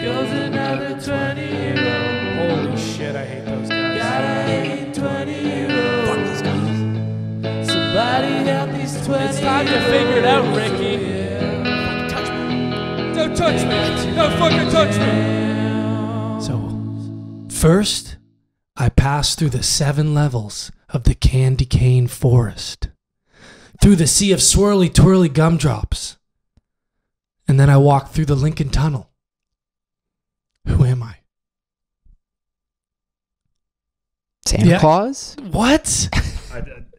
goes another 20-year-old. Holy shit, I hate those guys. Gotta hate 20-year-olds. Fuck these guys. Somebody help these 20-year-olds. It's time to figure it out, Ricky. Touch me. Don't touch me. Don't fucking touch me. So, first, I passed through the 7 levels of the candy cane forest, through the sea of swirly twirly gumdrops, and then I walked through the Lincoln Tunnel. Who am I? Santa Claus? What?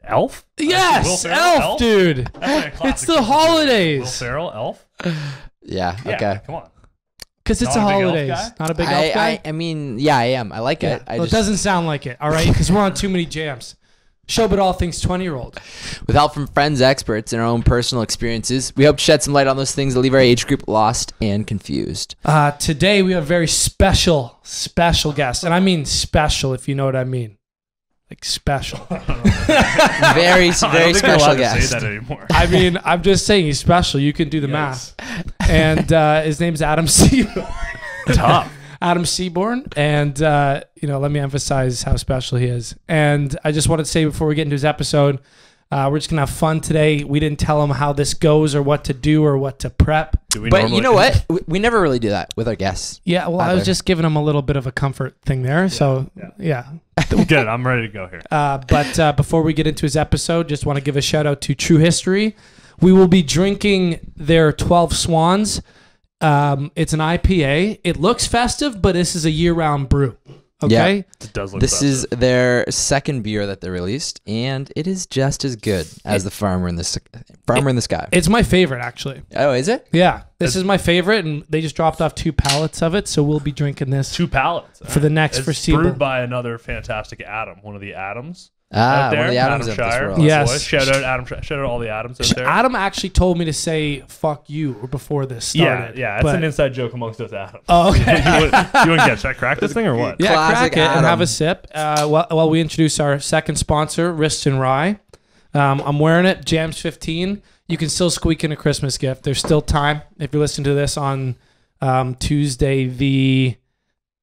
Elf? Yes, Will Ferrell, Elf, dude. That's like a classic It's the Christmas movie. holidays. Will Ferrell, Elf? Yeah, Yeah, okay. come on. Because it's the Not a big elf holidays. guy? Not a big elf guy? I mean, yeah, I am. I like it. Well, it doesn't sound like it, all right? Because we're on too many jams. Show but all things 20-year-old. With help from friends, experts, and our own personal experiences, we hope to shed some light on those things that leave our age group lost and confused. Today we have a very special guest. And I mean special, if you know what I mean. Like special. Very, very I don't think you're special allowed to guest. say that anymore. I mean, I'm just saying he's special. You can do the math. And his name's Adam Seaborn. Top. Adam Seaborn. And, let me emphasize how special he is. And I just wanted to say before we get into his episode, we're just going to have fun today. We didn't tell him how this goes or what to do or what to prep. But you know what? We never really do that with our guests. Yeah, well, I was just giving him a little bit of a comfort thing there. So, yeah. Good. I'm ready to go here. But before we get into his episode, just want to give a shout out to True History. We will be drinking their 12 Swans. It's an IPA. It looks festive, but this is a year-round brew. Okay? Yeah. It does look This festive. is their second beer that they released, and it is just as good as the Farmer in the Sky. It's my favorite, actually. Oh, is it? Yeah, this is my favorite, and they just dropped off 2 pallets of it, so we'll be drinking this 2 pallets. for the next It's foreseeable. brewed by another fantastic Adam, one of the Adams. Ah, out there. one of the Adams Adam of this Shire. world. Yes. Boys. Shout out Adam. Shout out all the Adams out there. Adam actually told me to say "fuck you" before this started. Yeah. It's an inside joke amongst us Adams. Oh, okay. you wouldn't get. Should I crack this thing or what? Yeah, Classic crack it and Adam. have a sip. While we introduce our second sponsor, Wrist and Rye. I'm wearing it, Jams 15. You can still squeak in a Christmas gift. There's still time. If you're listening to this on Tuesday the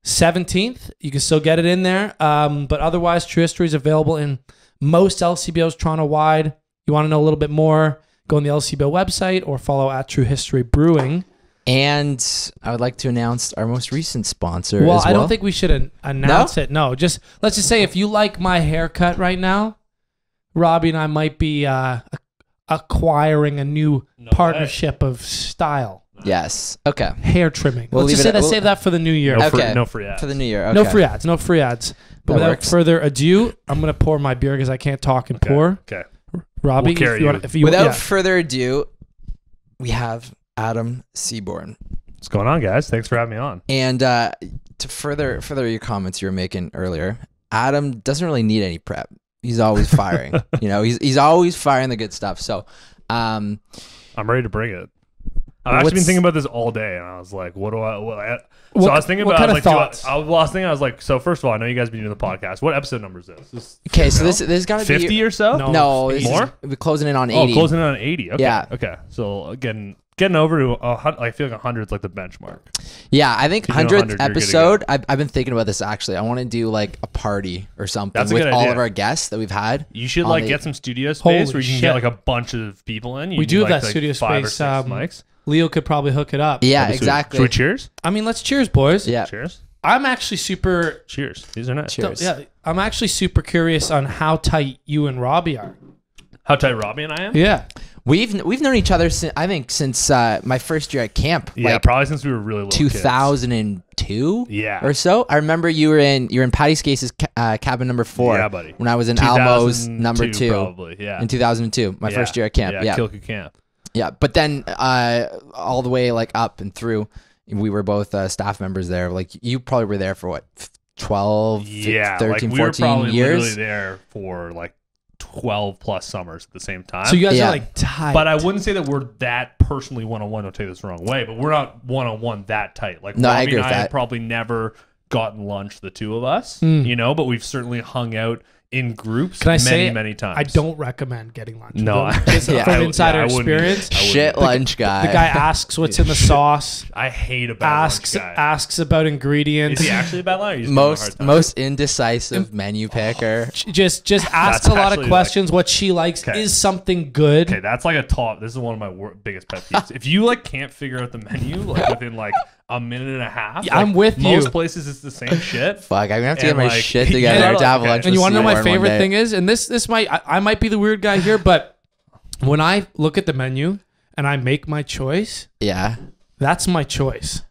17th, you can still get it in there. But otherwise, True History is available in most LCBOs Toronto-wide. You want to know a little bit more, go on the LCBO website or follow at True History Brewing. And I would like to announce our most recent sponsor Well, as well. I don't think we should announce it. No, just let's just say if you like my haircut right now, Robbie and I might be acquiring a new partnership of style. Yes. Okay. Hair trimming. We'll Let's just leave say it that. at- Save that for the new year. No free ads. For the new year. Okay. No free ads. No free ads. But That without works. further ado, I'm gonna pour my beer because I can't talk and pour. Okay. Robbie, We'll carry if you you. want, if you Without yeah. further ado, we have Adam Seaborn. What's going on, guys? Thanks for having me on. And to further your comments you were making earlier, Adam doesn't really need any prep. He's always firing. He's always firing the good stuff. So, I'm ready to bring it. I've actually been thinking about this all day, and I was like, "What do I?" So I was thinking what about. kind I of was like, thoughts? I was like, so first of all, I know you guys have been doing the podcast. What episode number is this? okay, so this got to be 50 or so? No, this is- More? we're closing in on Oh, 80. closing in on 80. Okay. Yeah. Okay. So getting over to I feel like 100 is like the benchmark. Yeah, I think If you know 100th 100, you're good to episode. I've been thinking about this actually. I want to do like a party or something That's a with good all idea. of our guests that we've had. You should on like the- get some studio space Holy where you can shit. get like a bunch of people in. You We need, do have like, that studio 5 or space. 6 mics. Leo could probably hook it up. Yeah, That'd be sweet. exactly. Should we cheers? I mean, let's cheers, boys. Yeah. Cheers. I'm actually super. Cheers. These are nice. Cheers. Yeah, I'm actually super curious on how tight you and Robbie are. How tight Robbie and I am? Yeah. We've known each other since my first year at camp. Yeah, like probably since we were really little kids. 2002. Yeah. Or so. I remember you were in Patty Scase's cabin number 4. Yeah, buddy. When I was in Almo's 2002 number 2. probably. Yeah. In 2002, my first year at camp. Yeah. Kilku camp. Yeah, but then all the way like up and through, we were both staff members there. Like you probably were there for what, 12, Yeah, 13, like we were 14 probably literally years. there for like 12 plus summers at the same time. So you guys Yeah. are like tight. but I wouldn't say that we're that personally one-on-one. Don't take this the wrong way, but we're not one-on-one that tight. Like No, I Robbie agree and with I have that. probably never gotten lunch, the two of us, Mm. but we've certainly hung out in groups Can I say many times. I don't recommend getting lunch. No, with him. Just Yeah, from I- insider I wouldn't either. experience. Shit lunch guy. The guy asks what's in the sauce. I hate a bad lunch guy. Asks about ingredients. Is he actually a bad line? Or you just give him a hard most time? most indecisive menu picker. Just asks That's a lot actually of questions. What she likes Okay. is something good. Okay, that's like a top. This is one of my biggest pet peeves. If you like can't figure out the menu like within like a minute and a half, Yeah, like, I'm with you. Most places it's the same shit. Fuck, I'm gonna have to get And, my like, shit you together gotta, to have okay. lunch. And you want to know my favorite thing is, and this might I might be the weird guy here, but when I look at the menu and I make my choice, Yeah. that's my choice.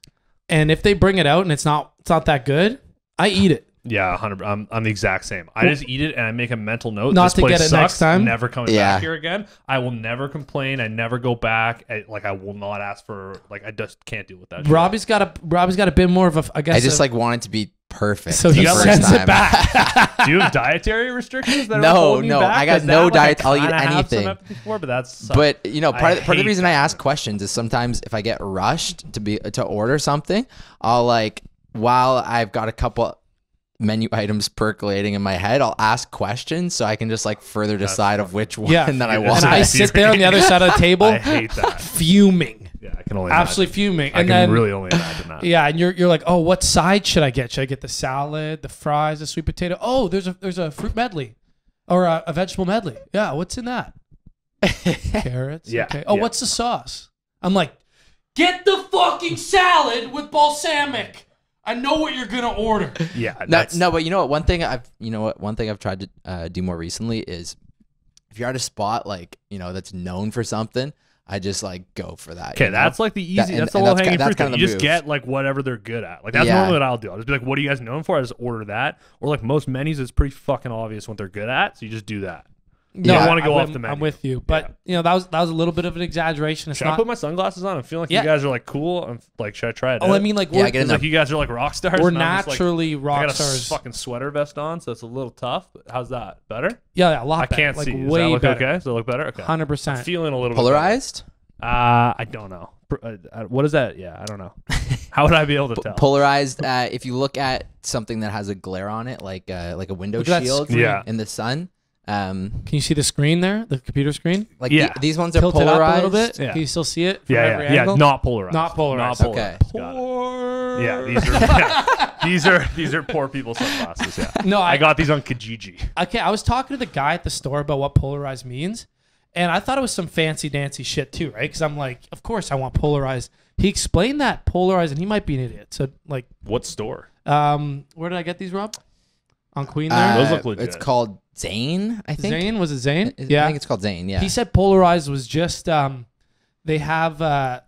And if they bring it out and it's not that good, I eat it. Yeah, 100. I'm the exact same. I just eat it and I make a mental note. Not this to place get it sucks, next time? Never coming Yeah. back here again. I will never complain. I never go back. I will not ask for like. I just can't deal with that. shit. Robbie's got a bit more of a I guess I just like want it to be perfect. so the he first sends time. it back. Do you have dietary restrictions that are No, holding you no, back? I got 'Cause no that, diet. I'll eat kinda have some anything. empathy for, but that's But you know, part of the hate reason I that. ask questions is sometimes if I get rushed to order something, I'll like while I've got a couple menu items percolating in my head, I'll ask questions so I can just like further decide of which one Yeah. that I Yeah, want. And I sit there on the other side of the table, I hate that. fuming, Yeah, I can only absolutely imagine. fuming. I And can then really only imagine that. yeah, and you're like, oh, what side should I get? Should I get the salad, the fries, the sweet potato? Oh, there's a fruit medley, or a vegetable medley. Yeah, what's in that? Carrots. Yeah, Okay. Oh, yeah. what's the sauce? I'm like, get the fucking salad with balsamic. I know what you're gonna order. Yeah, No, that's, no, but you know what? One thing I've tried to do more recently is if you're at a spot like that's known for something, I just like go for that. okay. you know? That's like the easy. That- and- that's the and low that's hanging ki- fruit. that's kind thing. of You the just move. get like whatever they're good at. Like that's Yeah. normally what I'll do. I'll just be like, "What are you guys known for?" I just order that. Or like most menus, it's pretty fucking obvious what they're good at, so you just do that. No, don't wanna go I'm- off the menu. I'm with you, but that was a little bit of an exaggeration. It's Should I not. put my sunglasses on? I'm feeling like Yeah. you guys are like cool. I'm like, should I try it? Oh, out? I mean, like Yeah, we're, I get in It's there. like you guys are like rock stars. we're and I'm just, like, naturally I rock got a stars. fucking sweater vest on, so it's a little tough. But how's that? Better? Yeah, a lot I better. can't like see. Does way that look better. okay? Does it look better? Okay. 100%. Feeling a little polarized. bit better. I don't know. What is that? Yeah, I don't know. How would I be able to tell? Polarized. If you look at something that has a glare on it, like a window Look at that shield, screen. Yeah. in the sun. Can you see the screen there? The computer screen? Like Yeah. these ones are Tilt it up polarized. a little bit. Yeah. Can you still see it from yeah, every yeah, yeah. angle? Not polarized. Not polarized. Not Okay. polarized. Got it. Yeah, these are poor people's sunglasses. Yeah. No, I got these on Kijiji. Okay, I was talking to the guy at the store about what polarized means, and I thought it was some fancy dancy shit too, right? Because I'm like, of course I want polarized. He explained that polarized, and he might be an idiot. So like, What store? where did I get these, Rob? On Queen there. Those look legit. It's called Zane, I think. Zane, was it Zane? I Yeah. think it's called Zane. Yeah. He said polarized was just they have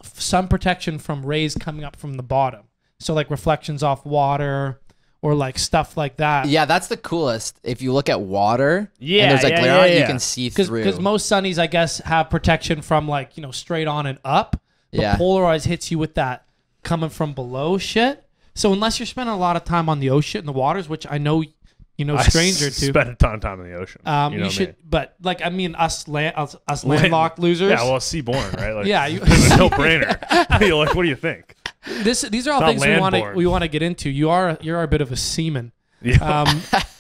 sun protection from rays coming up from the bottom. So like reflections off water or like stuff like that. Yeah, that's the coolest. If you look at water, Yeah, and there's like yeah, glare yeah, on it, you yeah. can see through. Because most sunnies, I guess, have protection from like, straight on and up. But Yeah. polarized hits you with that coming from below shit. So unless you're spending a lot of time on the ocean and the waters, which I know stranger I to. spent a ton of time in the ocean. You know should, me. but like I mean, us landlocked losers. Yeah, well, Seaborn, right? Like, Yeah, it's a no-brainer. You're like, what do you think? These are all Not things landborne. we want to get into. You're a bit of a seaman, Yeah,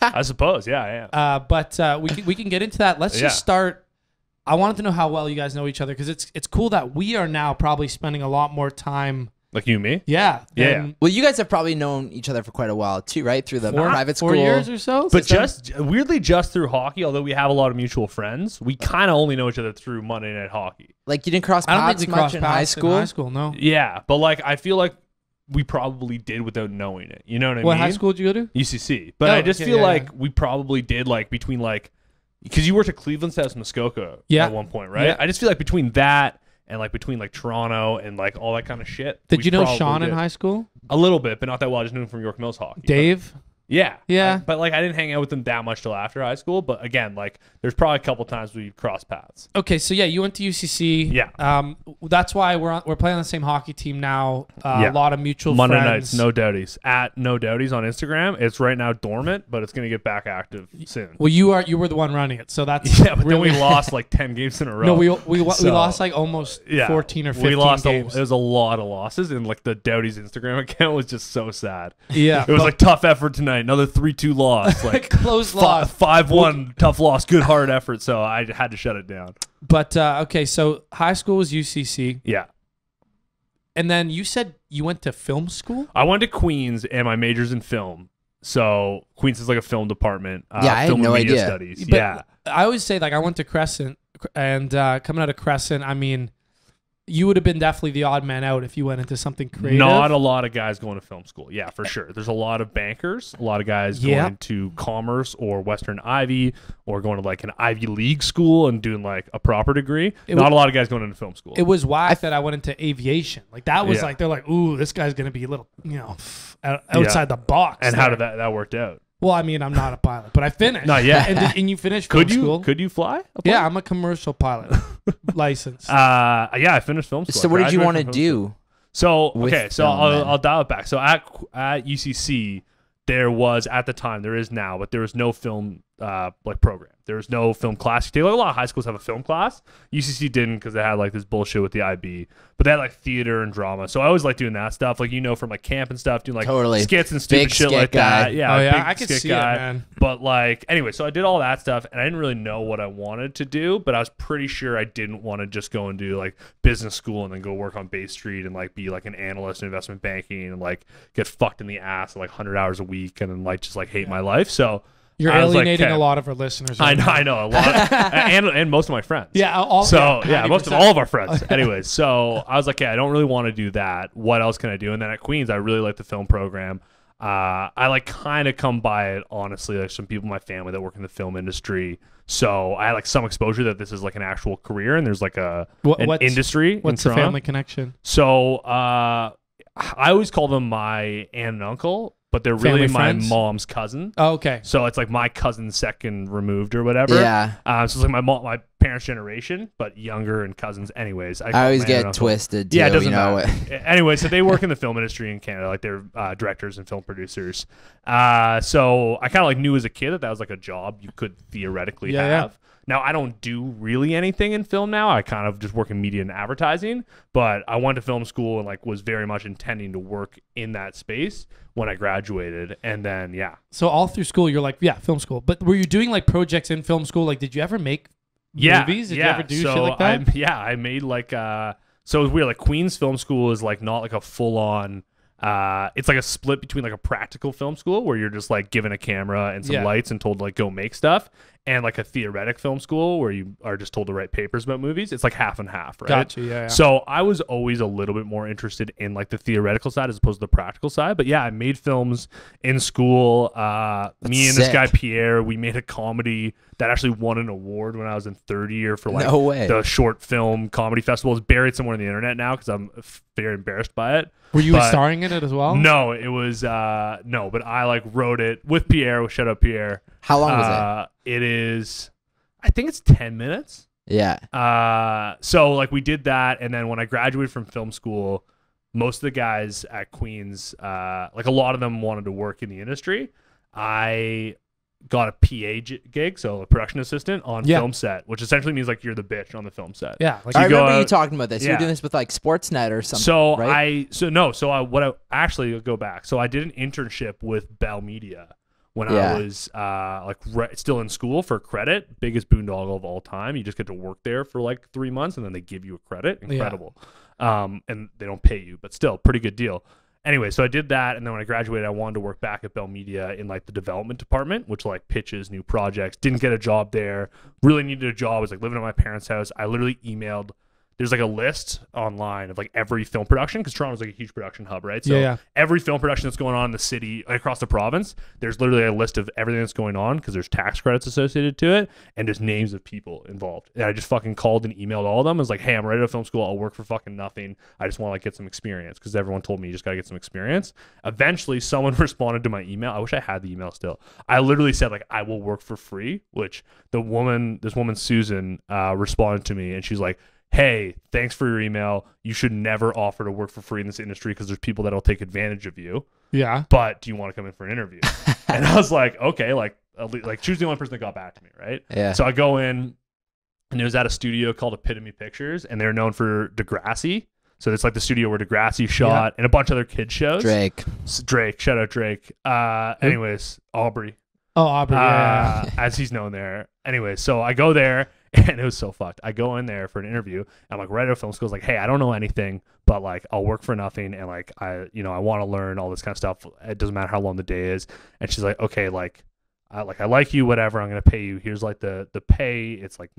I suppose. Yeah, I am. but we can get into that. Let's Yeah. just start. I wanted to know how well you guys know each other because it's cool that we are now probably spending a lot more time. Like you and me? Yeah, Yeah. than well, you guys have probably known each other for quite a while too, right? Through the private school. 4 years or so. But weirdly, just through hockey, although we have a lot of mutual friends, we kind of only know each other through Monday Night Hockey. Like you didn't cross I don't think paths we much crossed in paths high school. In high school, no. Yeah, but like I feel like we probably did without knowing it. You know what I What mean? high school did you go to? UCC. But Oh, I just okay, feel yeah, like yeah. we probably did like between like because you worked at Cleveland South Muskoka Yeah. at one point, right? Yeah. I just feel like between that and like between like Toronto and like all that kind of shit. Did we you know probably Sean in did. high school? A little bit, but not that well. I just knew him from York Mills hockey. But- Dave? yeah. Yeah. But like I didn't hang out with them that much till after high school. But again, like there's probably a couple times we crossed paths. Okay, so yeah, you went to UCC. Yeah. That's why we're playing on the same hockey team now. Yeah. A lot of mutual Monday friends. nights, no doubties. At no doubties on Instagram. It's right now dormant, but it's gonna get back active soon. Well, you were the one running it, so that's Yeah, but really then we lost like 10 games in a row. No, we So, lost like almost 14 or 15 we lost games. it was a lot of losses, and like the Dowdy's Instagram account was just so sad. Yeah, It was like tough effort tonight. night, another 3-2 loss. Like Close loss. 5-1 tough loss, good hard effort. So I had to shut it down. But okay, so high school was UCC, Yeah. and then you said you went to film school. I went to Queens and my major's in film. So Queens is like a film department. Yeah, I had film no and media idea. Studies. But Yeah. I always say, like, I went to Crescent, and coming out of Crescent, I mean, you would have been definitely the odd man out if you went into something creative. Not a lot of guys going to film school. Yeah, for sure. There's a lot of bankers, a lot of guys going to commerce or Western Ivy or going to like an Ivy League school and doing like a proper degree. Not a lot of guys going into film school. It was whack that I went into aviation. Like, that was Yeah. like, they're like, ooh, this guy's going to be a little, outside the box. And there. how did that worked out? Well, I mean, I'm not a pilot, but I finished. Not yet. And you finished film school? Could you fly? Yeah, I'm a commercial pilot license. Yeah, I finished film school. So what did you want to Graduated from film do? So with okay, so film, then? I'll dial it back. So at UCC, there was at the time, there is now, but there was no film like program. There was no film class. Like, a lot of high schools have a film class. UCC didn't because they had like this bullshit with the IB, but they had like theater and drama. So I always like doing that stuff, like from like camp and stuff, doing like Totally. skits and stupid Big shit skit like guy. that. Yeah, Oh, yeah, big I could skit see it, guy. man. But like anyway, so I did all that stuff, and I didn't really know what I wanted to do, but I was pretty sure I didn't want to just go and do like business school and then go work on Bay Street and like be like an analyst in investment banking and like get fucked in the ass at like 100 hours a week and then like just like hate my life. So You're I was like, alienating okay. a lot of our listeners. I right know, now. I know a lot, and most of my friends. Yeah, all. So yeah, most of 90%. all of our friends. Anyways, so I was like, yeah, I don't really want to do that. What else can I do? And then at Queens, I really like the film program. I like kind of come by it honestly. Like some people in my family that work in the film industry, so I had like some exposure that this is like an actual career and there's like an industry. What's in the Toronto. family connection? So I always call them my aunt and uncle, but they're really Family my friends? mom's cousin. Oh, okay. So it's like my cousin's second removed or whatever. Yeah. So it's like my parents' generation, but younger and cousins. Anyways, I always get twisted too. Yeah, it doesn't you know matter. Anyway, so they work in the film industry in Canada, like they're directors and film producers. So I kind of like knew as a kid that was like a job you could theoretically have. Now, I don't do really anything in film now. I kind of just work in media and advertising, but I went to film school and like was very much intending to work in that space when I graduated. And then, yeah. So all through school, you're like, yeah, film school. But were you doing like projects in film school? Like, did you ever make movies? Did you ever do shit like that? I made like, so it was weird. Like Queens Film School is like not like a full on, it's like a split between like a practical film school where you're just like given a camera and some lights and told to like go make stuff, and like a theoretic film school where you are just told to write papers about movies. It's like half and half, right? Gotcha, yeah. So I was always a little bit more interested in like the theoretical side as opposed to the practical side. But yeah, I made films in school. Me and this guy Pierre, we made a comedy that actually won an award when I was in third year for like No way. the short film comedy festival. It's buried somewhere on the internet now because I'm very embarrassed by it. Were you starring in it as well? No, it was no, but I like wrote it with Pierre. Shout out Pierre. How long was it is, I think it's 10 minutes. Yeah. So like we did that, and then when I graduated from film school, most of the guys at Queens, like a lot of them wanted to work in the industry. I got a PA gig, so a production assistant on film set, which essentially means like you're the bitch on the film set. Yeah, like I you go remember you out- talking about this. You were doing this with like Sportsnet or something. So right? I actually go back. So I did an internship with Bell Media when I was still in school for credit. Biggest boondoggle of all time. You just get to work there for like 3 months and then they give you a credit. Incredible. And they don't pay you, but still pretty good deal. Anyway, so I did that, and then when I graduated, I wanted to work back at Bell Media in like the development department, which like pitches new projects. Didn't get a job there. Really needed a job. I was like living at my parents' house. I literally emailed. There's like a list online of like every film production because Toronto's like a huge production hub, right? So every film production that's going on in the city, across the province, there's literally a list of everything that's going on because there's tax credits associated to it and just names of people involved. And I just fucking called and emailed all of them. I was like, hey, I'm ready to film school. I'll work for fucking nothing. I just want to like get some experience because everyone told me you just got to get some experience. Eventually, someone responded to my email. I wish I had the email still. I literally said like, I will work for free, which this woman, Susan, responded to me and she's like, hey, thanks for your email. You should never offer to work for free in this industry because there's people that'll take advantage of you. Yeah. But do you want to come in for an interview? And I was like, okay, like she was the only person that got back to me, right? Yeah. So I go in, and it was at a studio called Epitome Pictures, and they're known for Degrassi. So it's like the studio where Degrassi shot and a bunch of other kid shows. Drake. Drake, shout out Drake. Anyways, Aubrey. Oh, Aubrey. Yeah. As he's known there. Anyway, so I go there and it was so fucked. I go in there for an interview. I'm like, right out of film school, like, hey, I don't know anything, but like I'll work for nothing, and like I want to learn all this kind of stuff. It doesn't matter how long the day is. And she's like, okay, I like you, whatever. I'm gonna pay you. Here's like the pay. It's like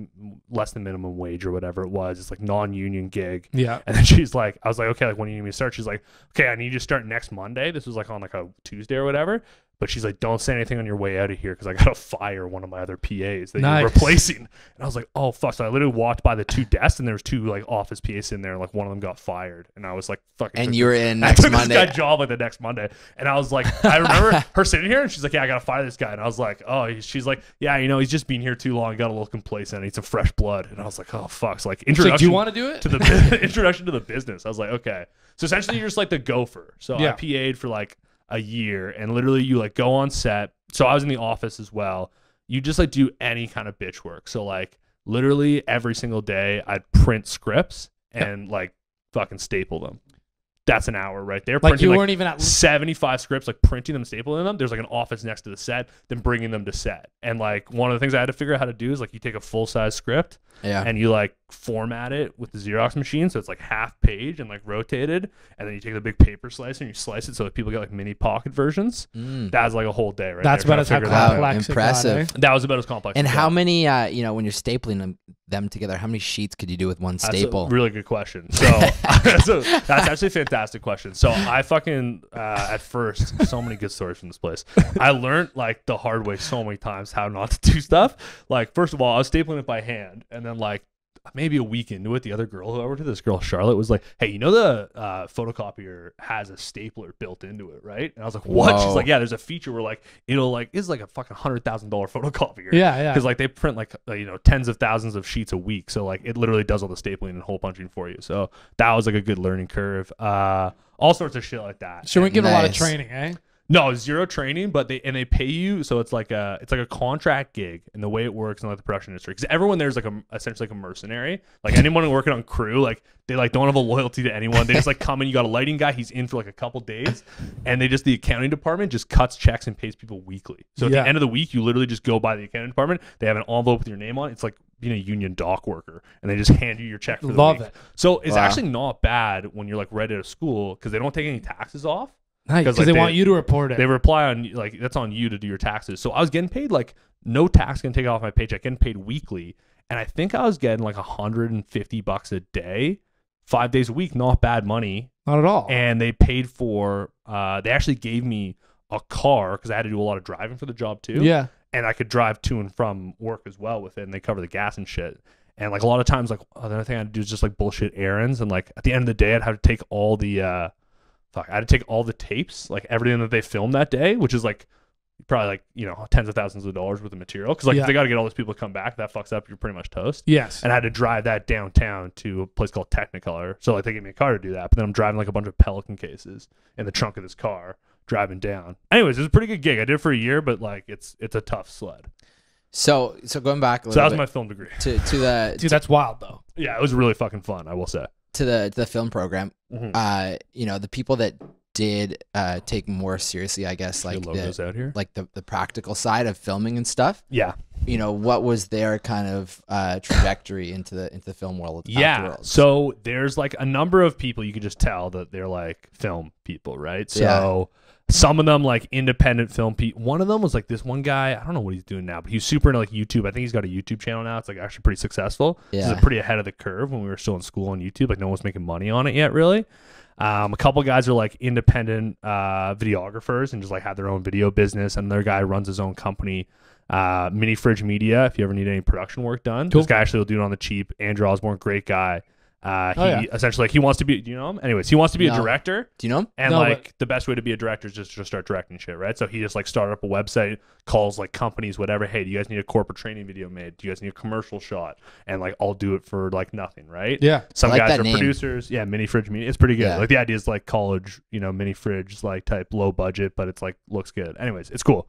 less than minimum wage or whatever it was. It's like non-union gig. Yeah. And then she's like, I was like, okay, like when do you need me to start? She's like, okay, I need you to start next Monday. This was like on like a Tuesday or whatever. But she's like, don't say anything on your way out of here because I got to fire one of my other PAs that you're replacing. And I was like, oh, fuck. So I literally walked by the 2 desks and there was 2 like office PAs in there. And like one of them got fired. And I was like, fucking. And you were in I next took Monday. this guy job like the next Monday. And I was like, I remember her sitting here and she's like, yeah, I got to fire this guy. And I was like, oh, she's like, yeah, he's just been here too long. Got a little complacent. I need some fresh blood. And I was like, oh, fuck. So like introduction. Like, do you want to do it? To the introduction to the business. I was like, okay. So essentially you're just like the gopher. So I PA'd for like a year, and literally you like go on set. So I was in the office as well. You just like do any kind of bitch work. So like literally every single day I'd print scripts and like fucking staple them. That's an hour right there. Like Printing, you weren't even at 75 scripts, like printing them, stapling them. There's like an office next to the set, then bringing them to set. And like one of the things I had to figure out how to do is like you take a full size script and you like format it with the Xerox machine. So it's like half page and like rotated. And then you take the big paper slicer and you slice it so that people get like mini pocket versions. That's like a whole day right That's there. about as complex. Impressive. That was about as complex. And as how well. many, when you're stapling them together, how many sheets could you do with one staple? That's a really good question. So that's actually a fantastic question. So I fucking at first, so many good stories from this place. I learned like the hard way so many times how not to do stuff. Like first of all, I was stapling it by hand, and then like maybe a week into it, the other girl who I worked with, this girl Charlotte, was like, hey, the photocopier has a stapler built into it, right? And I was like, what? Whoa. She's like, yeah, there's a feature where like it'll like it's like a fucking $100,000 photocopier. Yeah. Because like they print like tens of thousands of sheets a week, so like it literally does all the stapling and hole punching for you. So that was like a good learning curve. All sorts of shit like that. So we're giving a lot of Nice. training, eh? No, zero training, but they pay you, so it's like a contract gig, and the way it works in like the production industry, because everyone there's like essentially like a mercenary, like anyone working on crew, like they like don't have a loyalty to anyone. They just like come in. You got a lighting guy, he's in for like a couple days, and the accounting department just cuts checks and pays people weekly. So at the end of the week, you literally just go by the accounting department. They have an envelope with your name on it. It's like being a union dock worker, and they just hand you your check for the Love week. it. So it's actually not bad when you're like right out of school because they don't take any taxes off. Nice, because they want you to report it. They reply on like that's on you to do your taxes. So I was getting paid like no tax gonna take it off my paycheck, getting paid weekly, and I think I was getting like $150 a day, 5 days a week. Not bad money, Not at all. and they paid for. They actually gave me a car because I had to do a lot of driving for the job too. Yeah. And I could drive to and from work as well with it, and they cover the gas and shit. And like a lot of times, like another thing I had to do is just like bullshit errands, and like at the end of the day, I'd have to take all the. I had to take all the tapes, like everything that they filmed that day, which is like probably like, tens of thousands of dollars worth of material. Cause like if they got to get all those people to come back, that fucks up. You're pretty much toast. Yes. And I had to drive that downtown to a place called Technicolor. So like they gave me a car to do that. But then I'm driving like a bunch of Pelican cases in the trunk of this car driving down. Anyways, it was a pretty good gig. I did it for a year, but like it's a tough sled. So going back a So that little was bit my film degree. to the Dude, that's wild though. Yeah, it was really fucking fun, I will say. to the film program. Mhm. The people that did take more seriously, I guess, like Your logos out here. like the practical side of filming and stuff. Yeah. What was their kind of trajectory into the film world? Yeah. afterwards? So there's like a number of people you could just tell that they're like film people, right? So some of them like independent film people. One of them was like this one guy. I don't know what he's doing now, but he's super into like YouTube. I think he's got a YouTube channel now. It's like actually pretty successful. Yeah. He's pretty ahead of the curve when we were still in school on YouTube. Like no one was making money on it yet, really. A couple guys are like independent videographers and just like have their own video business. And their guy runs his own company, Mini Fridge Media. If you ever need any production work done, Cool. this guy actually will do it on the cheap. Andrew Osborne, great guy. He essentially like he wants to be. Do you know him? Anyways, he wants to be a director. Do you know him? And No, like the best way to be a director is just to start directing shit, right? So he just like started up a website, calls like companies, whatever. Hey, do you guys need a corporate training video made? Do you guys need a commercial shot? And like I'll do it for like nothing, right? Yeah. Some I like guys that are name. producers. Yeah, Mini Fridge Media. It's pretty good. Yeah. Like the idea is like college, mini fridge like type low budget, but it's like looks good. Anyways, it's cool.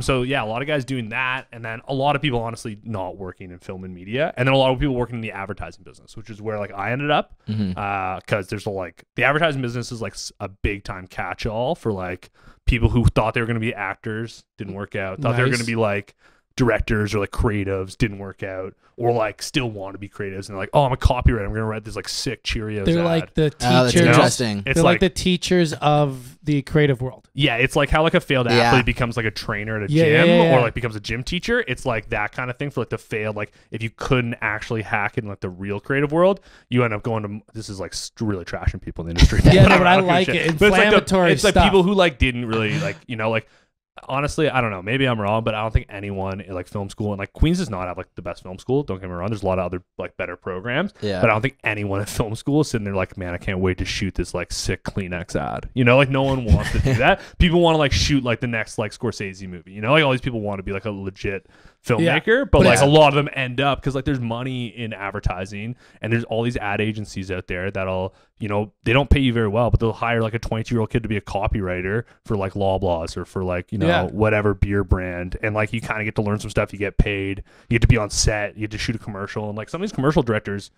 So yeah, a lot of guys doing that, and then a lot of people honestly not working in film and media, and then a lot of people working in the advertising business, which is where like like I ended up, Mm-hmm. because there's like the advertising business is like a big time catch all for like people who thought they were going to be actors, didn't work out. Thought they were going to be like directors or like creatives, didn't work out, or like still want to be creatives and they're like, oh, I'm a copywriter, I'm gonna write this like sick Cheerios They're ad. like the Oh, that's teachers. interesting. It's They're like the like teachers of the creative world. yeah, it's like how like a failed Yeah. athlete becomes like a trainer at a Yeah, gym yeah, yeah. or like becomes a gym teacher. It's like that kind of thing for like the failed, like if you couldn't actually hack in like the real creative world, you end up going to, this is like really trashing people in the industry. Yeah, no, but I don't give a like shit. it. But Inflammatory it's like stuff. people who like didn't really like, you know, like honestly, I don't know. Maybe I'm wrong, but I don't think anyone in like film school, and like Queens does not have like the best film school. Don't get me wrong. There's a lot of other like better programs. Yeah. But I don't think anyone in film school is sitting there like, man, I can't wait to shoot this like sick Kleenex ad. You know, like no one wants to do that. People want to like shoot like the next like Scorsese movie. You know, like all these people want to be like a legit filmmaker, but like it's- a lot of them end up because like there's money in advertising and there's all these ad agencies out there that'll, you know, they don't pay you very well, but they'll hire like a 22-year-old kid to be a copywriter for like Loblaws or for like, you know, Yeah. whatever beer brand. And like you kind of get to learn some stuff. You get paid. You get to be on set. You get to shoot a commercial. And like some of these commercial directors,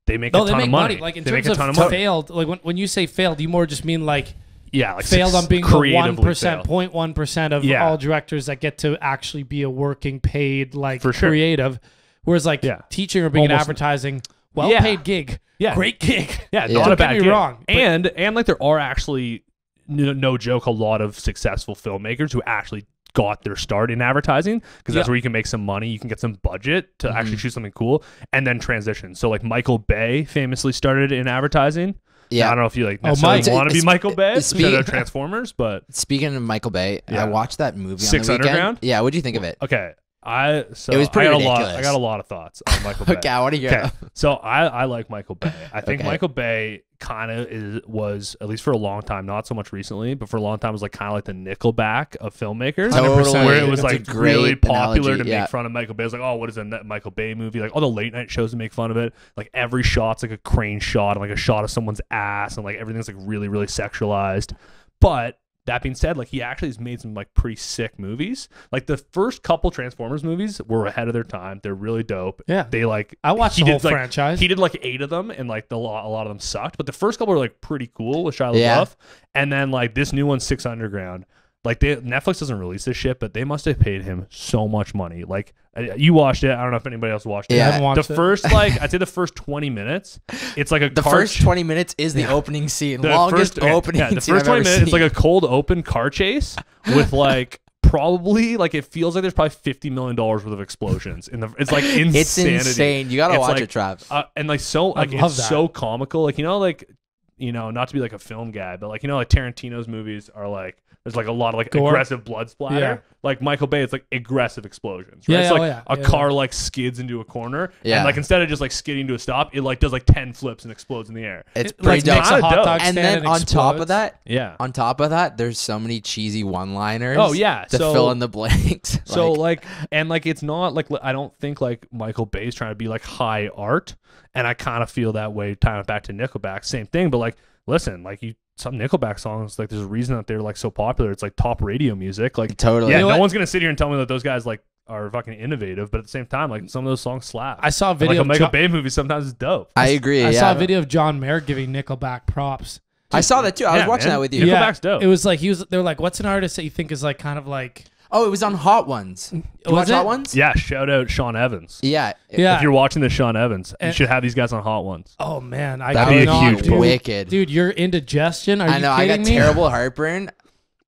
they make No, a they ton make of money. Like in they terms make a ton of of money. failed, like when you say failed, you more just mean like Yeah, like failed on being the creatively 1%, failed. 0.1% of Yeah. all directors that get to actually be a working, paid, like For sure. creative. Whereas like Yeah. teaching or being in Almost- advertising, well-paid gig, Yeah. great gig. Yeah, Yeah. not Don't a bad get me gig. wrong, but- And like there are actually no joke a lot of successful filmmakers who actually got their start in advertising because that's Yeah. where you can make some money, you can get some budget to actually Mm-hmm. shoot something cool and then transition. So like Michael Bay famously started in advertising. Yeah. I don't know if you like Oh, necessarily Mike- want to be Spe- Michael Bay. Spe- Shout out Transformers, but Speaking of Michael Bay, Yeah. I watched that movie Six on the weekend. Underground? Yeah, what'd you think of it? okay. It was pretty I ridiculous. got a lot of thoughts on Michael Bay. Okay, I want to hear Okay, them. so I like Michael Bay. I think Okay. Michael Bay kind of was, at least for a long time, not so much recently, but for a long time was like kind of like the Nickelback of filmmakers. 100%. Where it was That's a like great really popular analogy, to yeah. make fun of Michael Bay. It was like, oh, what is a Michael Bay movie? Like all the late night shows to make fun of it. Like every shot's like a crane shot and like a shot of someone's ass and like everything's like really, really sexualized. But that being said, like he actually has made some like pretty sick movies. Like the first couple Transformers movies were ahead of their time. They're really dope. Yeah. They like I watched he the whole did, like, franchise. He did like 8 of them, and like a lot of them sucked. But the first couple were like pretty cool with Shia LaBeouf. Yeah. And then like this new one, Six Underground. Like Netflix doesn't release this shit, but they must have paid him so much money. Like you watched it. I don't know if anybody else watched it. Yeah. I haven't watched The it. first like I'd say the first 20 minutes, it's like a The car first ch- 20 minutes is the opening scene. the Longest first, okay, opening yeah, the scene first I've 20 ever minutes, it's seen. like a cold open car chase with like probably like it feels like there's probably $50 million worth of explosions in the. It's like insanity. It's insane. You gotta It's watch like, it, Trav. And like so like love it's that. so comical. Like not to be like a film guy, but like like Tarantino's movies are like there's like a lot of like Gore. aggressive blood splatter. Yeah. Like Michael Bay, it's like aggressive explosions. Right? Yeah, It's oh, like yeah. a Yeah, car like skids into a corner, Yeah. and like instead of just like skidding to a stop, it like does like 10 flips and explodes in the air. It's It, pretty like dope. makes a Kinda hot dope. dog And stand then on top of explodes. that, Yeah. there's so many cheesy one-liners. Oh, yeah. to So- fill in the blanks. So like and like it's not like I don't think like Michael Bay's trying to be like high art, and I kind of feel that way. Tying it back to Nickelback, same thing. But like, listen, like some Nickelback songs, like there's a reason that they're like so popular. It's like top radio music. Like totally. yeah, You know no what? one's gonna sit here and tell me that those guys like are fucking innovative, but at the same time, like some of those songs slap. I saw a And, video like a of Michael John, Bay movie sometimes is dope. I agree. I yeah. saw a video of John Mayer giving Nickelback props. I saw that too. I was Yeah, watching man. that with you. Yeah. Nickelback's dope. It was like they're like, what's an artist that you think is like kind of like Oh, it was on Hot Ones. Did you watch Was it? Hot Ones? Yeah, shout out Sean Evans. Yeah. Yeah. If you're watching this, Sean Evans, you And- should have these guys on Hot Ones. Oh man, I That'd be a cannot, huge dude. pull. Wicked. Dude, you're indigestion. Are I you know. I kidding got me? terrible heartburn.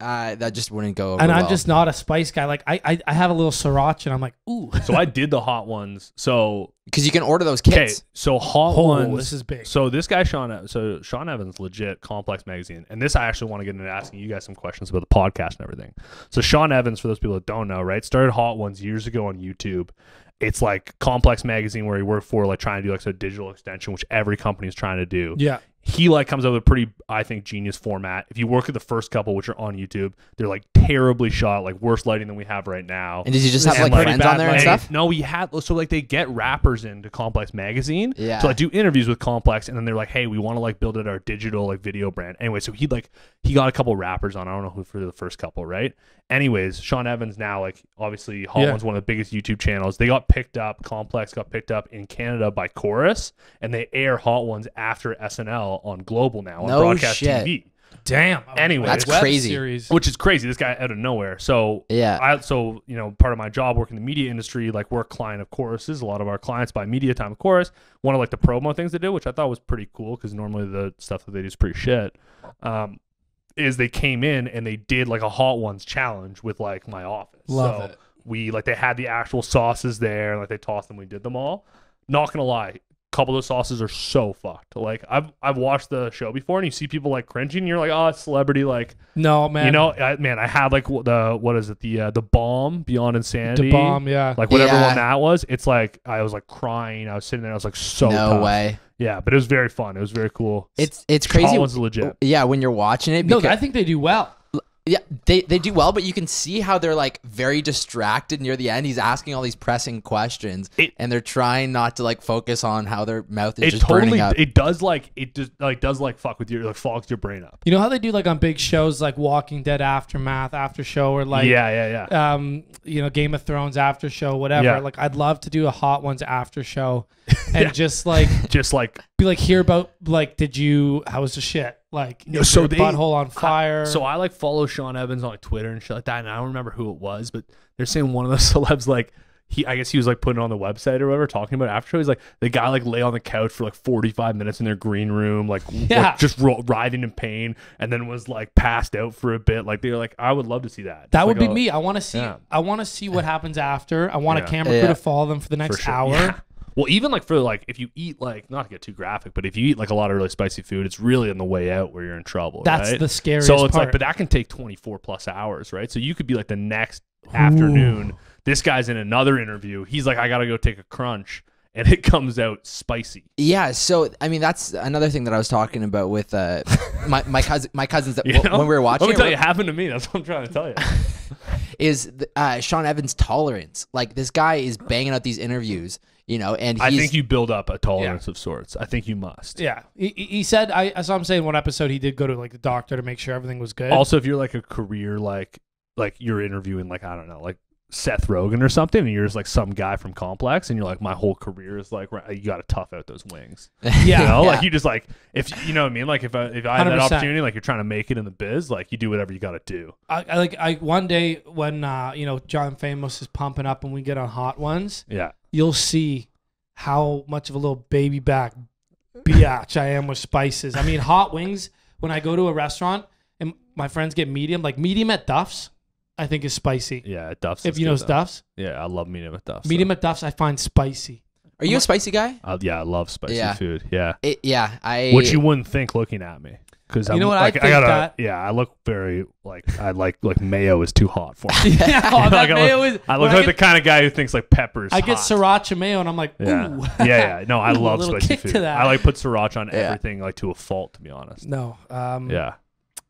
That just wouldn't go over And I'm well. just not a spice guy. Like I have a little sriracha, and I'm like, ooh. So I did the Hot Ones. So because you can order those okay, kits. so Hot Oh, Ones. this is big. So this guy Sean Evans, legit Complex Magazine, and this I actually want to get into asking you guys some questions about the podcast and everything. So Sean Evans, for those people that don't know, right, started Hot Ones years ago on YouTube. It's like Complex Magazine where he worked for, like trying to do like a digital extension, which every company is trying to do. Yeah. He like comes up with a pretty, I think, genius format. If you work at the first couple, which are on YouTube, they're like terribly shot, like worse lighting than we have right now. And did you just have And, like like, friends pretty on there bad and lighting. stuff? No, we had so like they get rappers into Complex magazine, Yeah. to like do interviews with Complex, and then they're like, hey, we want to like build it our digital like video brand. Anyway, so he got a couple rappers on. I don't know who for the first couple, right? Anyways, Sean Evans now, like obviously Hot One's one of the biggest YouTube channels. They got picked up, Complex got picked up in Canada by Chorus, and they air Hot Ones after SNL on Global now on No broadcast shit. TV. Damn. Anyway, That's Web crazy. Series. Which is crazy. This guy out of nowhere. So Yeah. part of my job working in the media industry, like we're a client of Chorus's. A lot of our clients buy media time of Chorus. One of like the promo things they do, which I thought was pretty cool because normally the stuff that they do is pretty shit. Is they came in and they did like a Hot Ones challenge with like my office. Love it. We like they had the actual sauces there, like they tossed them. We did them all. Not gonna lie, a couple of the sauces are so fucked. Like I've watched the show before, and you see people like cringing. And you're like, oh, it's celebrity. Like No, man. you know, I had like the bomb Beyond Insanity, the bomb, yeah. like whatever Yeah. one that was. It's like I was like crying. I was sitting there. I was like so No tough. way. Yeah, but it was very fun. It was very cool. It's Hot crazy. Ones legit. Yeah, when you're watching it. No, Because, I think they do well. yeah, they do well, but you can see how they're like very distracted near the end. He's asking all these pressing questions, and they're trying not to like focus on how their mouth is It just burning totally up. it does fuck with your like fogs your brain up. You know how they do like on big shows like Walking Dead Aftermath after show or like Yeah. Game of Thrones after show, whatever. Yeah. Like I'd love to do a Hot Ones after show and just like Just like be like hear about like how was the shit? Like is so your they- butthole on fire? So I like follow Sean Evans on like Twitter and shit like that, and I don't remember who it was, but they're saying one of the celebs like I guess he was like putting it on the website or whatever, talking about it after show. He's like the guy like lay on the couch for like 45 minutes in their green room, like, Yeah. just writhing in pain, and then was like passed out for a bit. Like they're like, I would love to see that. that Just, would like, be a- me. I want to see. Yeah. I want to see what happens after. I want Yeah. a camera crew to follow them for the for next sure. hour. Yeah. Well, even like for like if you eat like not to get too graphic, but if you eat like a lot of really spicy food, it's really on the way out where you're in trouble. That's right? the scariest So it's part. like, but that can take 24 plus hours, right? So you could be like the next afternoon. This guy's in another interview. He's like, I gotta go take a crunch, and it comes out spicy. Yeah, so I mean that's another thing that I was talking about with my cousins that You know? when we were watching Let me tell it, you, it happened to me. That's what I'm trying to tell you. is Sean Evans' tolerance. Like this guy is banging out these interviews, you know, and he's, I think you build up a tolerance of sorts. I think you must. Yeah, he said. I saw him say in one episode he did go to like the doctor to make sure everything was good. Also, if you're like a career like you're interviewing like I don't know like Seth Rogen or something, and you're just like some guy from Complex, and you're like my whole career is like you got to tough out those wings. Yeah. You know, Yeah. like you just like if you know what I mean. Like if I had that 100%. opportunity, like you're trying to make it in the biz, like you do whatever you got to do. I one day when John Famous is pumping up and we get on Hot Ones, Yeah. you'll see how much of a little baby back biatch I am with spices. I mean, hot wings. When I go to a restaurant and my friends get medium at Duff's, I think is spicy. Yeah, Duff's. If is you know good, though. Duff's, Yeah, I love medium at Duff's. medium at Duff's, I find spicy. Are you a spicy guy? Yeah, I love spicy Yeah. food. Yeah, I which you wouldn't think looking at me. Because You know what, I like, think gotta, that- yeah, I look very like I like mayo is too hot for me. Yeah, oh, that Like, mayo is. I when look like the get, kind of guy who thinks like pepper's I get hot. sriracha mayo and I'm like, Yeah. ooh. yeah. No, I Ooh, a love little spicy kick food. to that. I like put sriracha on Yeah. everything like to a fault, to be honest. No. Yeah.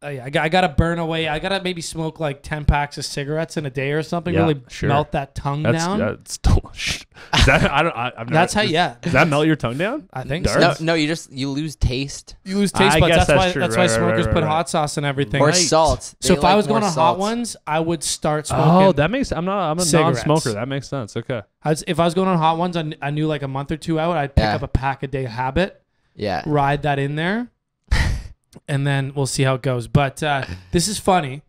I gotta burn away. I gotta maybe smoke like 10 packs of cigarettes in a day or something. Yeah, Really sure. melt that tongue That's down. that's delicious. Is that I've never, That's how. Yeah, Does that melt your tongue down? I think Darts? so. no, you lose taste You lose taste I buds. guess That's why. that's true. That's why Right, right, smokers right, put right. hot sauce and everything. or Right. salt. So They if I like was going more on Hot salts. Ones, I would start smoking. Oh, that makes. I'm a cigarettes. non-smoker. That makes sense. Okay. If I was going on Hot Ones, I knew like a month or two out, I'd pick Yeah. up a pack a day habit, Yeah. ride that in there, and then we'll see how it goes. But this is funny.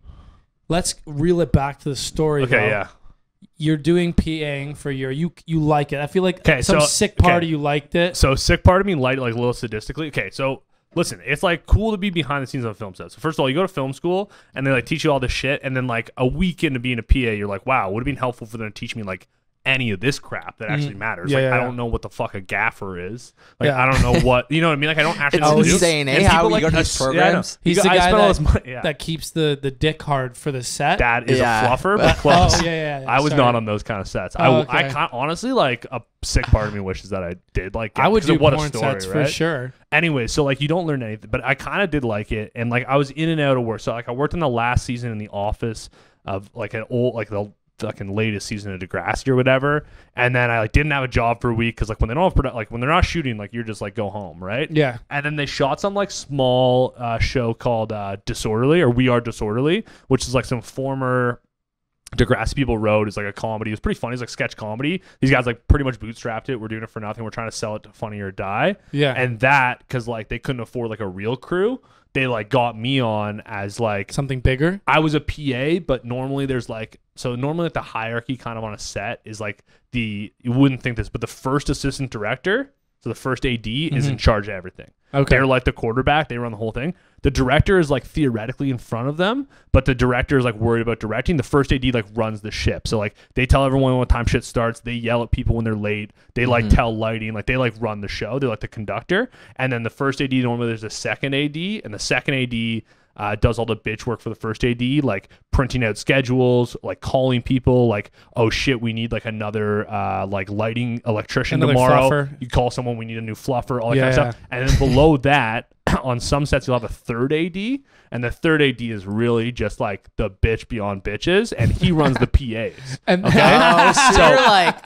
Let's reel it back to the story. Okay. though. Yeah. You're doing PAing for you like it. I feel like 'Kay, some so- sick part okay. of you liked it. So sick part of me light like a little sadistically. Okay, so listen, it's like cool to be behind the scenes on a film set. So first of all, you go to film school and they like teach you all this shit, and then like a week into being a PA, you're like, wow, would have been helpful for them to teach me like any of this crap that actually matters. Yeah, like yeah, I yeah. don't know what the fuck a gaffer is. Like Yeah. I don't know what you know what I mean. Like I don't actually It's know what to do. insane, eh? And How people, we go to these ass- yeah, I know. programs. He's You the I guy spent all this money. Yeah. that keeps the dick hard for the set. That is Yeah. a fluffer, but close. Oh yeah. I was Sorry. not on those kind of sets. Oh, I okay. can't honestly like a sick part of me wishes that I did like. I would 'cause do what a porn story, sets right? for sure. Anyway, so like you don't learn anything, but I kind of did like it, and like I was in and out of work. So like I worked in the last season in The Office. of like an old, like the fucking latest season of Degrassi or whatever. And then I like didn't have a job for a week because like when they don't have like when they're not shooting, like you're just like go home, right? Yeah. And then they shot some like small show called Disorderly, or We Are Disorderly, which is like some former Degrassi people wrote. It's like a comedy. It was pretty funny. It's like sketch comedy. These guys like pretty much bootstrapped it. We're doing it for nothing. We're trying to sell it to Funny or Die. Yeah. And that, because like they couldn't afford like a real crew, they like got me on as like Something bigger. I was a PA, but normally there's like, so normally like the hierarchy kind of on a set is like you wouldn't think this, but the first assistant director, so the first AD is in charge of everything. Okay. They're like the quarterback. They run the whole thing. The director is like theoretically in front of them, but the director is like worried about directing. The first AD like runs the ship. So like they tell everyone what time shit starts. They yell at people when they're late. They like tell lighting. Like they like run the show. They're like the conductor. And then the first AD, normally there's a second AD, and the second AD does all the bitch work for the first AD, like printing out schedules, like calling people, like, oh shit, we need like another like lighting electrician Another tomorrow. fluffer. You call someone, we need a new fluffer, all that kind of stuff. And then below that, on some sets you'll have a third AD, and the third AD is really just like the bitch beyond bitches, and he runs the PAs. And Oh, so you're like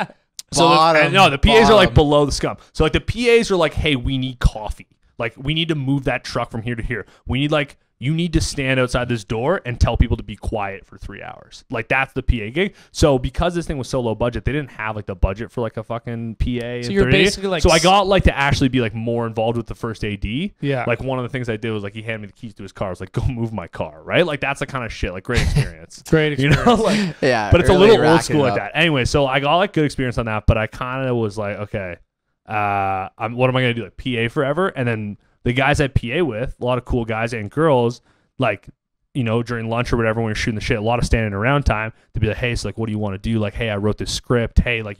bottom. The PAs are like bottom. below the scum. So like the PAs are like, hey, we need coffee. Like we need to move that truck from here to here. We need like, you need to stand outside this door and tell people to be quiet for 3 hours. Like that's the PA gig. So because this thing was so low budget, they didn't have like the budget for like a fucking PA. So you're basically like, so I got like to actually be like more involved with the first AD. Yeah. Like one of the things I did was like he handed me the keys to his car. I was like, go move my car, right? Like that's the kind of shit. Like great experience. great You experience. know, like Yeah, but it's really a little old racking school it like up. that. Anyway, so I got like good experience on that, but I kind of was like, okay, what am I gonna do? Like PA forever? And then the guys I PA with, a lot of cool guys and girls, like, you know, during lunch or whatever when you're shooting the shit, a lot of standing around time to be like, hey, so like, what do you want to do? Like, hey, I wrote this script. Hey, like,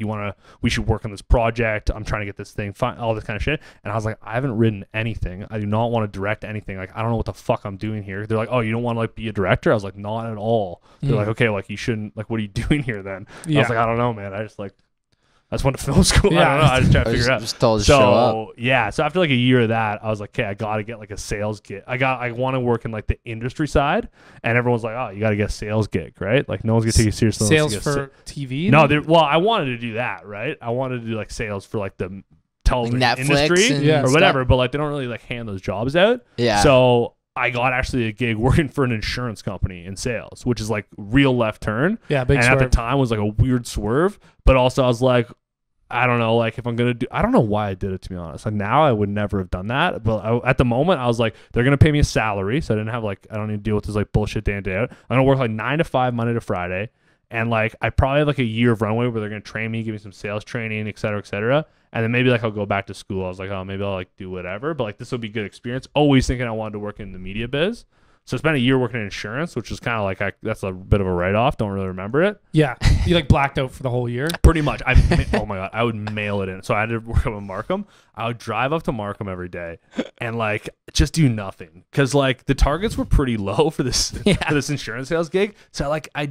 we should work on this project. I'm trying to get this thing, all this kind of shit. And I was like, I haven't written anything. I do not want to direct anything. Like, I don't know what the fuck I'm doing here. They're like, oh, you don't want to like be a director? I was like, not at all. They're like, okay, like you shouldn't, like, what are you doing here then? I was like, I don't know, man. I just went to film school. Yeah. I don't know. I just try to figure it out. Just told to show up. Yeah, so after like a year of that, I was like, okay, I got to get like a sales gig. I want to work in like the industry side, and everyone's like, oh, you got to get a sales gig, right? Like no one's gonna take you seriously. Sales for TV? No, well, I wanted to do that, right? I wanted to do like sales for like the television Like Netflix industry and Yeah. or stuff. whatever, but like they don't really like hand those jobs out. Yeah. So I got actually a gig working for an insurance company in sales, which is like real left turn. Yeah, big And swerve. at the time was like a weird swerve, but also I was like, I don't know, like if I'm going to do, I don't know why I did it, to be honest. Like now I would never have done that. But at the moment I was like, they're going to pay me a salary. So I didn't have like, I don't need to deal with this like bullshit day in, day out. I'm going to work like 9 to 5, Monday to Friday. And like, I probably have like a year of runway where they're going to train me, give me some sales training, et cetera, et cetera. And then maybe like I'll go back to school. I was like, oh, maybe I'll like do whatever. But like, this will be good experience. Always thinking I wanted to work in the media biz. So I spent a year working in insurance, which is kind of like, that's a bit of a write-off. Don't really remember it. Yeah. You like blacked out for the whole year? Pretty much. Oh my God, I would mail it in. So I had to work up in Markham. I would drive up to Markham every day and like just do nothing. Cause like the targets were pretty low for this, for this insurance sales gig. So like, I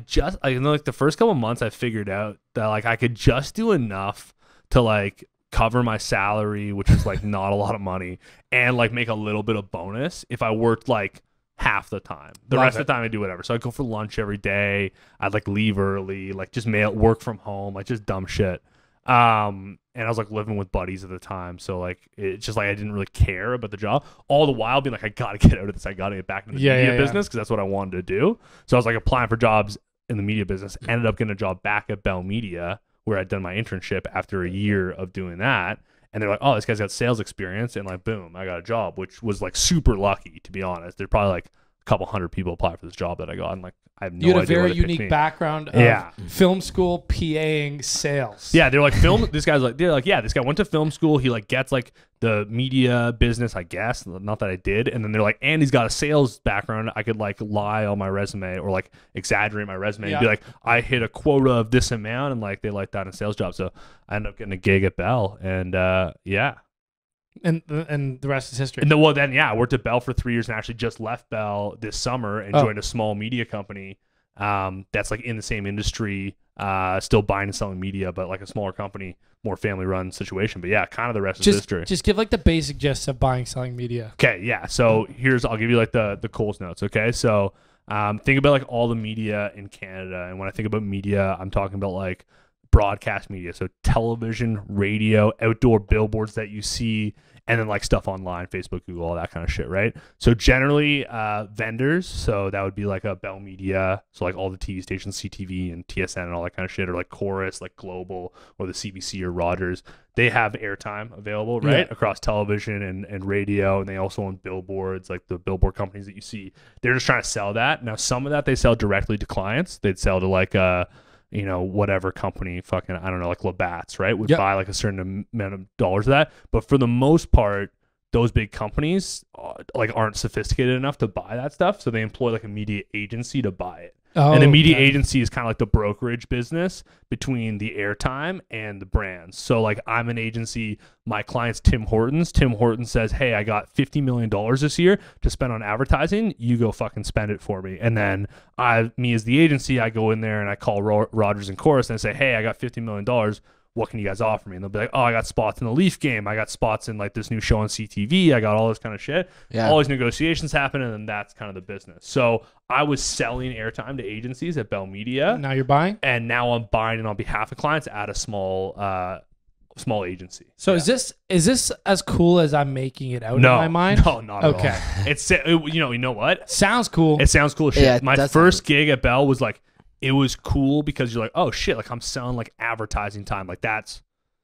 know like the first couple of months I figured out that like I could just do enough to like cover my salary, which is like not a lot of money, and like make a little bit of bonus if I worked like half the time. The rest of the time I do whatever. So I'd go for lunch every day. I'd like leave early, like just work from home, like just dumb shit. And I was like living with buddies at the time. So like, it's just like, I didn't really care about the job, all the while being like, I got to get out of this. I got to get back into the media business. Cause that's what I wanted to do. So I was like applying for jobs in the media business, ended up getting a job back at Bell Media where I'd done my internship after a year of doing that. And they're like, oh, this guy's got sales experience. And like, boom, I got a job, which was like super lucky, to be honest. There's probably like a couple hundred people apply for this job that I got. And like, I have no You had a idea very where to pick unique me. background of Yeah. film school, PAing, sales. Yeah, they're like they're like, yeah, this guy went to film school. He like gets like the media business, I guess. Not that I did. And then they're like, and he's got a sales background. I could like lie on my resume or like exaggerate my resume and be like, I hit a quota of this amount, and like they like that in a sales job. So I ended up getting a gig at Bell, and yeah. And the rest is history. And then I worked at Bell for 3 years and actually just left Bell this summer and joined a small media company that's like in the same industry, still buying and selling media, but like a smaller company, more family run situation. But yeah, kind of the rest is history. Just give like the basic gist of buying, selling media. Okay, yeah. So I'll give you like the Coles notes. Okay, so Think about like all the media in Canada, and when I think about media, I'm talking about like broadcast media, so television, radio, outdoor billboards that you see, and then like stuff online, Facebook, Google, all that kind of shit, right? So generally vendors, so that would be like a Bell Media, so like all the TV stations, CTV and TSN and all that kind of shit, or like Chorus, like Global, or the CBC or Rogers, they have airtime available, right? Across television and radio, and they also own billboards, like the billboard companies that you see. They're just trying to sell that. Now some of that they sell directly to clients. They'd sell to like you know, whatever company, fucking, I don't know, like Labatt's, right? Would buy like a certain amount of dollars of that. But for the most part, those big companies like aren't sophisticated enough to buy that stuff. So they employ like a media agency to buy it. And the media agency is kind of like the brokerage business between the airtime and the brands. So like I'm an agency, my client's Tim Hortons. Tim Hortons says, hey, I got $50 million this year to spend on advertising. You go fucking spend it for me. And then me as the agency, I go in there and I call Rogers and Chorus and I say, hey, I got $50 million. What can you guys offer me? And they'll be like, oh, I got spots in the Leaf game. I got spots in like this new show on CTV. I got all this kind of shit. Yeah. All these negotiations happen, and then that's kind of the business. So I was selling airtime to agencies at Bell Media. Now you're buying? And now I'm buying it on behalf of clients at a small agency. So is this as cool as I'm making it out in my mind? No, not at all. It's you know what? Sounds cool. It sounds cool as shit. Yeah, my first gig at Bell was like, it was cool because you're like, oh shit, like I'm selling like advertising time. Like that's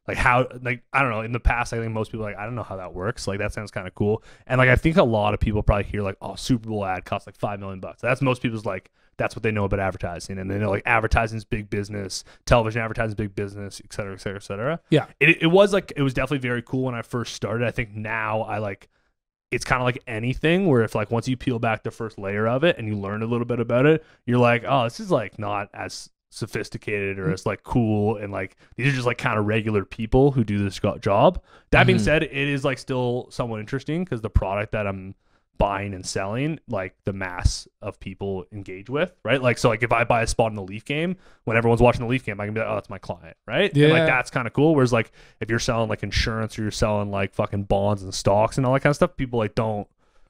like how, like, I don't know. In the past, I think most people are like, I don't know how that works. Like that sounds kind of cool. And like, I think a lot of people probably hear like, oh, Super Bowl ad costs like $5 million. That's most people's like, that's what they know about advertising. And they know like advertising is big business, television advertising is big business, et cetera, et cetera, et cetera. Yeah. It was definitely very cool when I first started. I think now I like, it's kind of like anything where if like once you peel back the first layer of it and you learn a little bit about it, you're like, oh, this is like not as sophisticated or as like cool, and like these are just like kind of regular people who do this job. That being said, it is like still somewhat interesting because the product that I'm buying and selling, like the mass of people engage with, right? Like, so like if I buy a spot in the Leaf game, when everyone's watching the Leaf game, I can be like, oh, that's my client, right? Yeah. And like that's kind of cool. Whereas like if you're selling like insurance or you're selling like fucking bonds and stocks and all that kind of stuff, people like don't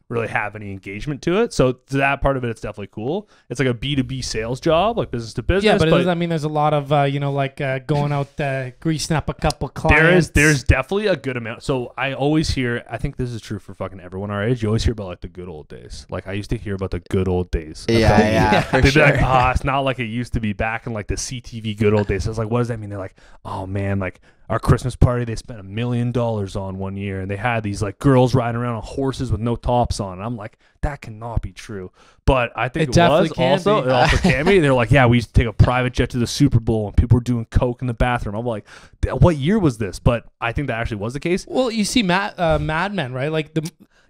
really have any engagement to it. So to that part of it, it's definitely cool. It's like a B2B sales job, like business to business. Yeah, but does that mean there's a lot of going out greasing up a couple clients? There's definitely a good amount. So I always hear, I think this is true for fucking everyone our age, you always hear about like the good old days. Like I used to hear about the good old days. Yeah, they'd be like, it's not like it used to be back in like the CTV good old days. So I was like, what does that mean? They're like, oh man, like our Christmas party they spent $1 million on one year, and they had these like girls riding around on horses with no tops on. And I'm like, that cannot be true. But I think it was also. It also can be. They're like, yeah, we used to take a private jet to the Super Bowl, and people were doing coke in the bathroom. I'm like, what year was this? But I think that actually was the case. Well, you see, Mad Men, right? Like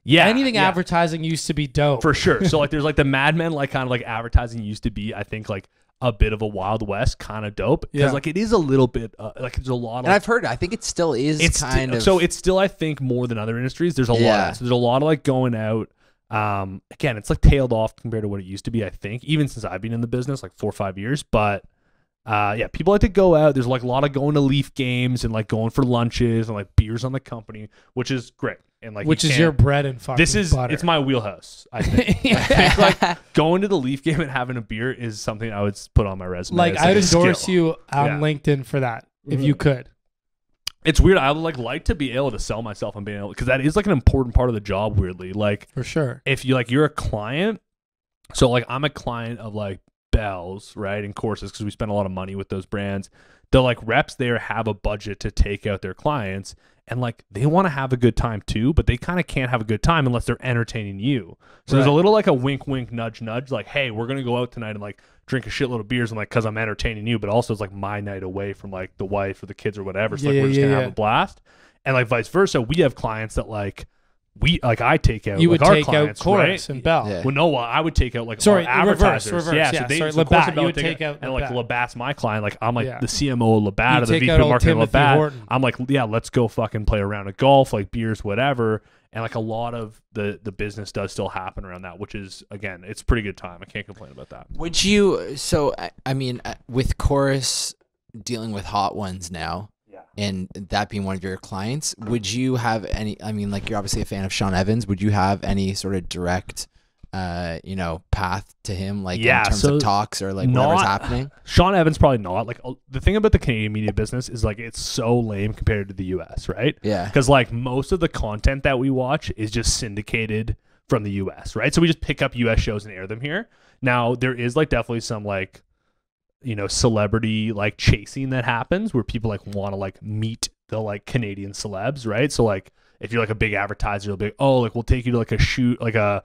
anything advertising used to be dope for sure. So like, there's like the Mad Men, like kind of like advertising used to be. I think like a bit of a Wild West, kind of dope, because like it is a little bit like there's a lot of, and I've heard, I think it still is kind of, so it's still, I think, more than other industries. There's a lot, so there's a lot of like going out. Again, it's like tailed off compared to what it used to be, I think, even since I've been in the business like 4 or 5 years. But people like to go out. There's like a lot of going to Leaf games and like going for lunches and like beers on the company, which is great. And like, which is your bread and fucking butter. It's my wheelhouse, I think. I think like going to the Leaf game and having a beer is something I would put on my resume. Like I'd endorse you on LinkedIn for that if you could. It's weird. I would like to be able to sell myself and being able, because that is like an important part of the job. Weirdly, like for sure. If you like, you're a client. So like I'm a client of like Bell's, right, and Courses, because we spend a lot of money with those brands. The like reps there have a budget to take out their clients, and like they want to have a good time too, but they kind of can't have a good time unless they're entertaining you. So there's a little like a wink, wink, nudge, nudge, like, hey, we're gonna go out tonight and like drink a shitload of beers, and like, because I'm entertaining you, but also it's like my night away from like the wife or the kids or whatever. So like we're just gonna have a blast, and like vice versa. We have clients that like. I take out. You would like take our clients, out Chorus and Bell. Yeah. Well, no, I would take out like our advertisers. Reverse. Yeah, so they Labatt, you would take out, and like Labatt's my client. Like I'm like the CMO of Labatt, or the VP of marketing of Labatt. Horton. I'm like, yeah, let's go fucking play a round of golf, like beers, whatever. And like a lot of the business does still happen around that, which is, again, it's a pretty good time. I can't complain about that. Would you? So I mean, with Chorus dealing with Hot Ones now. And that being one of your clients, would you have any, I mean, like you're obviously a fan of Sean Evans, would you have any sort of direct path to him, like Yeah, in terms so of talks or like whatever's not- happening? Sean Evans probably not. Like the thing about the Canadian media business is like it's so lame compared to the US, right? Yeah. Because like most of the content that we watch is just syndicated from the US, right? So we just pick up US shows and air them here. Now there is like definitely some like, celebrity like chasing that happens where people like want to like meet the like Canadian celebs, right? So like if you're like a big advertiser, you'll be like, oh, like we'll take you to like a shoot, like a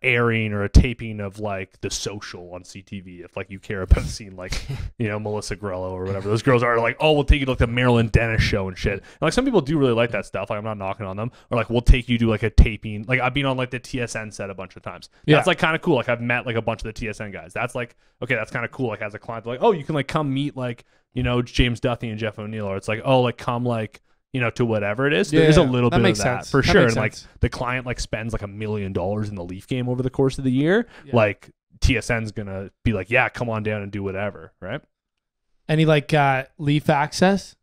airing or a taping of like The Social on CTV if like you care about seeing like Melissa Grello or whatever those girls are, like, oh, we'll take you to like the Marilyn Dennis show and shit. And, like some people do really like that stuff, like I'm not knocking on them, or like we'll take you to like a taping, like I've been on like the TSN set a bunch of times. That's like kind of cool. Like I've met like a bunch of the TSN guys. That's like, okay, that's kind of cool. Like as a client, they're like, oh, you can like come meet like James Duthie and Jeff O'Neill, or it's like, oh, like come like to whatever it is. There's a little bit of that for sure. And like the client like spends like $1 million in the Leaf game over the course of the year. Yeah. Like TSN's gonna be like, yeah, come on down and do whatever, right? Any like Leaf access?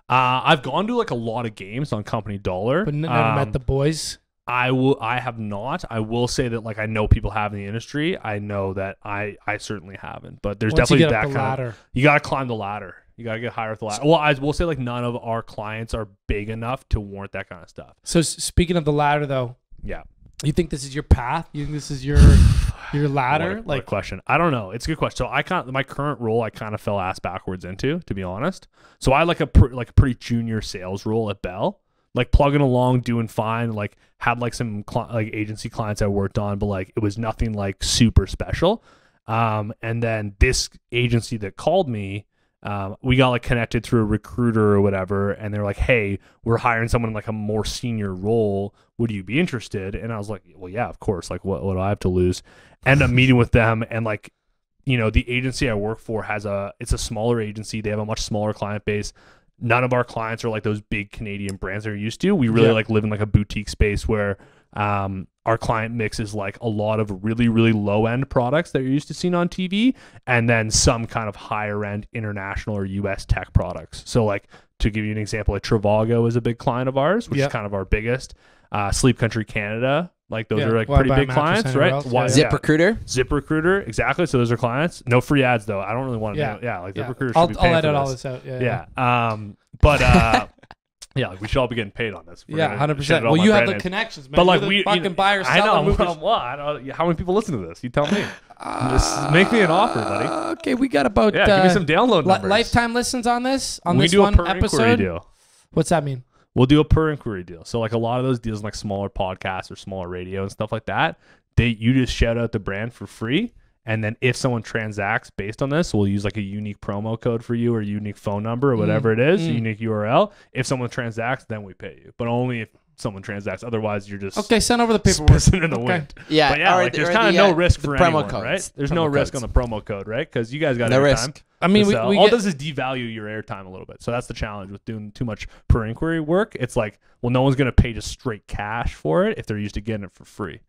I've gone to like a lot of games on company dollar, but never met the boys. I have not. I will say that like I know people have in the industry. I know that I certainly haven't. But there's definitely that kind of, you gotta climb the ladder. You gotta get higher with the ladder. Well, I will say like none of our clients are big enough to warrant that kind of stuff. So speaking of the ladder, though, yeah, you think this is your path? You think this is your ladder? What a question. I don't know. It's a good question. So my current role I kind of fell ass backwards into, to be honest. So I had like a pretty junior sales role at Bell, like plugging along, doing fine. Like had like some like agency clients I worked on, but like it was nothing like super special. And then this agency that called me. We got like connected through a recruiter or whatever, and they're like, hey, we're hiring someone in like a more senior role. Would you be interested? And I was like, well, yeah, of course. Like, what do I have to lose? End up meeting with them, and like, the agency I work for it's a smaller agency. They have a much smaller client base. None of our clients are like those big Canadian brands they're used to. We really like live in like a boutique space where our client mix is like a lot of really, really low end products that you're used to seeing on TV, and then some kind of higher end international or US tech products. So like to give you an example, like Trivago is a big client of ours, which is kind of our biggest. Sleep Country Canada, like those are like pretty big clients, right? ZipRecruiter, exactly. So those are clients. No free ads though. I don't really want to know. Yeah, like ZipRecruiter should be paying I'll edit for all this. this out. Yeah. But yeah, like we should all be getting paid on this. 100%. Well, you have the connections, man. But like we fucking buy or sell. I know. How many people listen to this? You tell me. Just make me an offer, buddy. Okay, we got about give me some download numbers. Lifetime listens on this we this do one a per episode. Inquiry deal. What's that mean? We'll do a per inquiry deal. So like a lot of those deals, like smaller podcasts or smaller radio and stuff like that, you just shout out the brand for free. And then if someone transacts based on this, we'll use like a unique promo code for you or a unique phone number or whatever it is, a unique URL. If someone transacts, then we pay you. But only if someone transacts. Otherwise, you're just send over the paperwork. Pissing in the wind. Yeah, but yeah, like, there's kind of no risk for anyone, right? There's no risk on the promo code, right? Because you guys got no airtime. Risk. I mean, all it does is devalue your airtime a little bit. So that's the challenge with doing too much per inquiry work. It's like, well, no one's going to pay just straight cash for it if they're used to getting it for free.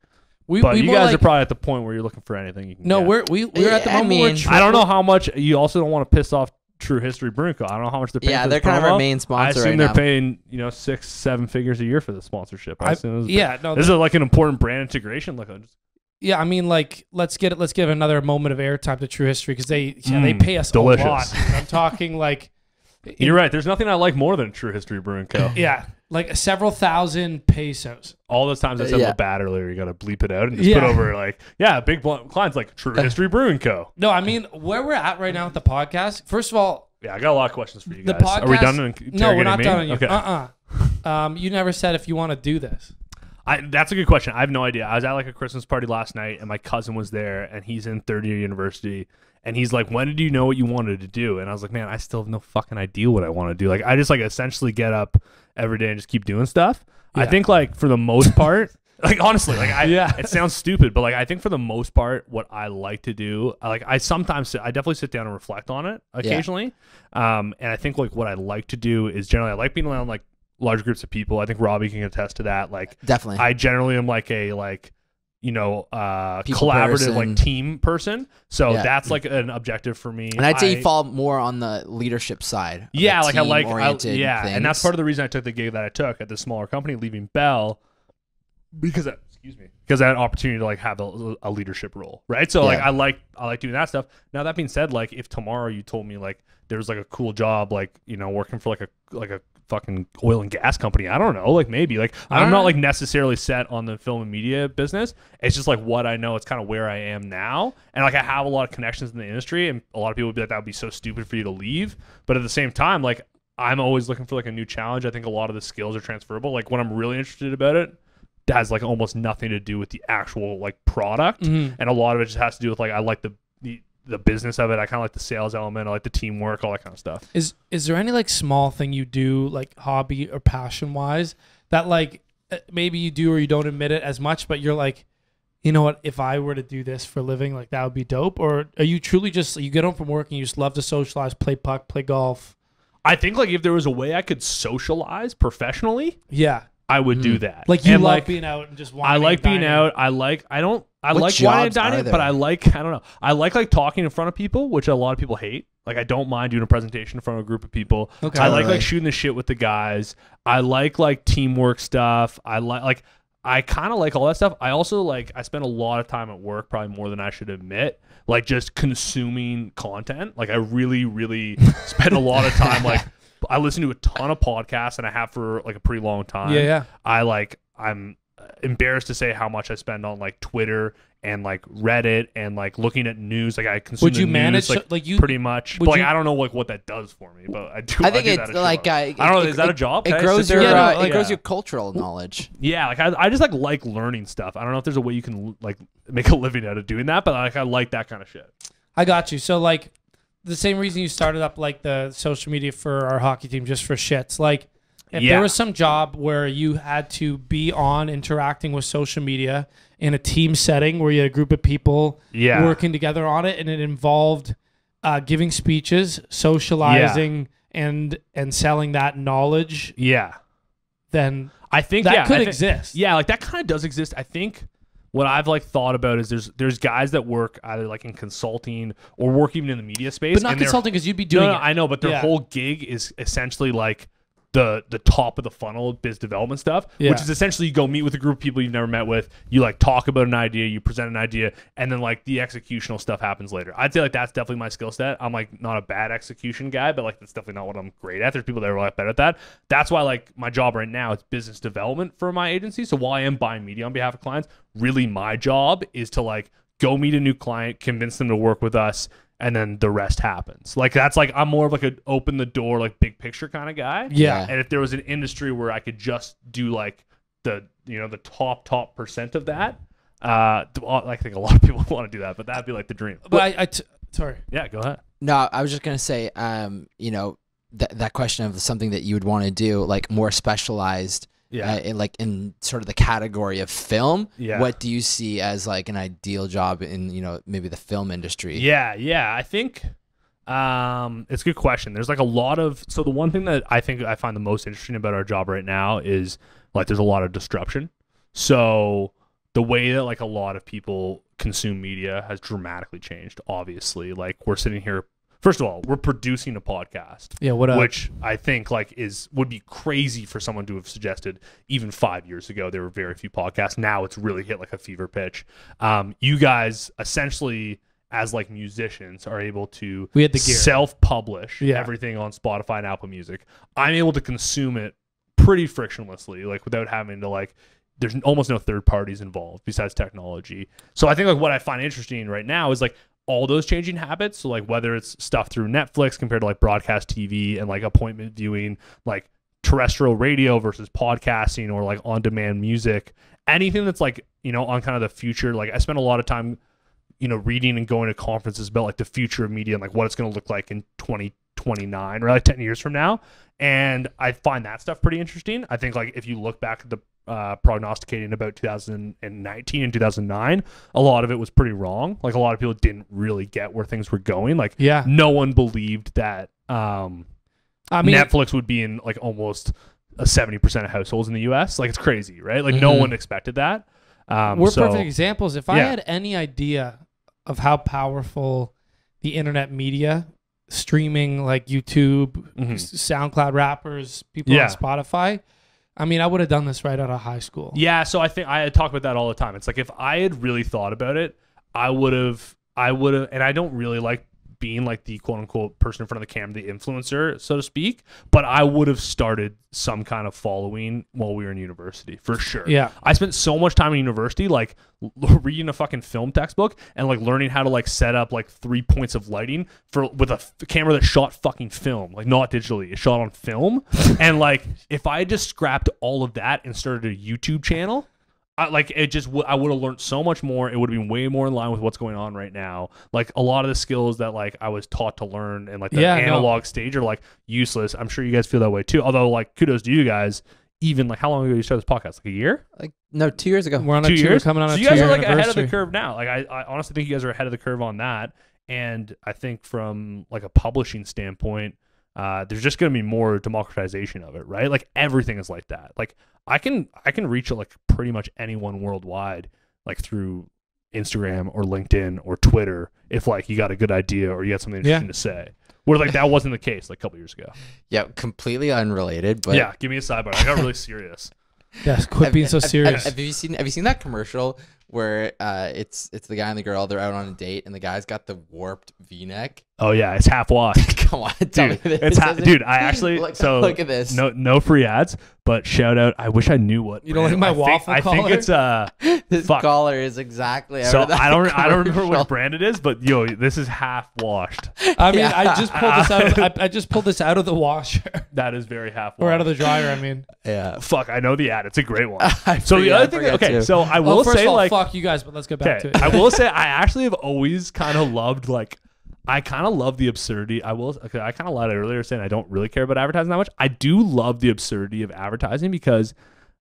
But you guys are probably at the point where you're looking for anything you can get. we're at the moment. I don't know how much. You also don't want to piss off True History Brewing Co. I don't know how much they're paying. Yeah, for they're kind of our main sponsor. I assume they're paying 6-7 figures a year for the sponsorship. This is like an important brand integration. Yeah, I mean, like let's give another moment of airtime to True History because they pay us delicious. a lot. I'm talking like. You're right. There's nothing I like more than True History Brewing Co. Yeah, like several thousand pesos. All those times I said the bad earlier, you got to bleep it out and just put over like, big clients like True History Brewing Co. No, I mean where we're at right now with the podcast. First of all, I got a lot of questions for you guys. The podcast, are we done? No, we're not done on you. Okay. You never said if you want to do this. That's a good question. I have no idea. I was at like a Christmas party last night, and my cousin was there, and he's in third year university. And he's like, when did you know what you wanted to do? And I was like, man, I still have no fucking idea what I want to do. Like, I just like essentially get up every day and just keep doing stuff. Yeah. I think like for the most part, like honestly, like it sounds stupid, but like I think for the most part, what I like to do, I definitely sit down and reflect on it occasionally. And I think like what I like to do is generally I like being around like large groups of people. I think Robbie can attest to that. Like definitely, I generally am like a collaborative person. Like team person. So that's like an objective for me. And I'd say you fall more on the leadership side. Yeah, like I like things. And that's part of the reason I took the gig that I took at this smaller company, leaving Bell, because excuse me, because I had an opportunity to like have a leadership role, right? So like I like doing that stuff. Now that being said, like if tomorrow you told me like there's like a cool job, like working for like a fucking oil and gas company, I don't know, like maybe like I'm not like necessarily set on the film and media business. It's just like what I know. It's kind of where I am now, and like I have a lot of connections in the industry, and a lot of people would be like, that would be so stupid for you to leave. But at the same time, like I'm always looking for like a new challenge. I think a lot of the skills are transferable. Like when I'm really interested about it has like almost nothing to do with the actual like product, and a lot of it just has to do with like I like the business of it. I kind of like the sales element. I like the teamwork, all that kind of stuff. Is there any like small thing you do like hobby or passion wise that like maybe you do or you don't admit it as much, but you're like, you know what, if I were to do this for a living, like that would be dope? Or are you truly just, you get home from work and you just love to socialize, play puck, play golf? I think like if there was a way I could socialize professionally, yeah, I would do that. Like you and love like, being out and just I like being out. I like wine and dining, but I don't know. I like talking in front of people, which a lot of people hate. Like I don't mind doing a presentation in front of a group of people. Okay. I like shooting the shit with the guys. I like teamwork stuff. I kind of like all that stuff. I also I spend a lot of time at work, probably more than I should admit, like just consuming content. Like I really, really spend a lot of time. Like I listen to a ton of podcasts, and I have for like a pretty long time. Yeah. I'm embarrassed to say how much I spend on like Twitter and like Reddit and like looking at news. Like I consume. Would you manage like you pretty much? But like I don't know like what that does for me. But I do. I think it's like I don't know. Is that a job? It grows your it grows your cultural knowledge. Yeah, like I just like learning stuff. I don't know if there's a way you can like make a living out of doing that, but like I like that kind of shit. I got you. So like the same reason you started up like the social media for our hockey team, just for shits. Like if there was some job where you had to be on interacting with social media in a team setting where you had a group of people working together on it, and it involved giving speeches, socializing, and selling that knowledge. Yeah. Then I think that could exist. Yeah, like that kind of does exist. I think what I've like thought about is there's guys that work either like in consulting or work even in the media space. But not consulting, because you'd be doing it. I know, but their whole gig is essentially like the top of the funnel biz development stuff, which is essentially you go meet with a group of people you've never met with, you like talk about an idea, you present an idea, and then like the executional stuff happens later. I'd say like that's definitely my skill set. I'm like not a bad execution guy, but like that's definitely not what I'm great at. There's people that are a lot better at that. That's why like my job right now is business development for my agency. So while I am buying media on behalf of clients, really my job is to like go meet a new client, convince them to work with us, and then the rest happens. Like that's like I'm more of like an open the door, like big picture kind of guy. Yeah. And if there was an industry where I could just do like the top percent of that, I think a lot of people want to do that, but that'd be like the dream. But sorry. Yeah, go ahead. No, I was just gonna say, that question of something that you would want to do, like more specialized. Yeah, in sort of the category of film. Yeah. What do you see as like an ideal job in maybe the film industry? Yeah. I think it's a good question. There's like a lot of the one thing that I think I find the most interesting about our job right now is like there's a lot of disruption. So the way that like a lot of people consume media has dramatically changed. Obviously, like we're sitting here. First of all, we're producing a podcast, which I think like would be crazy for someone to have suggested even 5 years ago. There were very few podcasts. Now it's really hit like a fever pitch. You guys essentially, as like musicians, are able to self-publish everything on Spotify and Apple Music. I'm able to consume it pretty frictionlessly, like without having to like. There's almost no third parties involved besides technology. So I think like what I find interesting right now is like all those changing habits. So like whether it's stuff through Netflix compared to like broadcast TV and like appointment viewing, like terrestrial radio versus podcasting or like on demand music, anything that's like, on kind of the future. Like I spend a lot of time, reading and going to conferences about like the future of media and like what it's going to look like in 2029 or like 10 years from now. And I find that stuff pretty interesting. I think like if you look back at the prognosticating about 2019 and 2009, a lot of it was pretty wrong. Like a lot of people didn't really get where things were going. Like no one believed that Netflix would be in like almost 70% of households in the US. Like it's crazy, right? Like no one expected that. We're perfect examples. If I had any idea of how powerful the internet media, streaming like YouTube, SoundCloud rappers, people on Spotify, I mean, I would have done this right out of high school. Yeah, so I think I talk about that all the time. It's like if I had really thought about it, I would have, and I don't really like being like the quote unquote person in front of the camera, the influencer, so to speak, but I would have started some kind of following while we were in university for sure. Yeah. I spent so much time in university, like reading a fucking film textbook and like learning how to like set up like 3 points of lighting with a camera that shot fucking film, like not digitally, it shot on film. And like, if I just scrapped all of that and started a YouTube channel, I would have learned so much more. It would have been way more in line with what's going on right now. Like a lot of the skills that like I was taught to learn and like the analog stage are like useless. I'm sure you guys feel that way too. Although like kudos to you guys. Even like how long ago did you start this podcast? Like a year? Like no, 2 years ago. We're on 2 years. Coming on so a 2 you guys year are like ahead of anniversary. the curve now. Like I honestly think you guys are ahead of the curve on that. And I think from like a publishing standpoint, there's just going to be more democratization of it, right? Like everything is like that. Like I can reach like pretty much anyone worldwide, like through Instagram or LinkedIn or Twitter, if like you got a good idea or you got something interesting to say. Where like that wasn't the case like a couple years ago. Yeah, completely unrelated. But Yeah, give me a sidebar. I got really serious. Yes, quit being so serious. Have you seen that commercial where it's the guy and the girl, they're out on a date and the guy's got the warped V-neck? Oh yeah, it's half washed. Come on, tell me Dude, this. dude, I actually look at this. No free ads, but shout out. I wish I knew what You don't like brand- my waffle I think collar? it's This fuck. collar is exactly. So out of that I don't remember commercial. which brand it is, but yo, this is half washed. I mean, Yeah. I just pulled this out. I just pulled this out of the washer That is very half washed. or out of the dryer. I mean, Yeah. Fuck, I know the ad. It's a great one. I So the forget- other I thing, forget okay, too. so I will well, first say of all, like, fuck you guys, but let's get back okay, to it. I will say I actually have always kind of loved like. I kind of love the absurdity. I kind of lied earlier saying I don't really care about advertising that much. I do love the absurdity of advertising because,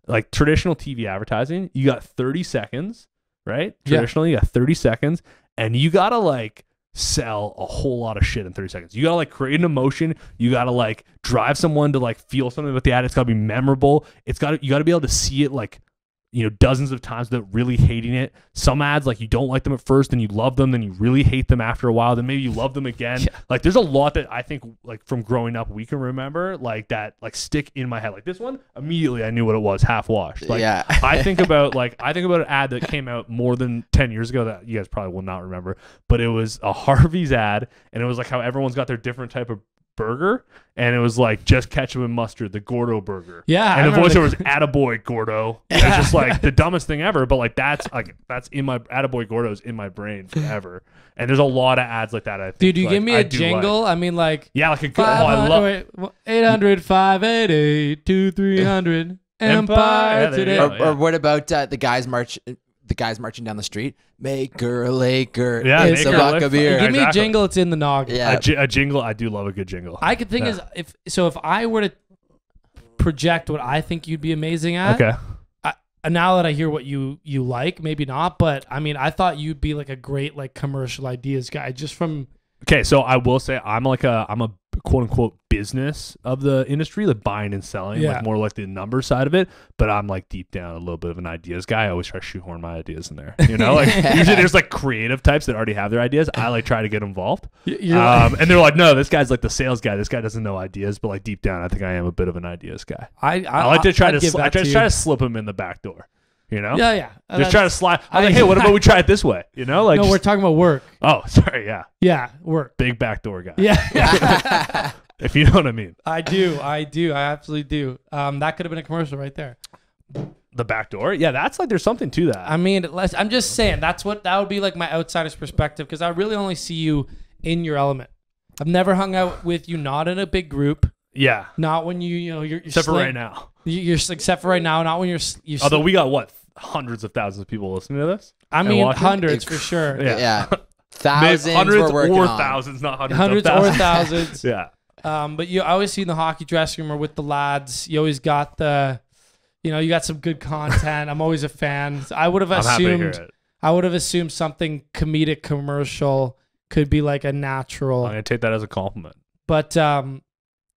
like traditional TV advertising, you got 30 seconds, right? Yeah. Traditionally, you got 30 seconds, and you gotta like sell a whole lot of shit in 30 seconds. You gotta like create an emotion. You gotta like drive someone to like feel something with the ad. It's gotta be memorable. You gotta be able to see it like, you know, dozens of times without really hating it. Some ads, like you don't like them at first, then you love them, then you really hate them after a while, then maybe you love them again. Yeah. Like there's a lot that I think like from growing up we can remember like that like stick in my head. Like this one, immediately I knew what it was, half washed. Like Yeah. I think about an ad that came out more than 10 years ago that you guys probably will not remember, but it was a Harvey's ad and it was like how everyone's got their different type of burger, and it was like just ketchup and mustard, the Gordo burger. Yeah, I and the remember voiceover was "Attaboy Gordo." It's just like the dumbest thing ever, but like that's in my "Attaboy Gordo's" in my brain forever. And there's a lot of ads like that. I think. Dude, you like, give me I a do jingle. like. I mean, like Yeah, like a good. Oh, I love. 800 588 2300 Empire Yeah, there you today. go. Or what about the guys marching down the street? Maker Laker. Yeah, it's Maker a buck Laker. of beer. Give me a Exactly. jingle. It's in the noggin. Yeah. A jingle. I do love a good jingle. I could think is if I were to project what I think you'd be amazing at. Okay. Now that I hear what you like, maybe not, but I mean, I thought you'd be like a great like commercial ideas guy just from. Okay, so I will say I'm a quote unquote business of the industry, the buying and selling, Yeah. like more like the number side of it. But I'm like deep down a little bit of an ideas guy. I always try to shoehorn my ideas in there. You know, like usually there's like creative types that already have their ideas. I like try to get involved. You're like, And they're like, no, this guy's like the sales guy. This guy doesn't know ideas, but like deep down, I think I am a bit of an ideas guy. I like to try I'd give that try to slip him in the back door. You know, Yeah. just try to slide. I'm like, hey, what about we try it this way? You know, like No, we're talking about work. oh, sorry, yeah, Yeah, work. big back door guy. Yeah. If you know what I mean. I do. I absolutely do. That could have been a commercial right there. The back door? Yeah, that's like there's something to that. I mean, I'm just saying that would be like my outsider's perspective because I really only see you in your element. I've never hung out with you not in a big group, yeah. not when you're Except for right now. You're except for right now, not when you're Although we got what? Hundreds of thousands of people listening to this? I and mean, watching? hundreds for sure. Yeah. Yeah. Thousands hundreds we're working or on. thousands, not hundreds, Hundreds of or thousands. thousands. Yeah. But I always see in the hockey dressing room or with the lads, you always got you got some good content. I'm always a fan. I would have I'm happy to hear assumed it. I would have assumed something comedic commercial could be like a natural. I'm going to take that as a compliment. But no,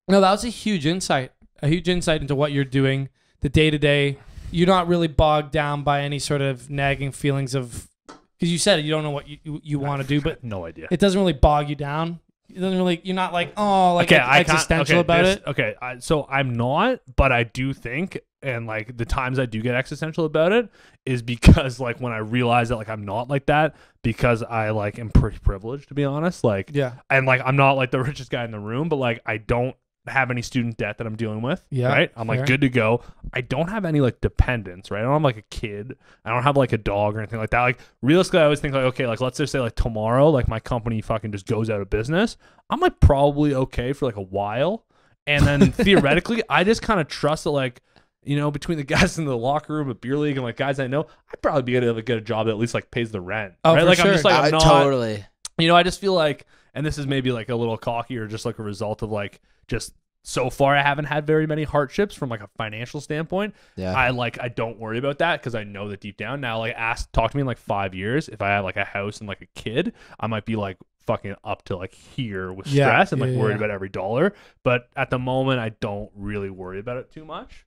that was a huge insight into what you're doing, the day to day. You're not really bogged down by any sort of nagging feelings of, because you said you don't know what you want to do, but No idea. it doesn't really bog you down. It doesn't really. You're not like I can't- existential about it. Okay, so I'm not, but I do think and like the times I do get existential about it is because like when I realize that like I'm not like that, because I like am pretty privileged, to be honest. Like, Yeah. and like I'm not like the richest guy in the room, but like I don't have any student debt that I'm dealing with. Yeah, Right. I'm like fair. good to go. I don't have any like dependents, right? I don't have like a kid. I don't have like a dog or anything like that. Like realistically, I always think like, okay, like let's just say like tomorrow, like my company fucking just goes out of business. I'm like probably okay for like a while. And then theoretically, I just kind of trust that like, you know, between the guys in the locker room at beer league and like guys I know, I'd probably be able to get a job that at least like pays the rent. Oh, right? for Like sure. I'm just like, I'm not, Totally. you know, I just feel like, and this is maybe like a little cocky or just like a result of like just so far I haven't had very many hardships from like a financial standpoint. Yeah. I don't worry about that because I know that deep down now, like talk to me in like 5 years. If I have like a house and like a kid, I might be like fucking up to like here with Yeah, stress and like yeah, worried yeah. about every dollar. But at the moment, I don't really worry about it too much,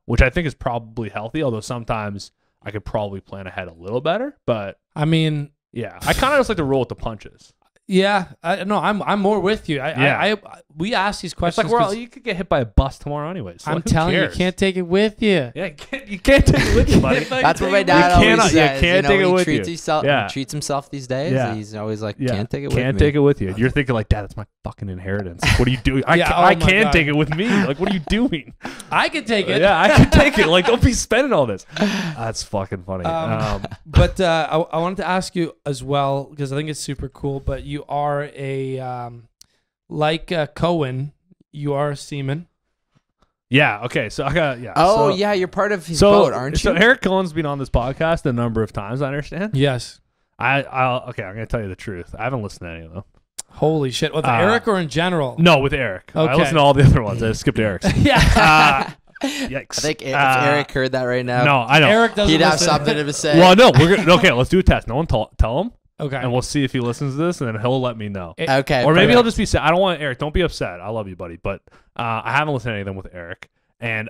which I think is probably healthy. Although sometimes I could probably plan ahead a little better. But I mean, yeah, I kind of just like to roll with the punches. yeah. No, I'm more with you. Yeah. We ask these It's questions. like, well, 'cause you could get hit by a bus tomorrow anyways. So I'm like, who telling you, you cares? can't take it with you. Yeah, you can't take it with you, buddy. That's what my You dad always cannot- you says. can't take it he with treats you. Himself, Yeah. He treats himself these days. Yeah. He's always like, Yeah. can't take it with me. Can't take it with you. You're thinking like, Dad, that's my fucking inheritance. What are you doing? I, Yeah, ca- oh I my can't God. take it with me. Like, what are you doing? I can take it. Yeah, I can take it. Like, don't be spending all this. That's fucking funny. But I wanted to ask you as well because I think it's super cool. But you are a like Cohen, you are a seaman. yeah. Okay. So I got Oh, so, yeah, you're part of his So, boat, aren't you? so Eric Cohen's been on this podcast a number of times. I understand. Yes. Okay. I'm gonna tell you the truth. I haven't listened to any of them. Holy shit! With Eric or in general? No, with Eric. I Okay. listened to all the other ones. I skipped Eric's. Yeah. Yikes. I think if Eric heard that right now, No, I know. Eric doesn't. he'd have listen. something to say. Well, no, we're gonna okay. Let's do a test. No one tell him, Okay. and we'll see if he listens to this, and then he'll let me know. Okay. Or maybe perfect. he'll just be sad. I don't want Eric. Don't be upset. I love you, buddy. But I haven't listened to any of them with Eric.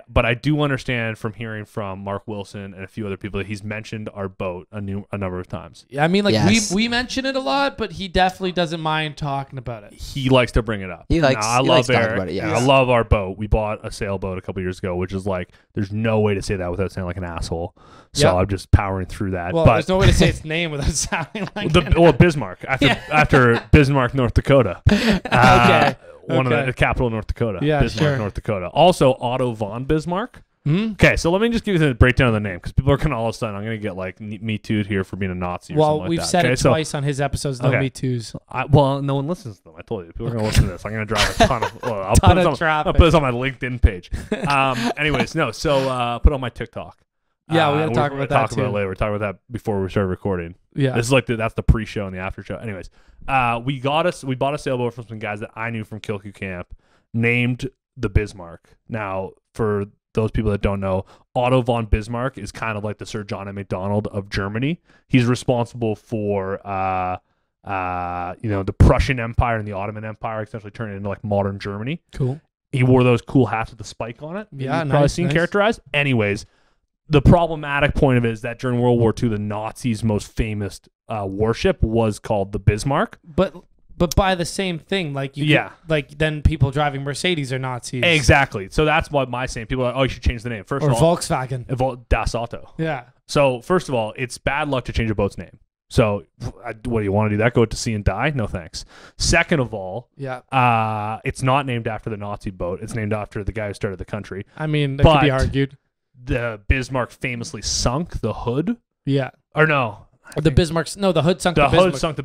But I do understand from hearing from Mark Wilson and a few other people that he's mentioned our boat a number of times. I mean, like Yes. we mention it a lot, but he definitely doesn't mind talking about it. He likes to bring it up. He likes- Now, I he love likes talking Eric. about it, yeah. and I love our boat. We bought a sailboat a couple years ago, which is like there's no way to say that without sounding like an asshole. So Yep. I'm just powering through that. Well, but there's no way to say its name without sounding like it. well, Bismarck after Bismarck, North Dakota. Okay. One of Okay. the capital of North Dakota. Yeah, Bismarck, sure. North Dakota. Also, Otto von Bismarck. Hmm? Okay, so let me just give you the breakdown of the name because people are gonna all of a sudden I'm gonna get like me too'd here for being a Nazi. Or Well, something like we've that. said Okay, it so twice on his episodes. No Okay. Me Too's. well, no one listens to them. I told you people are gonna listen to this. I'm gonna drive a ton of. Well, I'll Ton put this of on, traffic. I'll put this on my LinkedIn page. Anyways, no. So put it on my TikTok. Yeah, we gotta we're talk gonna about that talk about too. it later. We're talking about that before we started recording. Yeah. This is like that's the pre-show and the after-show. Anyways, we bought a sailboat from some guys that I knew from Kilku Camp, named the Bismarck. Now, for those people that don't know, Otto von Bismarck is kind of like the Sir John A. Macdonald of Germany. He's responsible for the Prussian Empire and the Ottoman Empire, essentially turning it into like modern Germany. Cool. He wore those cool hats with the spike on it. Yeah, You've probably nice, seen nice. characterized. Anyways, the problematic point of it is that during World War II, the Nazis' most famous warship was called the Bismarck. But by the same thing, like you Yeah. like then people driving Mercedes are Nazis. Exactly. So that's what my saying. People are like, oh, you should change the name. First Or of all, Volkswagen. Das Auto. Yeah. So first of all, it's bad luck to change a boat's name. So what do you want to do? That go to sea and die? No thanks. Second of all, Yeah. it's not named after the Nazi boat. It's named after the guy who started the country. I mean, that could be But- argued. The Bismarck famously sunk the hood. Yeah. Or no. The Bismarck. No, the hood sunk the The Bismarck. hood sunk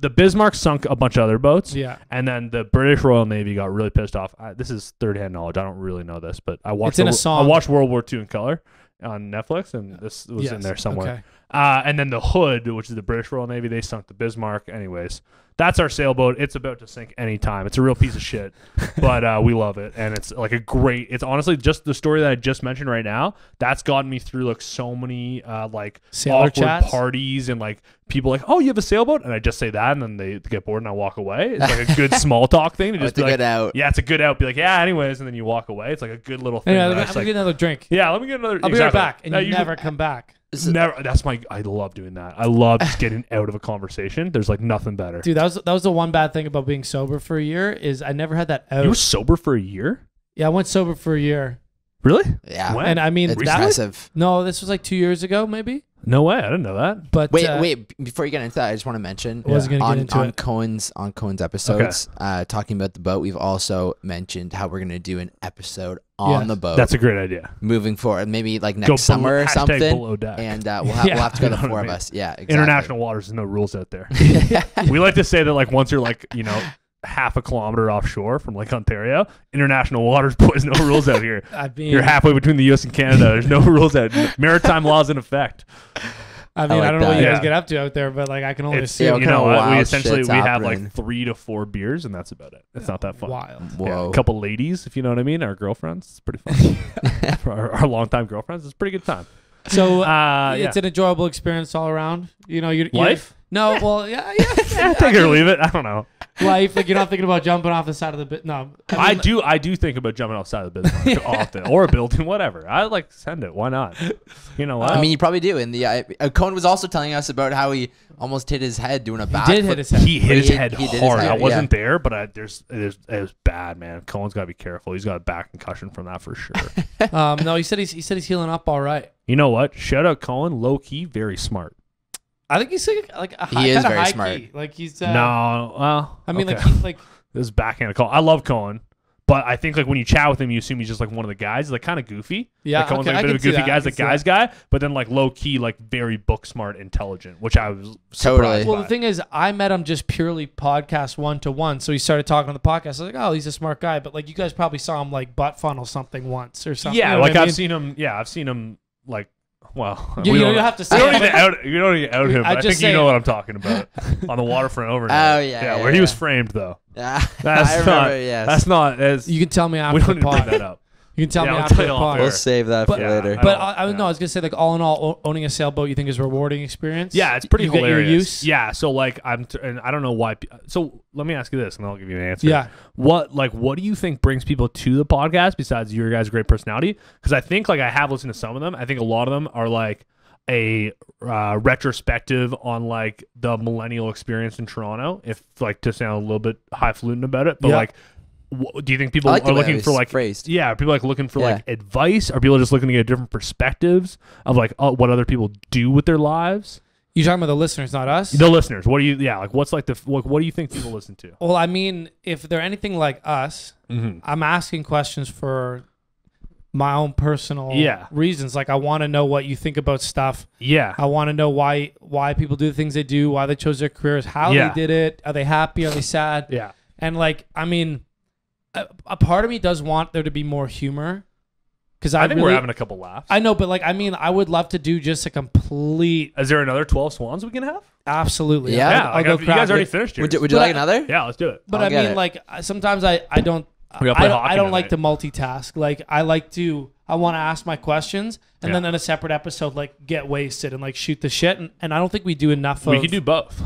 the Bismarck sunk a bunch of other boats. Yeah. And then the British Royal Navy got really pissed off. This is third-hand knowledge. I don't really know this, but I watched It's in a song. I watched World War II in color on Netflix, and this was in Yes, there somewhere. okay. And then the Hood, which is the British Royal Navy, they sunk the Bismarck. Anyways, that's our sailboat. It's about to sink anytime. It's a real piece of shit, but we love it, and it's like it's honestly just the story that I just mentioned right now. That's gotten me through like so many like Sailor awkward chats? parties and like people like, oh, you have a sailboat, and I just say that, and then they get bored and I walk away. It's like a good small talk thing to just It's a be like, good out. yeah, it's a good out. Be like, yeah, anyways, and then you walk away. It's like a good little thing. Yeah, where let it's me like, get another drink. yeah, let me get another. I'll be right exactly. back, and That you usually- never come back. Never. I love doing that. I love just getting out of a conversation. There's like nothing better. Dude, that was the one bad thing about being sober for a year is I never had that out. You were sober for a year? Yeah, I went sober for a year. Really? Yeah. When? And I mean, It's that impressive. no, this was like 2 years ago, maybe. No way. I didn't know that. But Wait, before you get into that, I just want to mention wasn't gonna get into on it. Cohen's episodes, talking about the boat, we've also mentioned how we're going to do an episode on Yes. the boat. That's a great idea. moving forward, maybe like Go next summer or hashtag something. below deck. And we'll have to go You the know what 4 I of mean? us. Yeah, exactly. International waters, there's no rules out there. We like to say that like once you're like, you know, half a kilometer offshore from like Ontario, international waters, boys, no rules out here. I mean, You're halfway between the U.S. and Canada. There's no rules out. Maritime laws in effect. I mean, like I don't know what that. you guys Yeah. get up to out there, but like I can only It's, assume. Yeah, you what know kind of what? We wild essentially shit's we have happening? like 3 to 4 beers, and that's about it. It's not that fun. Wild. Yeah, Whoa. a couple ladies, if you know what I mean, our girlfriends. It's pretty fun. For our longtime girlfriends, it's a pretty good time. So Yeah. it's an enjoyable experience all around. You know, you're Life? No, well, yeah. Take it or leave it. I don't know. Life, like you're not thinking about jumping off the side of the bit. No, I do think about jumping outside of the business often, or a building, whatever. I like send it. Why not? You know what? I mean, you probably do. And Cohen was also telling us about how he almost hit his head doing a backflip. did hit his head. he hit his He head did his hard. head, I wasn't there, but it was bad, man. Cohen's got to be careful. He's got a back concussion from that for sure. No, he said he's healing up all right. You know what? Shout out Cohen. Low key, very smart. I think he's like a high, He is kinda very high smart. key. Like he's No, well, I mean, okay. like he's like This is backhand call. I love Cohen, but I think like when you chat with him, you assume he's just like one of the guys. He's like kind of goofy. Yeah, like, Cohen's okay, like a I bit of a can see goofy that. guy. I He's can a see guy's guy, but then like low key, like very book smart, intelligent, which I was Totally. surprised well, by. the thing is, I met him just purely podcast 1-to-1. So he started talking on the podcast. I was like, oh, he's a smart guy. But like, you guys probably saw him like butt funnel something once or something. Yeah, You know like what I I've mean? seen him. Yeah, I've seen him like. Well, You we don't have to say We don't it, need to but- out. You don't need to out him. I But I just think you say- know what I'm talking about on the waterfront overnight. Oh, yeah, where he was framed though. Yeah, That's I remember. not. Yes. That's not as. You can tell me we after don't the need to bring pod. that up. You can tell Yeah, me I'll after tell the you off pod. air. We'll save that But- for Yeah, later. I But don't- I was yeah. no, I was gonna say like all in all, owning a sailboat you think is a rewarding experience. Yeah, it's pretty you get hilarious. your use. Yeah, so like and I don't know why. So let me ask you this, and I'll give you an answer. Yeah. What do you think brings people to the podcast besides your guys' great personality? Because I think like I have listened to some of them. I think a lot of them are like a retrospective on like the millennial experience in Toronto. If like to sound a little bit highfalutin about it, but Yeah. like. Do you think people I like the are way looking it for was like phrased. yeah? Are people like looking for Yeah. like advice? Are people just looking to get different perspectives of like what other people do with their lives? You're talking about the listeners, not us. The listeners, what do you? Yeah, like what's like what do you think people listen to? Well, I mean, if they're anything like us, Mm-hmm. I'm asking questions for my own personal Yeah. reasons. Like I want to know what you think about stuff. Yeah, I want to know why people do the things they do, why they chose their careers, how Yeah. they did it. Are they happy? Are they sad? yeah, And like, I mean, a part of me does want there to be more humor, because I think really, we're having a couple laughs. I know, but like, I mean, I would love to do just a complete, Is there another 12 Swans we can have? absolutely. Yeah. Yeah, I'll like, go you guys craft already it. finished yours. Would you But like I- another? Yeah, let's do it. But I'll I get mean, it. like sometimes I don't. We gotta play I don't, hockey I don't like to tonight. multitask. Like I want to ask my questions and Yeah. then in a separate episode like get wasted and like shoot the shit and I don't think we do enough We of. can do both.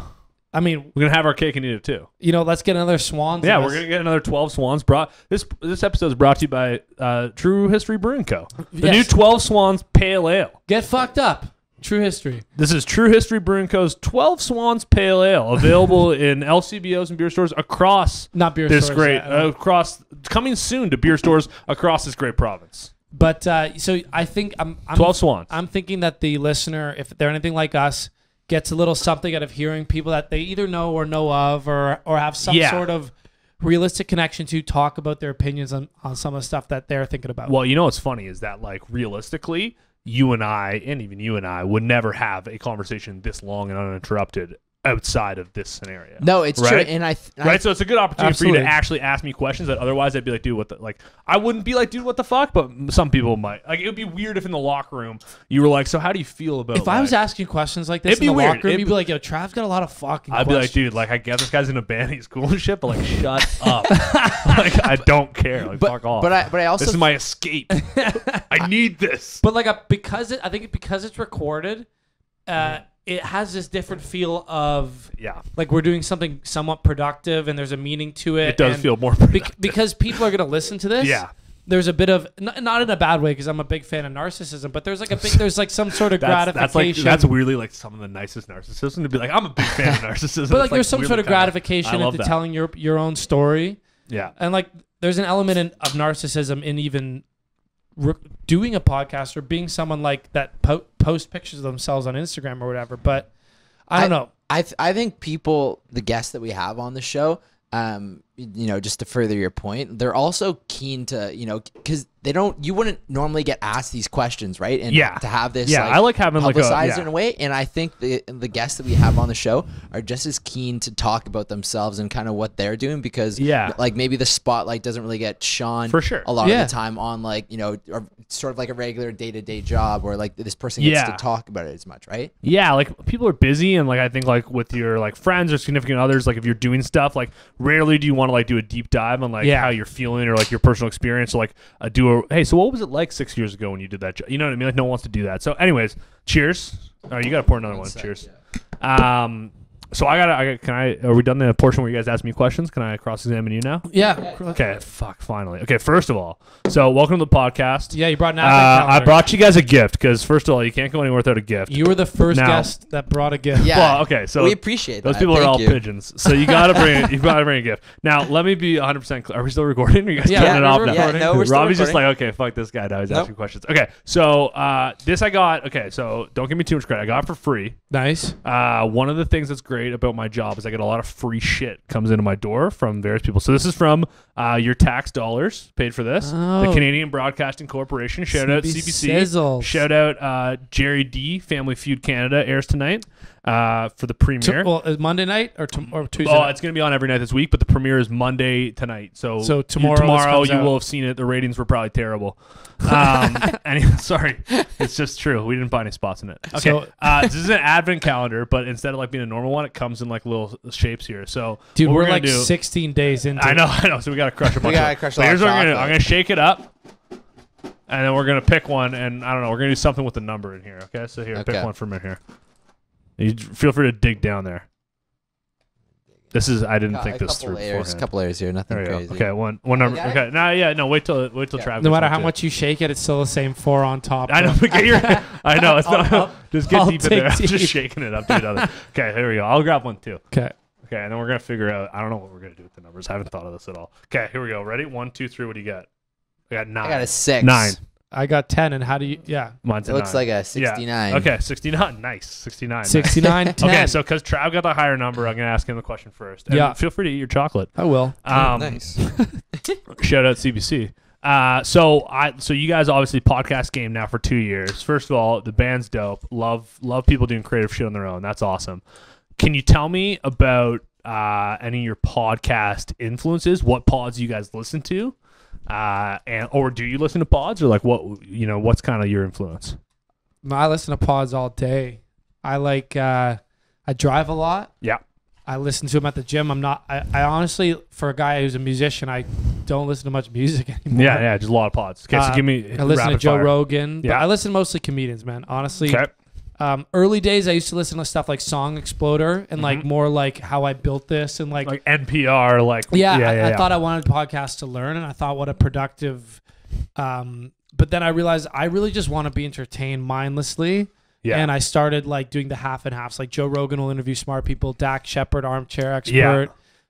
I mean, We're gonna have our cake and eat it too. you know, let's get another Swans. Yeah, in we're this. gonna get another 12 Swans. Brought this episode is brought to you by True History Brewing Co. The new Yes. 12 Swans Pale Ale. Get fucked up. True history. This is True History Brewing Co.'s 12 Swans Pale Ale, available in LCBOs and beer stores across Not beer this stores, great yeah, across coming soon to beer stores across this great province. But so I think I'm 12 Swans. I'm thinking that the listener, if they're anything like us, gets a little something out of hearing people that they either know or know of or have some Yeah. sort of realistic connection to talk about their opinions on some of the stuff that they're thinking about. Well, you know what's funny is that like realistically, you and I, and even you and I, would never have a conversation this long and uninterrupted outside of this scenario. No, it's true. Right? And Right, so it's a good opportunity for you Absolutely. to actually ask me questions that otherwise I'd be like, dude, what the, like, I wouldn't be like, dude, what the fuck? But some people might. Like, it would be weird if in the locker room you were like, so how do you feel about if I was like- asking questions like this It'd in be the weird. locker room, It'd you'd be like, yo, Trav's got a lot of fucking I'd be like, questions. dude, like, I get this guy's in a band, he's cool and shit, but like, shut up. Like, I don't care. Like, fuck off. but I also this is my escape. I need this. But like because it's recorded, it has this different feel of Yeah. like we're doing something somewhat productive and there's a meaning to it. It does and feel more productive. because people are going to listen to this. Yeah. There's a bit of not in a bad way because I'm a big fan of narcissism, but there's like some sort of gratification. That's weirdly like some of the nicest narcissism to be like, I'm a big fan of narcissism. but like It's, there's some weirdly sort of kinda- gratification I love into that. telling your own story, Yeah. and like there's an element of narcissism in even doing a podcast or being someone like that post pictures of themselves on Instagram or whatever. But I don't know. I think the guests that we have on the show, just to further your point, they're also keen to, because you wouldn't normally get asked these questions, right? And to have this, I like having publicized in a way. And I think the guests that we have on the show are just as keen to talk about themselves and kind of what they're doing, because like maybe the spotlight doesn't really get shone for sure a lot of the time on like, or sort of like a regular day-to-day job, or like this person gets to talk about it as much, right? Yeah, like people are busy, and like I think like with your like friends or significant others, like if you're doing stuff, like rarely do you want to like do a deep dive on like how you're feeling or like your personal experience, or like hey, so what was it like 6 years ago when you did that job? You know what I mean? Like no one wants to do that. So anyways, cheers. Oh, you got to pour another one. Cheers. So are we done the portion where you guys ask me questions? Can I cross-examine you now? Yeah. Okay, finally. Okay, first of all, so welcome to the podcast. Yeah, you brought an advent calendar. I brought you guys a gift, because first of all, you can't go anywhere without a gift. You were the first guest that brought a gift. Yeah. Well, okay, so we appreciate that. Those people are all pigeons. So you gotta bring a gift. Now, let me be 100% clear. Are we still recording? Or are you guys turning it off now? Yeah, no, we're still Robbie's just recording. like, okay, fuck this guy now. He's asking questions. Okay, so this I got. Okay, so don't give me too much credit. I got it for free. Nice. One of the things that's great about my job is I get a lot of free shit comes into my door from various people. So this is from your tax dollars paid for this. The Canadian Broadcasting Corporation. Shout out CBC. Sizzles. Shout out Jerry D. Family Feud Canada airs tonight for the premiere. Is Monday night or Tuesday? Oh, night? it's going to be on every night this week, but the premiere is Monday tonight. So tomorrow you will have seen it. The ratings were probably terrible. Sorry, it's just true. We didn't buy any spots in it. Okay, So- this is an advent calendar, but instead of like being a normal one, it comes in like little shapes here. So Dude, what we're gonna like do, 16 days into I know. So we got to crush a bunch. gotta crush a lot Here's of what I'm going to do. chocolate. I'm going to shake it up, and then we're going to pick one, and I don't know. We're going to do something with the number in here. Okay, so here, pick one from in here. You feel free to dig down there. I didn't think this through beforehand. A couple layers here, nothing There you crazy. go. Okay, one number. Okay, no, wait till Travis. No matter gets how to much you shake it, it's still the same 4 on top. I know, but get your. I know it's not. Just get I'll deep in there. I'm take just deep. shaking it up to another. Okay, here we go. I'll grab one too. Okay. Okay, and then we're gonna figure out. I don't know what we're gonna do with the numbers. I haven't thought of this at all. Okay, here we go. Ready? 1, 2, 3. What do you got? I got 9. I got a 6. 9. I got 10, and how do you? Yeah. Mine's It a looks 9. like a 69. Yeah. Okay, 69. Nice. 69. Nice. 69, 10. Okay, so because Trav got the higher number, I'm gonna ask him the question first. And Yeah. Feel free to eat your chocolate. I will. Nice. Shout out CBC. So you guys obviously podcast game now for 2 years. First of all, the band's dope. Love people doing creative shit on their own. That's awesome. Can you tell me about any of your podcast influences? What pods you guys listen to? Or do you listen to pods, or like what's kind of your influence? I listen to pods all day. I like. I drive a lot. Yeah. I listen to them at the gym. I honestly, for a guy who's a musician, I don't listen to much music anymore. Yeah, just a lot of pods. Okay, so give me. I listen to rapid Joe fire. Rogan. But Yeah. I listen to mostly comedians, man. Honestly. Okay. Early days, I used to listen to stuff like Song Exploder and like more like how I built this and like NPR, like I thought I wanted podcasts to learn, and I thought what a productive. But then I realized I really just want to be entertained mindlessly. Yeah. And I started like doing the half and halves. Like Joe Rogan will interview smart people. Dak Shepard, armchair expert. Yeah.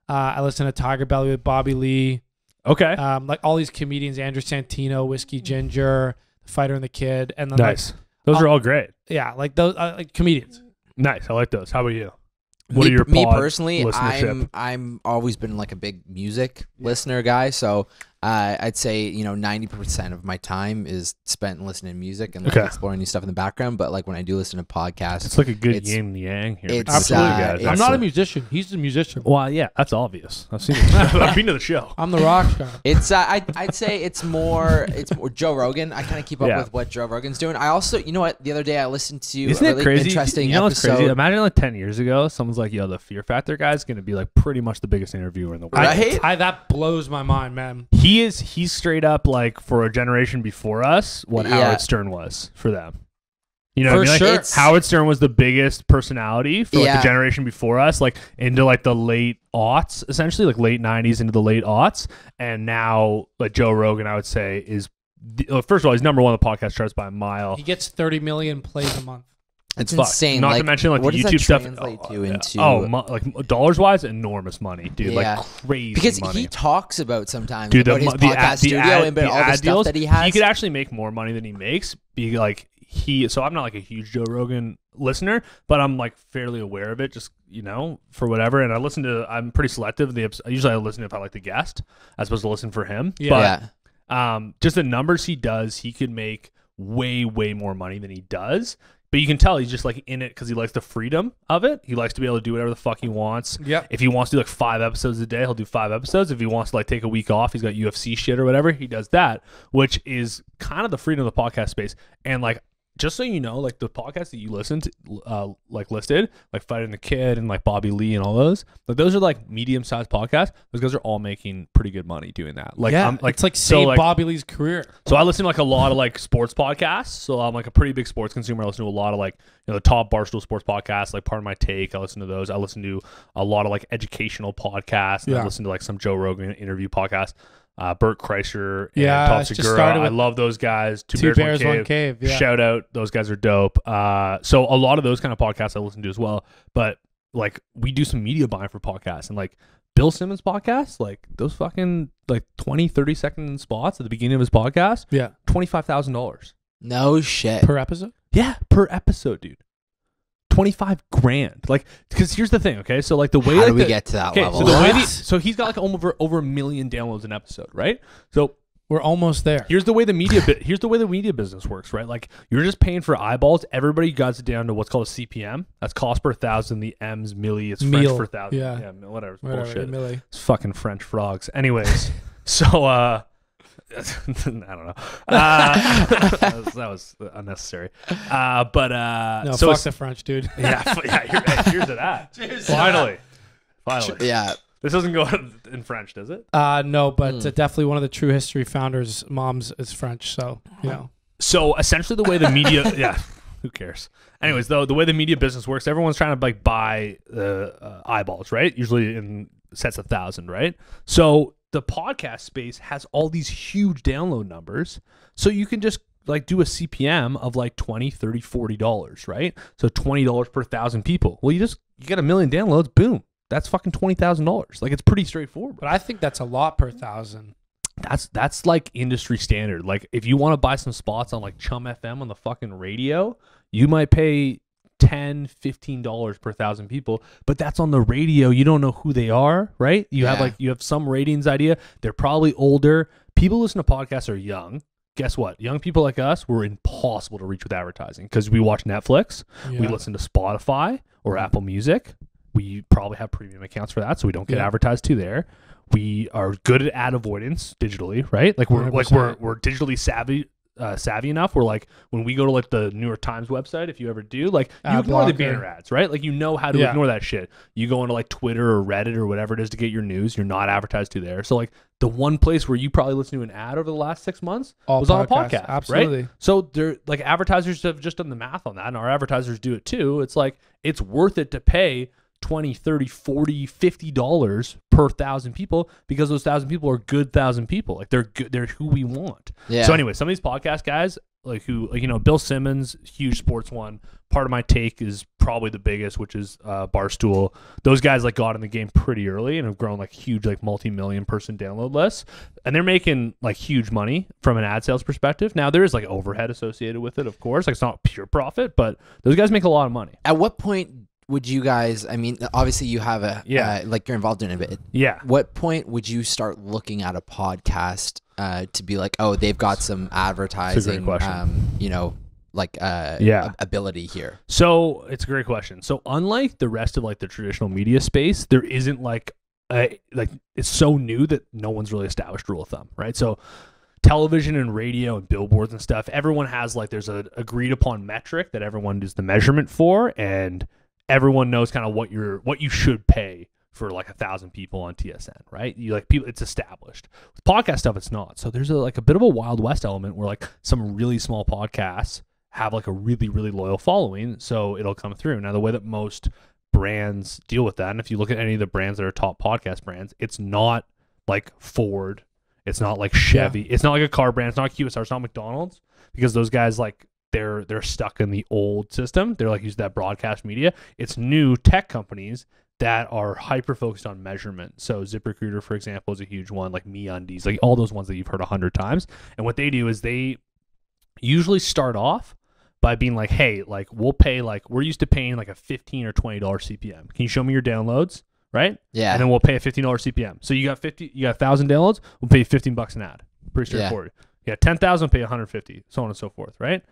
I listen to Tiger Belly with Bobby Lee. Okay. Like all these comedians, Andrew Santino, Whiskey Ginger, The Fighter and the Kid, and then Nice. Those are all great. like those like comedians. Nice. I like those. How about you? What are your me pod personally? listenership? I'm always been like a big music listener guy, so I'd say 90% of my time is spent listening to music and like, exploring new stuff in the background. But like when I do listen to podcasts, It's like a good it's- yin yang here. it's, Absolutely, uh, guys. it's- I'm not a musician. He's the musician. Well, yeah, that's obvious. I've seen it. I've been to the show. I'm the rock star. it's I'd say it's more Joe Rogan. I kind of keep up Yeah. with what Joe Rogan's doing. I also, you know what? The other day I listened to Isn't a it really crazy? interesting You know what's episode. crazy? Imagine like 10 years ago, someone's like, "Yo, the Fear Factor guy's gonna be like pretty much the biggest interviewer in the world." Right? That blows my mind, man. He's straight up like for a generation before us what Yeah. Howard Stern was for them. You know For what I mean? sure. Like, It's- Howard Stern was the biggest personality for like Yeah. the generation before us, like into like the late aughts, essentially like late 90s into the late aughts. And now like Joe Rogan, I would say is first of all, he's number one on the podcast charts by a mile. He gets 30 million plays a month. It's fucked. insane. Not like, to mention like what the does YouTube that stuff. translate to into? Like dollars wise, enormous money, dude. Yeah. Like crazy because money. he talks about sometimes Dude, about his podcast studio and about all the stuff deals, that he has. He could actually make more money than he makes. So I'm not like a huge Joe Rogan listener, but I'm like fairly aware of it, just for whatever. And I'm pretty selective. Usually I listen if I like the guest, as opposed to listen for him. Yeah. But just the numbers he does, he could make way more money than he does. But you can tell he's just like in it because he likes the freedom of it. He likes to be able to do whatever the fuck he wants. Yeah. If he wants to do like 5 episodes a day, he'll do 5 episodes. If he wants to like take a week off, he's got UFC shit or whatever, he does that, which is kind of the freedom of the podcast space. And like, just so you know, like the podcasts that you listen to, like listed, like Fighting the Kid and like Bobby Lee and all those, like those are like medium-sized podcasts. Those guys are all making pretty good money doing that. Like, yeah, I'm like, it's like so, save like, Bobby Lee's career. So I listen to like a lot of like sports podcasts. So I'm like a pretty big sports consumer. I listen to a lot of like the top Barstool sports podcasts, like Part of My Take. I listen to those. I listen to a lot of like educational podcasts. And I listen to like some Joe Rogan interview podcasts. Bert Kreischer and Tom Segura. I love those guys. Two Bears, One Cave. Yeah. Shout out. Those guys are dope. So a lot of those kind of podcasts I listen to as well. But like we do some media buying for podcasts, and like Bill Simmons podcasts, like those fucking like 20-30 second spots at the beginning of his podcast. Yeah. $25,000. No shit. Per episode? Yeah, per episode, dude. $25,000. Like, because here's the thing, okay? So like the way how do we get to that level? So the way so he's got like over 1 million downloads an episode, right? So we're almost there. Here's the way the media business works, right? Like you're just paying for eyeballs. Everybody got it down to what's called a CPM. That's cost per thousand. The M's milli. It's French for thousand. Yeah, whatever. It's whatever, bullshit. Milli. It's fucking French frogs. Anyways, so I don't know. That was unnecessary. No, so fuck the French, dude. Here's it at. Finally. Yeah. This doesn't go in French, does it? No, but definitely one of the true history founders' moms is French, so So essentially, the way the media, who cares? Anyways, though, the way the media business works, everyone's trying to like buy eyeballs, right? Usually in sets of 1,000, right? So the podcast space has all these huge download numbers, so you can just like do a CPM of like $20, $30, $40, right? So $20 per 1,000 people. Well, you get 1 million downloads, boom. That's fucking $20,000. Like it's pretty straightforward. But I think that's a lot per 1,000. That's like industry standard. Like if you want to buy some spots on like Chum FM on the fucking radio, you might pay $10, $15 per 1,000 people, but that's on the radio. You don't know who they are, right? You have some ratings idea. They're probably older. People who listen to podcasts are young. Guess what? Young people like us, we're impossible to reach with advertising because we watch Netflix, we listen to Spotify or Apple Music. We probably have premium accounts for that, so we don't get advertised to there. We are good at ad avoidance digitally, right? Like we're 100%. we're digitally savvy enough. We're like when we go to like the New York Times website, if you ever do, like you ignore the banner ads, right? Like you know how to ignore that shit. You go into like Twitter or Reddit or whatever it is to get your news. You're not advertised to there. So like the one place where you probably listened to an ad over the last 6 months was on a podcast, absolutely. right? So they're like advertisers have just done the math on that, and our advertisers do it too. It's like it's worth it to pay $20, $30, $40, $50 per 1,000 people because those 1,000 people are good 1,000 people. Like they're good, they're who we want. Yeah. So anyway, some of these podcast guys, like who, like, Bill Simmons, huge sports one. Part of My Take is probably the biggest, which is Barstool. Those guys like got in the game pretty early and have grown like huge, like multi-million person download lists, and they're making like huge money from an ad sales perspective. Now there is like overhead associated with it, of course. Like it's not pure profit, but those guys make a lot of money. At what point would you guys, I mean, obviously you have like you're involved in a bit. Yeah. What point would you start looking at a podcast to be like, oh, they've got some advertising, ability here? So it's a great question. So unlike the rest of like the traditional media space, there isn't like it's so new that no one's really established rule of thumb, right? So television and radio and billboards and stuff, everyone has like, there's a agreed upon metric that everyone does the measurement for, and everyone knows kind of what you should pay for like 1,000 people on TSN, right? You like people, it's established. With podcast stuff, it's not. So there's a bit of a Wild West element where like some really small podcasts have like a really, really loyal following, so it'll come through. Now the way that most brands deal with that, and if you look at any of the brands that are top podcast brands, it's not like Ford, it's not like Chevy, it's not like a car brand, it's not QSR, it's not McDonald's, because those guys like they're stuck in the old system. They're like using that broadcast media. It's new tech companies that are hyper focused on measurement. So ZipRecruiter, for example, is a huge one, like MeUndies, like all those ones that you've heard 100 times. And what they do is they usually start off by being like, hey, like we'll pay, like we're used to paying like a $15 or $20 CPM. Can you show me your downloads? Right? Yeah. And then we'll pay a $15 CPM. So you got 1,000 downloads, we'll pay you $15 an ad. Pretty straightforward. Yeah, 10,000, pay 150, so on and so forth, right?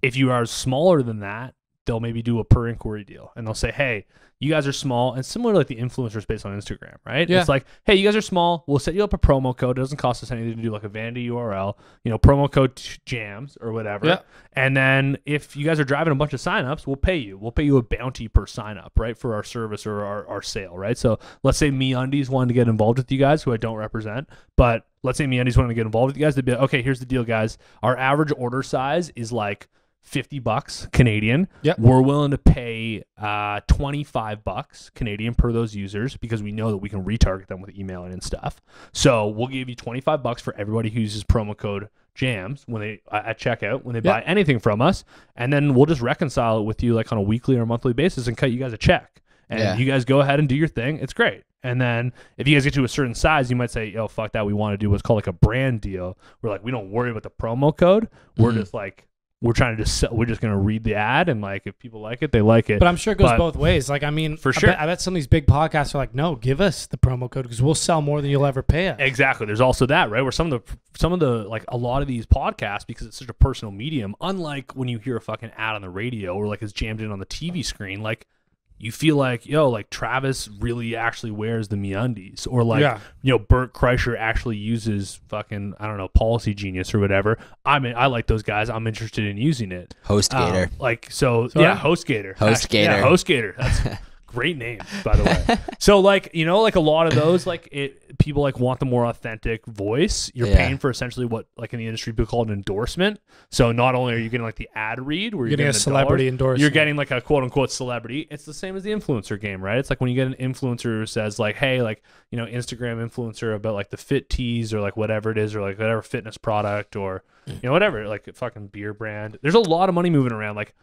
If you are smaller than that, they'll maybe do a per inquiry deal, and they'll say, hey, you guys are small, and similar to like the influencers based on Instagram, right? Yeah. It's like, hey, you guys are small, we'll set you up a promo code. It doesn't cost us anything to do like a vanity URL, promo code jams or whatever. Yeah. And then if you guys are driving a bunch of signups, we'll pay you. We'll pay you a bounty per sign up, right, for our service or our sale, right? So let's say MeUndies wanted to get involved with you guys, who I don't represent, but let's say MeUndies wanted to get involved with you guys. They'd be like, okay, here's the deal, guys. Our average order size is like $50 Canadian. Yep. We're willing to pay $25 Canadian per those users because we know that we can retarget them with emailing and stuff. So we'll give you $25 for everybody who uses promo code JAMS when they at checkout when they buy anything from us, and then we'll just reconcile it with you like on a weekly or monthly basis and cut you guys a check. And you guys go ahead and do your thing. It's great. And then if you guys get to a certain size, you might say, yo, fuck that. We want to do what's called like a brand deal. We're like, we don't worry about the promo code. We're just like, we're trying to just sell, we're just going to read the ad, and like if people like it, they like it. But I'm sure it goes both ways. Like, I mean, for sure. I bet some of these big podcasts are like, no, give us the promo code because we'll sell more than you'll ever pay us. Exactly. There's also that, right? Where some of the like a lot of these podcasts, because it's such a personal medium, unlike when you hear a fucking ad on the radio or like it's jammed in on the TV screen, like you feel like, yo, like Travis really actually wears the MeUndies, or like, Bert Kreischer actually uses fucking, I don't know, Policy Genius or whatever. I mean, I like those guys. I'm interested in using it. HostGator. HostGator. HostGator. Yeah, HostGator. That's great name, by the way. So like, like a lot of those, like people like want the more authentic voice. You're paying for essentially what like in the industry people call an endorsement. So not only are you getting like the ad read where you're getting a celebrity endorsement, you're getting like a quote unquote celebrity. It's the same as the influencer game, right? It's like when you get an influencer who says like, hey, like, Instagram influencer about like the fit teas or like whatever it is, or like whatever fitness product or whatever, like a fucking beer brand. There's a lot of money moving around. Like,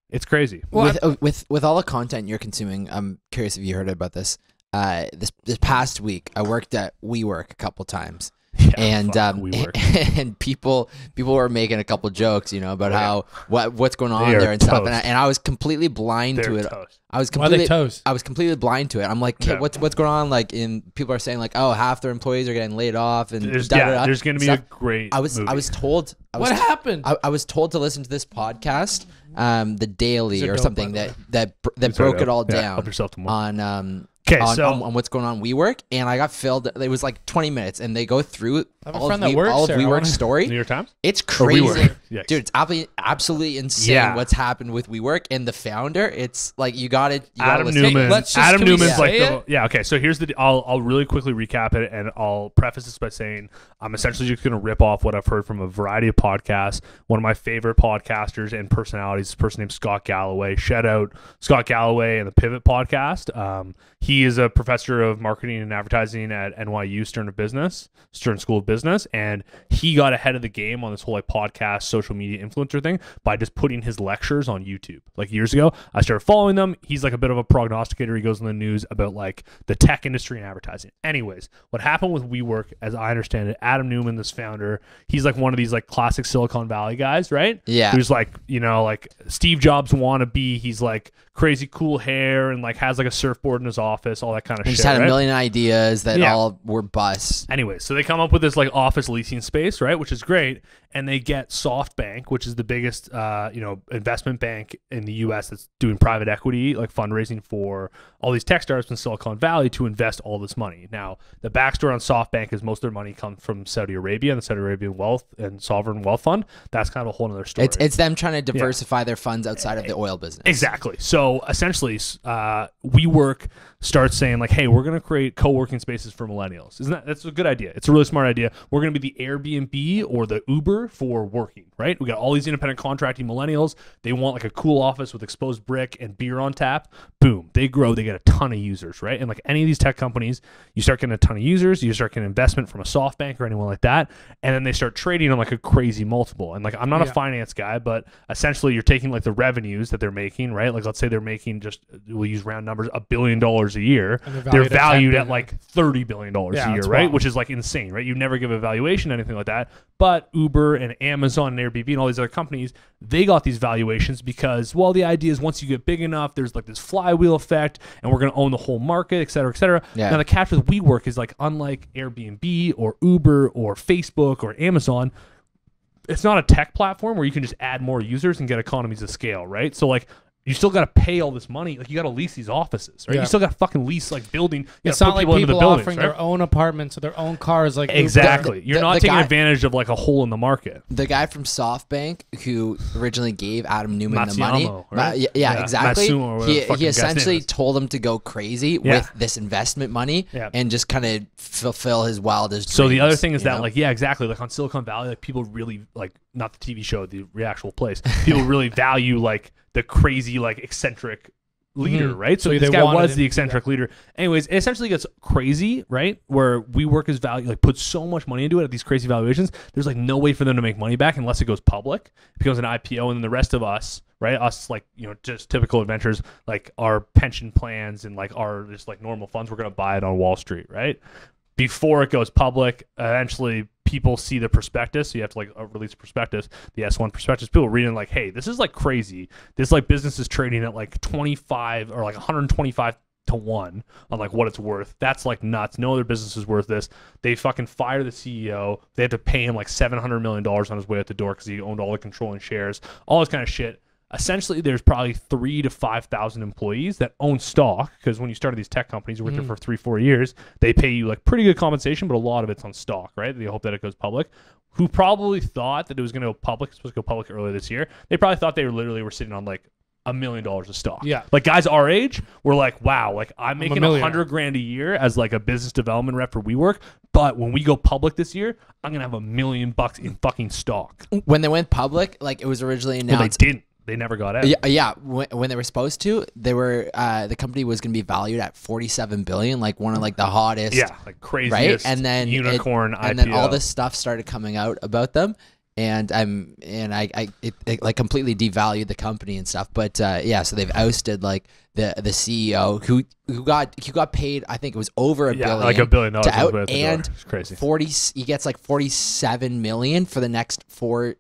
it's crazy. Well, with all the content you're consuming, I'm curious if you heard about this. This past week, I worked at WeWork a couple times, and and people were making a couple jokes, about how what's going on there and stuff, and I was completely blind to it. I was completely blind to it. I'm like, what's going on? Like, people are saying like, oh, half their employees are getting laid off, and there's going to be a great. I was told. What happened? I was told to listen to this podcast, the Daily or something that broke it all down. Help yourself to more. On on what's going on WeWork, and I got filled. It was like 20 minutes, and they go through all of WeWork's story. New York Times. It's crazy, yes. dude. It's absolutely insane what's happened with WeWork and the founder. It's like you got it. Adam Newman. Adam Newman's like okay. So here's the. I'll really quickly recap it, and I'll preface this by saying I'm essentially just going to rip off what I've heard from a variety of podcasts. One of my favorite podcasters and personalities is a person named Scott Galloway. Shout out Scott Galloway and the Pivot podcast. He is a professor of marketing and advertising at NYU Stern School of Business, and he got ahead of the game on this whole like podcast, social media influencer thing by just putting his lectures on YouTube. Like years ago, I started following them. He's like a bit of a prognosticator. He goes in the news about like the tech industry and advertising. Anyways, what happened with WeWork, as I understand it, Adam Newman, this founder, he's like one of these like classic Silicon Valley guys, right? Yeah. Who's like, like Steve Jobs wannabe. He's like crazy cool hair and like has like a surfboard in his office, all that kind of shit. He's had a million ideas that all were busts. Anyway, so they come up with this like office leasing space, right, which is great, and they get SoftBank, which is the biggest investment bank in the U.S. that's doing private equity like fundraising for all these tech startups in Silicon Valley to invest all this money. Now, the backstory on SoftBank is most of their money comes from Saudi Arabia and the Saudi Arabian Wealth and Sovereign Wealth Fund. That's kind of a whole other story. It's them trying to diversify their funds outside of the oil business. Exactly. So essentially, WeWork starts saying like, hey, we're going to create co-working spaces for millennials. That's a good idea. It's a really smart idea. We're going to be the Airbnb or the Uber for working, right? We got all these independent contracting millennials. They want like a cool office with exposed brick and beer on tap. Boom. They grow. They get a ton of users, right? And like any of these tech companies, you start getting a ton of users. You start getting investment from a SoftBank or anyone like that. And then they start trading on like a crazy multiple. And like, I'm not a finance guy, but essentially you're taking like the revenues that they're making, right? Like let's say they're making we'll use round numbers, $1 billion a year. They're valued at like $30 billion a year, right? Wild. Which is like insane, right? You never give a valuation, anything like that. But Uber and Amazon and Airbnb and all these other companies, they got these valuations because, well, the idea is once you get big enough, there's like this flywheel effect and we're going to own the whole market, et cetera, et cetera. Yeah. Now the catch with WeWork is like, unlike Airbnb or Uber or Facebook or Amazon, it's not a tech platform where you can just add more users and get economies of scale, right? So like, you still got to pay all this money. Like you got to lease these offices, right? Yeah. You still got to fucking lease like building. It's not like people offering their own apartments or their own cars. Like exactly, you're not taking advantage of like a hole in the market. The guy from SoftBank who originally gave Adam Newman the money, right? Exactly. He essentially told him to go crazy with this investment money and just kind of fulfill his wildest dreams. So the other thing is that like exactly, like on Silicon Valley, like people really like, not the TV show, the actual place. People really value like the crazy, like eccentric leader, right? So this guy was the eccentric leader. Anyways, it essentially gets crazy, right? Where WeWork is like puts so much money into it at these crazy valuations. There's like no way for them to make money back unless it goes public. It becomes an IPO, and then the rest of us, right? Us like, just typical adventures, like our pension plans and like our just like normal funds, we're gonna buy it on Wall Street, right? Before it goes public, eventually people see the prospectus. So you have to like release a prospectus, the S1 prospectus. People reading like, hey, this is like crazy. This like business is trading at like 25 or like 125 to 1 on like what it's worth. That's like nuts. No other business is worth this. They fucking fire the CEO. They have to pay him like $700 million on his way out the door because he owned all the controlling shares, all this kind of shit. Essentially, there's probably 3,000 to 5,000 employees that own stock, because when you start these tech companies, you work there for 3-4 years, they pay you like pretty good compensation, but a lot of it's on stock, right? They hope that it goes public. Who probably thought that it was going to go public, supposed to go public earlier this year. They probably thought they were sitting on like $1 million of stock. Yeah. Like guys our age were like, wow, like I'm making $100,000 a year as like a business development rep for WeWork. But when we go public this year, I'm going to have $1 million in fucking stock. When they went public, like it was originally announced. Well, they didn't. They never got out. Yeah. When they were supposed to, they were the company was going to be valued at $47 billion, like one of like the hottest, like craziest, right? And then unicorn IPO. And then all this stuff started coming out about them, and it like completely devalued the company and stuff. But so they've ousted like the CEO who got paid. I think it was over $1 billion, like $1 billion to out, and it's crazy. 40. He gets like $47 million for the next per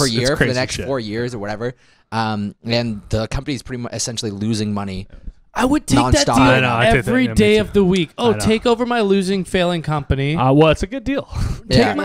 year for the next 4 years or whatever. And the company's pretty much essentially losing money. I would take that deal every day of the week. Oh, take over my failing company. Well, it's a good deal. Give me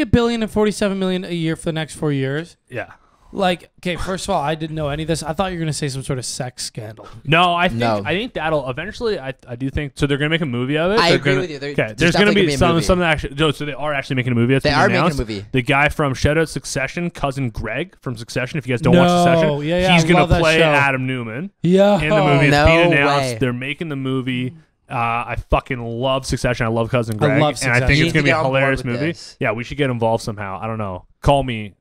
$1 billion and $47 million a year for the next 4 years. Yeah. Like, okay, first of all, I didn't know any of this. I thought you were going to say some sort of sex scandal. No, I think that'll eventually, I do think, so they're going to make a movie of it. I agree with you. There's going to be some actually, so they are actually making a movie. They are making a movie. The guy from shout out Succession, cousin Greg from Succession, if you guys don't watch Succession, he's going to play Adam Newman in the movie. It's being announced. They're making the movie. I fucking love Succession. I love cousin Greg. And I think it's going to be a hilarious movie. Yeah, we should get involved somehow. I don't know. Call me.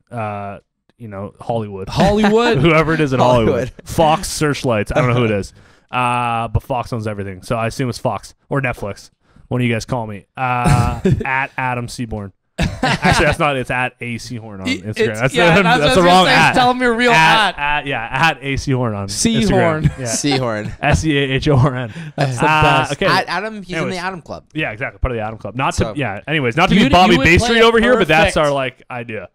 Hollywood. Whoever it is in Hollywood. Fox Searchlights. I don't know who it is. But Fox owns everything. So I assume it's Fox or Netflix. One of you guys call me. At Adam Seaborn. Actually, that's not. It's at A Seahorn on Instagram. That's the wrong at. Tell me a real at. At A Seahorn on Seahorn. Instagram. Yeah. Seahorn. Seahorn. That's the best. Okay. At Adam, he's in the Adam Club. Yeah, exactly. Part of the Adam Club. Anyways, not to be Bobby Bay Street over here, but that's our like idea.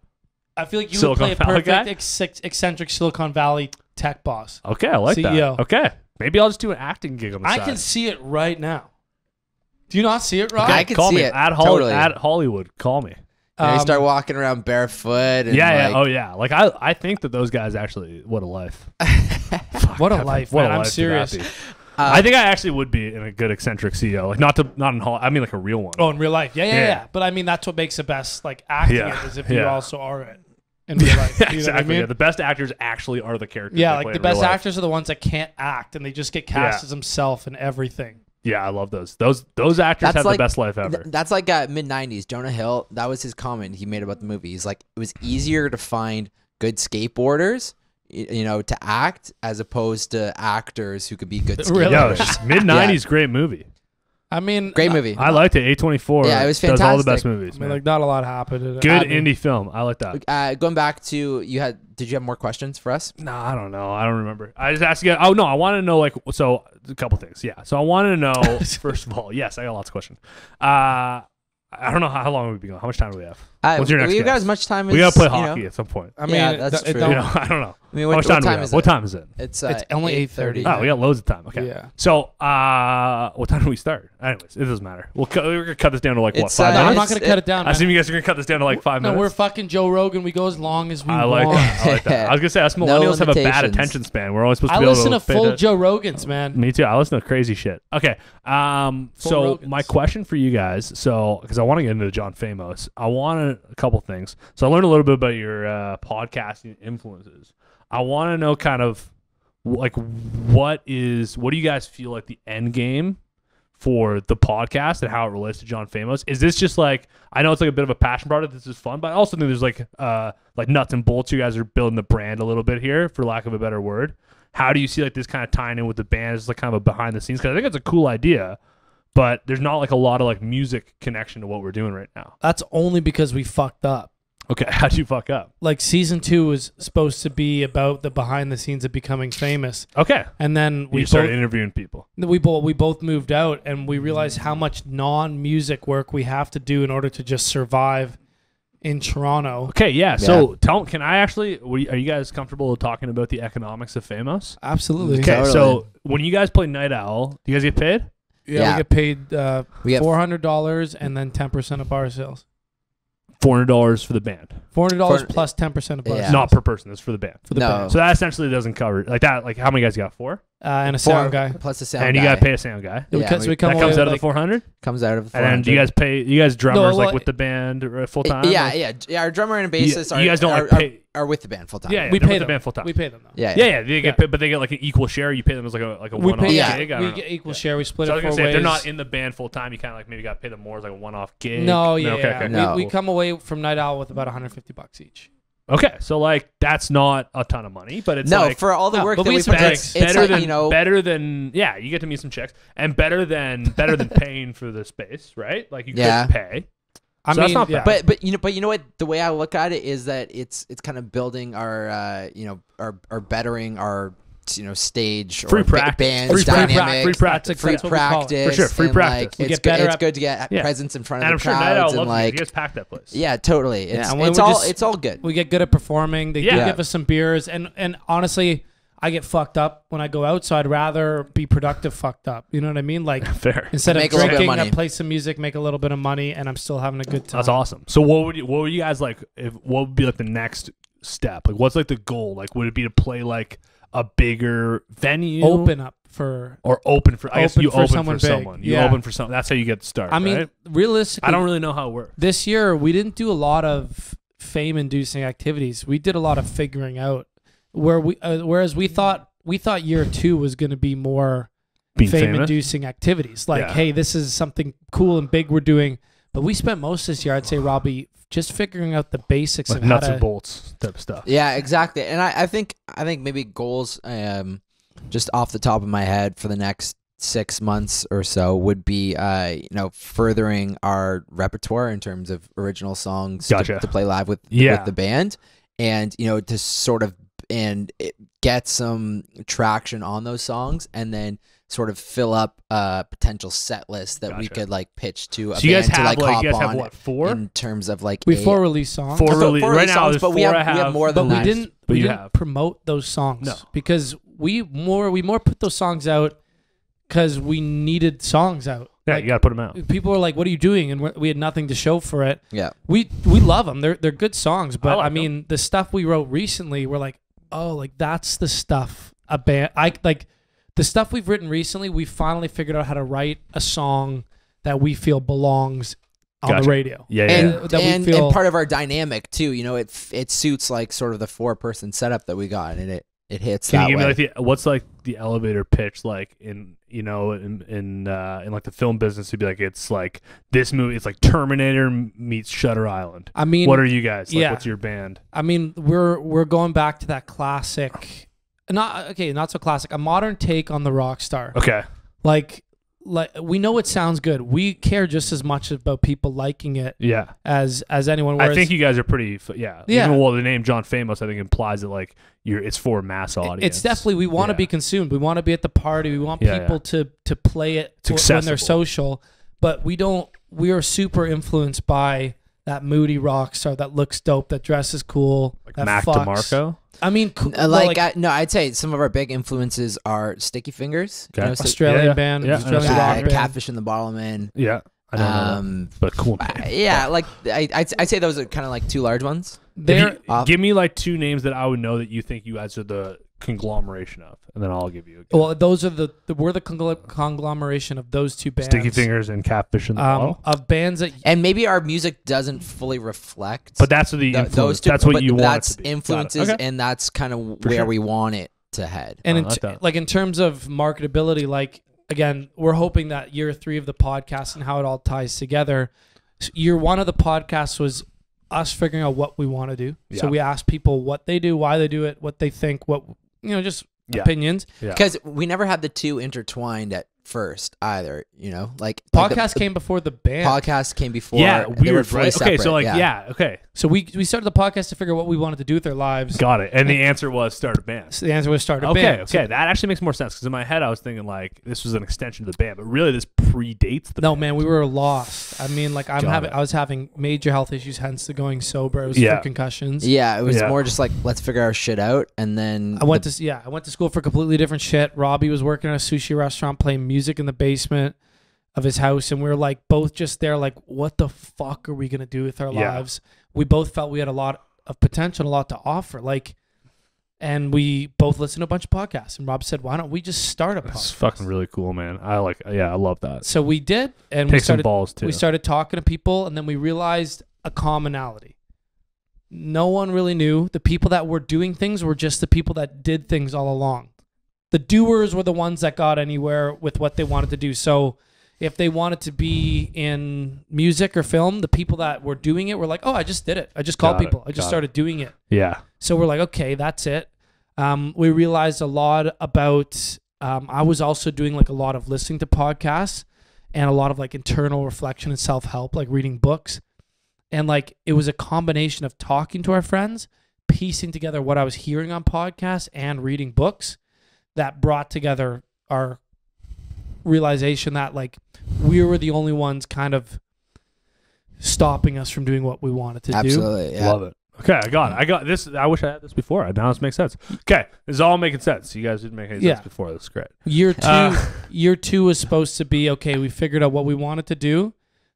I feel like you would play a perfect eccentric Silicon Valley tech boss. Okay, I like CEO. that. Okay. Maybe I'll just do an acting gig on the side. I can see it right now. Do you not see it, Rob? Okay, I can see it. At Hollywood, call me. You start walking around barefoot. And Like I think that those guys actually, what a life. What a life, man. I'm serious. I think I actually would be in a good eccentric CEO, like not in Hollywood. I mean, like a real one. Oh, in real life, yeah. But I mean, that's what makes the best, like acting is if you also are it. in real life. You know what I exactly. mean? Yeah, the best actors actually are the characters. Yeah, they like play the in real best life. actors are the ones that can't act and they just get cast Yeah. as himself and everything. Yeah, I love those. Those actors have the best life ever. That's like mid-90s. Jonah Hill, that was his comment he made about the movie. He's like, it was easier to find good skateboarders, to act as opposed to actors who could be good skateboarders. Really? Yo, mid '90s, great movie. I mean, Great movie. I liked it. A24. Yeah, it was Does all the best fantastic. movies. I mean, Man. like not a lot happened. Good indie film. I like that. Going back to, did you have more questions for us? No, I don't know. I don't remember. I just asked you. Oh no, I want to know so a couple things. Yeah. So I want to know first of all. Yes, I got lots of questions. I don't know how long we've been going. How much time do we have? What's your next We got guess? as much time as We gotta play hockey at some point. I mean, Yeah, that's true. I don't know. I mean, How what, much time what do we time have? is What it? time is it? It's only 8:30. Oh, we got loads of time. Okay. Yeah. So, what time do we start? Anyways, it doesn't matter. We're gonna cut this down to like what, It's, 5 No, I'm minutes? not going to cut it down. I assume you guys are gonna cut this down to like 5 No, minutes. we're fucking Joe Rogan. We go as long as we I like want. that. I like that. I was gonna say us No millennials have a bad limitations. attention span. We're always supposed to I be able listen to pay full attention. Joe Rogans, man. Me too. I listen to crazy shit. Okay. So Rogans. my question for you guys, because I want to get into John Famos, I want a couple things. So I learned a little bit about your podcasting influences. I want to know kind of like what do you guys feel like the end game for the podcast and how it relates to John Famos? Is this just like, I know it's like a bit of a passion project. This is fun, but I also think there's like nuts and bolts. You guys are building the brand a little bit here, for lack of a better word. How do you see like this kind of tying in with the band as like kind of a behind the scenes? Because I think it's a cool idea, but there's not like a lot of like music connection to what we're doing right now. That's only because we fucked up. Okay, how'd you fuck up? Like season 2 was supposed to be about the behind the scenes of becoming famous, Okay, and then we started interviewing people. we both moved out, and we realized how much non-music work we have to do in order to just survive in Toronto. Okay, yeah. So can I actually? Are you guys comfortable talking about the economics of Famos? Absolutely. Okay, Totally. so when you guys play Night Owl, do you guys get paid? Yeah, Yeah. we get paid We get $400 and then 10% of bar sales. $400 for the band, $400 For- plus 10% of bar Yeah. sales. not per person. That's for the band. for the No. band. So that essentially doesn't cover like that. Like how many guys you got? 4, And a sound guy. plus the sound and you guy. got to pay a sound guy. Yeah, Because we- we come That away comes with, out of the like, 400. Comes out of the And then do you guys pay? You guys drummers well, like with the band full time? yeah. Our drummer and bassist You guys don't like pay. are with the band full time. Yeah, we they're pay with the them. band full time. We pay them though. Yeah. Yeah, they get Yeah. paid, but they get like an equal share. You pay them as like a We one-off pay. Yeah. gig. I We don't know. get equal share. We split So I it was 4 gonna say, ways. if they're not in the band full time, you kind of like maybe got to pay them more as like a one-off gig. No, yeah. Okay. No. We come away from Night Owl with about $150 each. Okay, so like that's not a ton of money, but it's No, like for all the No, work but that we we spent put, drinks. it's better like, than you get to meet some chicks and better than paying for the space, right? Like you Yeah. could pay. I So that's mean, not yeah. bad. but you know what, the way I look at it is that it's kind of building our our bettering our stage Free or practice. band Free dynamics, free practice. free That's what we call it. practice, For sure, free and, practice. Like, We it's get better good. It's at- good to get Yeah. presence in front And I'm of the sure Night Owl crowds and loves you. like You guys pack that place. yeah, totally. It's and when it's we all just- it's all good. We get good at performing. They do Yeah. give us some beers, and honestly, I get fucked up when I go out, so I'd rather be productive fucked up. You know what I mean? Like Fair. instead of Make a little bit of drinking, I money. play some music, make a little bit of money, and I'm still having a good time. That's awesome. So what would you guys like? What would be like the next step? Like what's like the goal? Like would it be to play like a bigger venue? Open up for. Or open for? I guess Open you for open someone for big. someone. You Yeah. open for someone. That's how you get the start. I mean, right? realistically, I don't really know how it works. this year we didn't do a lot of fame-inducing activities. We did a lot of figuring out. Whereas we thought year 2 was going to be more Being famous. fame-inducing activities. Like, Yeah. hey, this is something cool and big we're doing. But we spent most this year, I'd say, Robbie, just figuring out the basics Like of how nuts to. and bolts type of stuff. Yeah, exactly. And I think maybe goals, just off the top of my head for the next 6 months or so would be, furthering our repertoire in terms of original songs Gotcha. to play live with the band, and to sort of get some traction on those songs, and then sort of fill up a potential set list that we Gotcha. could like pitch to a So you guys band to have like like hop you guys have on what 4? in terms of like We 4 release songs. Four Four release release right now. songs, There's but 4 we have- I we have have. more but than we that. didn't But we you didn't have. promote those songs No. because we more put those songs out because we needed songs out. Yeah, Like, you gotta put them out. people were like, "What are you doing?" And we had nothing to show for it. Yeah. We love them. They're good songs, but like I mean, the stuff we wrote recently, we're like, "Oh, like that's the stuff a band the stuff we've written recently. We finally figured out how to write a song that we feel belongs on Gotcha. the radio. Yeah, And, That we and, feel- and part of our dynamic too, you know, it suits like sort of the 4-person setup that we got, and it hits Can that you give way. me like what's like the elevator pitch like in like the film business to be like it's like this movie, it's like Terminator meets Shutter Island. I mean, What are you guys? Like, yeah. what's your band? I mean, we're going back to that classic, not so classic, a modern take on the rock star. Okay. Like we know it sounds good. We care just as much about people liking it Yeah. as anyone. I Whereas, think you guys are pretty. Yeah. Yeah. Even, well, the name John Famous, I think, implies that like it's for a mass audience. it's definitely, we want to Yeah. be consumed. We want to be at the party. We want Yeah, people to play it It's when they're accessible. social. But we are super influenced by that moody rock star that looks dope, that dresses cool, like that Mac fucks. DeMarco. I mean, No, I'd say some of our big influences are Sticky Fingers, Okay. you know, Australian Yeah, band, yeah. Australian Yeah, rock band. Catfish and the Bottle Man. Yeah. I don't know that, but cool. name. Yeah, like I'd say those are kind of like 2 large ones. They're Give me like 2 names that I would know that you think you guys are the conglomeration of, and then I'll give you. well, those are we're the conglomeration of those 2 bands. Sticky Fingers and Catfish in the Bottle. Of bands that And maybe our music doesn't fully reflect. But that's the influence. those 2. That's what but you want that's it to be. Got it. influences, Okay. and that's kind of For where sure. we want it to head. and I in like that. like in terms of marketability, like again, we're hoping that year 3 of the podcast and how it all ties together. Year 1 of the podcast was us figuring out what we want to do. So Yeah. we asked people what they do, why they do it, what they think, what just Yeah. opinions. Yeah. Because we never had the 2 intertwined at first either, you know, like Podcast the came before the band. podcast came before. Yeah, and they were weird, fully right? Okay, so separate, like, yeah, okay, So we started the podcast to figure out what we wanted to do with our lives. got it. And the answer was start a band. So the answer was start a Okay, band. okay, that actually makes more sense because in my head I was thinking like this was an extension of the band, but really this predates the No, band. man, we were lost. I mean, like Got it. I was having major health issues, hence the going sober. It was Yeah. for concussions. Yeah, it was Yeah. more just like let's figure our shit out, and then I went to school for completely different shit. Robbie was working at a sushi restaurant playing music in the basement of his house, and we were like both just there like, what the fuck are we gonna do with our Yeah. lives? We both felt we had a lot of potential, a lot to offer, like, and we both listened to a bunch of podcasts, and Rob said, why don't we just start a That's podcast? fucking really cool, man. I love that. So we did, and we Take some started balls too. we started talking to people, and then we realized a commonality. No one really knew. The people that were doing things were just the people that did things all along. The doers were the ones that got anywhere with what they wanted to do. So if they wanted to be in music or film, the people that were doing it were like, oh, I just did it. I just called Got it. people. I just Got started doing it. Yeah, So we're like, okay, that's it. We realized a lot about, I was also doing like a lot of listening to podcasts and a lot of like internal reflection and self-help, like reading books. And like, it was a combination of talking to our friends, piecing together what I was hearing on podcasts and reading books that brought together our realization that like we were the only ones kind of stopping us from doing what we wanted to do. absolutely, yeah. love it. Okay, I got this. I wish I had this before. Now this makes sense. Okay, this is all making sense. You guys didn't make any Yeah. sense before. That's great. Year two was supposed to be, okay, we figured out what we wanted to do.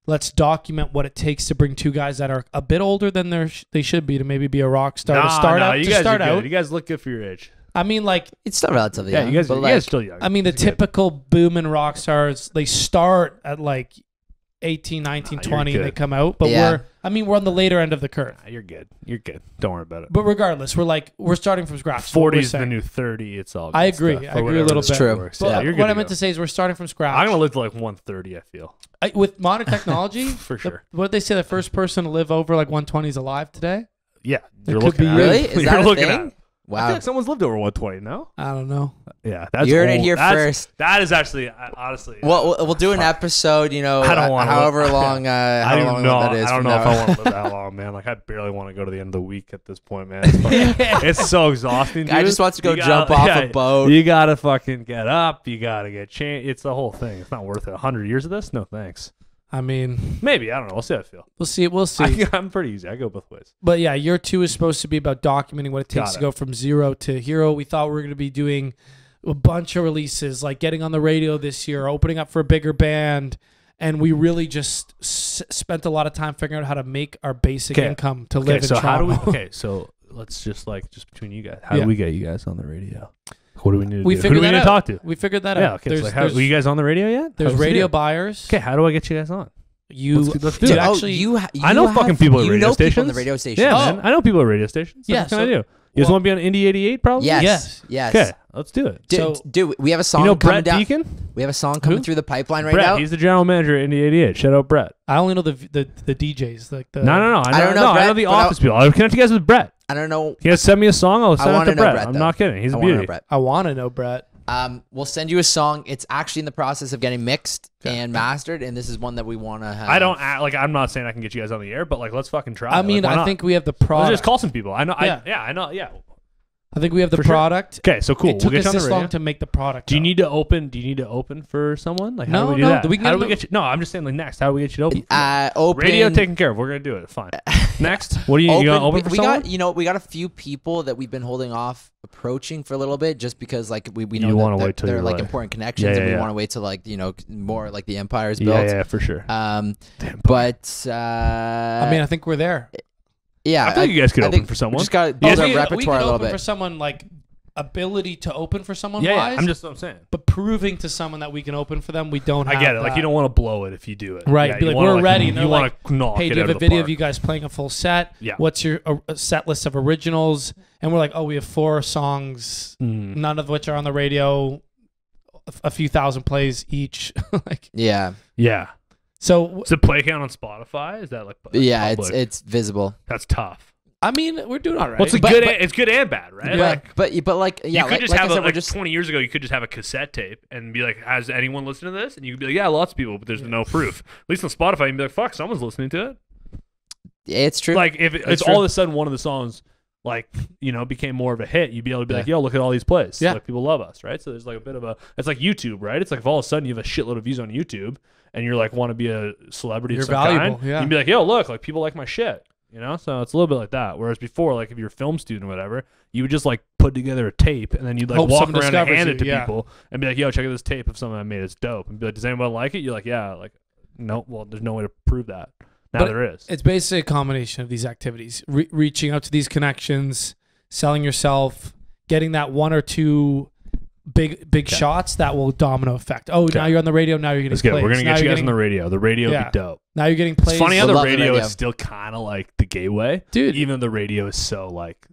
Let's document what it takes to bring 2 guys that are a bit older than they should be to maybe be a rock star. To start out, you to guys start are good. out. You guys look good for your age. I mean, like, It's still relatively Yeah, young, you guys but are like, still young. I mean, the It's good. typical booming rock stars, they start at like 18, 19, Nah, you're 20, and they good. come out. But Yeah. we're on the later end of the curve. Nah, you're good. You're good. Don't worry about it. But regardless, we're starting from scratch. That's what 40 we're is the saying. new 30. It's all. I good agree. stuff. I For agree a whatever little the bit. True. works. But Yeah, you're good what to I meant go. to say is we're starting from scratch. I'm gonna live to like 130. I feel With modern technology, for sure. what did they say? The first person to live over like 120 is alive today? Yeah, It you're could looking be at you. Really? it. Is You're that a looking thing? at it. I feel Wow. like someone's lived over 120. No. I don't know. Yeah, that's You heard it old. here That's- first. That is actually honestly. We'll do an episode, you know, I don't wanna however live- long, I how don't long know. that is. I don't from know if now I on. want to live that long, man. Like I barely want to go to the end of the week at this point, man. It's, fucking- it's so exhausting. Guy dude. just wants to go You jump gotta- off a boat. You gotta fucking get up. You gotta get changed. It's the whole thing. It's not worth it. 100 years of this? No thanks. I mean, Maybe I don't know. We'll see how I feel. we'll see. We'll see. I'm pretty easy. I go both ways. But yeah, year 2 is supposed to be about documenting what it takes Got to it. go from zero to hero. We thought we were going to be doing a bunch of releases, like getting on the radio this year, opening up for a bigger band. And we really just spent a lot of time figuring out how to make our basic Okay. income to Okay, live so in how do Toronto. we? Okay, so let's just between you guys. How Yeah. do we get you guys on the radio? What do we need to We do? Who figured do we that need out. to talk to? We figured that Yeah. out. Okay. So like, were you guys on the radio yet? there's How's the radio deal? buyers. Okay. How do I get you guys on? Let's do you it. actually I know fucking people at radio know stations. people on the radio station. Yeah, Oh. man. I know people at radio stations. So Yeah, what can I so- do? You guys want to be on Indie 88 probably? Yes. Yes. Okay, let's do it. Dude, we have a song You know coming Brett down. Deacon? We have a song coming Who? through the pipeline right Brett, now. he's the general manager at Indie 88. Shout out Brett. I only know the DJs like the No. I don't know I Brett, know the but office people. I'll connect you guys with Brett. I don't know. You guys send me a song, I'll send it wanna to know Brett. Brett, I'm though. not kidding. He's I a want to know beauty. Brett. I want to know Brett. We'll send you a song. It's actually in the process of getting mixed and mastered, and this is one that we want to have. I don't act, like. I'm not saying I can get you guys on the air, but like, let's fucking try. I mean, like, why I not? think we have the Let's product. just call some people. I know. Yeah. I know. Yeah. I think we have the For sure. product. Okay, so cool. It took we'll us get you on the this radio. long to make the product. Do you though. need to open? Do you need to open for someone? Like, how No, do we do no, that? we can how get do we the- get you? No, I'm just saying. Like, next, how do we get you to open? Open Radio taken care of. We're gonna do it. Fine. Next, what do you gonna open for we someone? got we got a few people that we've been holding off approaching for a little bit, just because like we know You wanna that wait till they're you're like like- important connections, Yeah, and we yeah. want to wait till like more like the empire's built. Yeah, for sure. But I mean, I think we're there. yeah, I feel like you guys could I open think for someone. We just got to Oh, build our we repertoire can a little open bit. for someone like ability to open for someone Yeah, wise. I'm just what I'm saying. but proving to someone that we can open for them, we don't. I have get it. Like that. you don't want to blow it if you do it. Right, Yeah, be you like, wanna, we're ready, and You they're want to knock Hey, it do you out have a of the video park. of you guys playing a full set? Yeah. What's your set list of originals? And we're like, oh, we have 4 songs, Mm. none of which are on the radio, a few thousand plays each. Like, Yeah, Yeah. so Is the play count on Spotify? Is that like? yeah, public? it's visible. That's tough. I mean, we're doing all right. Well, it's But- good. but- It's good and bad, right? Yeah. Like, But like yeah, you could just like I have said, a, we're like just 20 years ago. You could just have a cassette tape and be like, "Has anyone listened to this?" And you could be like, "Yeah, lots of people," but there's no proof. At least on Spotify, you can be like, "Fuck, someone's listening to it." it's true. Like if it's true. all of a sudden one of the songs like became more of a hit, you'd be able to be like, Yeah. "Yo, look at all these plays. Yeah. Like people love us, right?" So there's like a bit of a. It's like YouTube, right? It's like if all of a sudden you have a shitload of views on YouTube and you're like want to be a celebrity You're of some valuable, kind, yeah. you'd be like, "Yo, look, like people like my shit." So it's a little bit like that. Whereas before, like if you're a film student or whatever, you would just like put together a tape and then you'd like Hope walk someone around and discovers hand you, it to yeah. people and be like, "Yo, check out this tape of something I made. It's dope." And be like, "Does anyone like it?" You're like, "Yeah." Like, no. Well, there's no way to prove that. Now But there is. it's basically a combination of these activities: reaching out to these connections, selling yourself, getting that 1 or 2 big shots that will domino effect. Oh, now you're on the radio. Now you're getting Let's get. plays. We're gonna Now get you you're guys on the radio. The radio would Yeah. be dope. Now you're getting plays. It's funny how Would the love the radio radio. is still kind of like the gateway, Dude. Even though the radio is so like,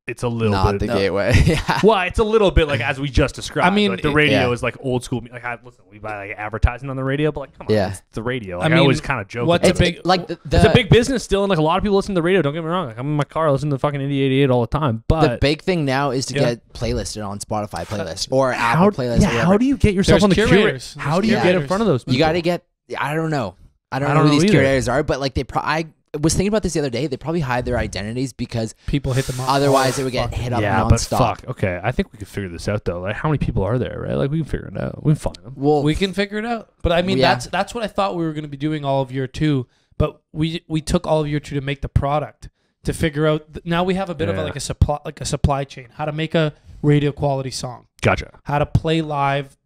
it's a little not bit. the gateway. Yeah. Well, it's a little bit like as we just described. I mean, like, the radio yeah. is like old school. Like, listen, we buy like advertising on the radio, but like, come on, Yeah. it's the radio. I Like, I, mean, always kind of joke. what's about a it. big like It's a big business still, and like a lot of people listen to the radio. Don't get me wrong. Like I'm in my car listening to fucking Indie 88 all the time. But the big thing now is to Yeah. get playlisted on Spotify playlist or how, Apple playlist. or yeah, whatever. how do you get yourself There's on the curators. curators? How do you There's get in curators. front of those people? You got to get. I don't know. I don't I know don't who know these either. curators are, but like I was thinking about this the other day. They probably hide their identities because people hit them up. otherwise Oh, they would get fuck. hit up Yeah, but nonstop. fuck. Okay, I think we could figure this out though. Like, how many people are there? Right? Like, we can figure it out. We can find them. Well, We can figure it out. But I mean, Yeah. that's what I thought we were going to be doing all of year 2. But we took all of year 2 to make the product, to figure out. Now we have a bit of Yeah. a supply chain. How to make a radio quality song. Gotcha. How to play live.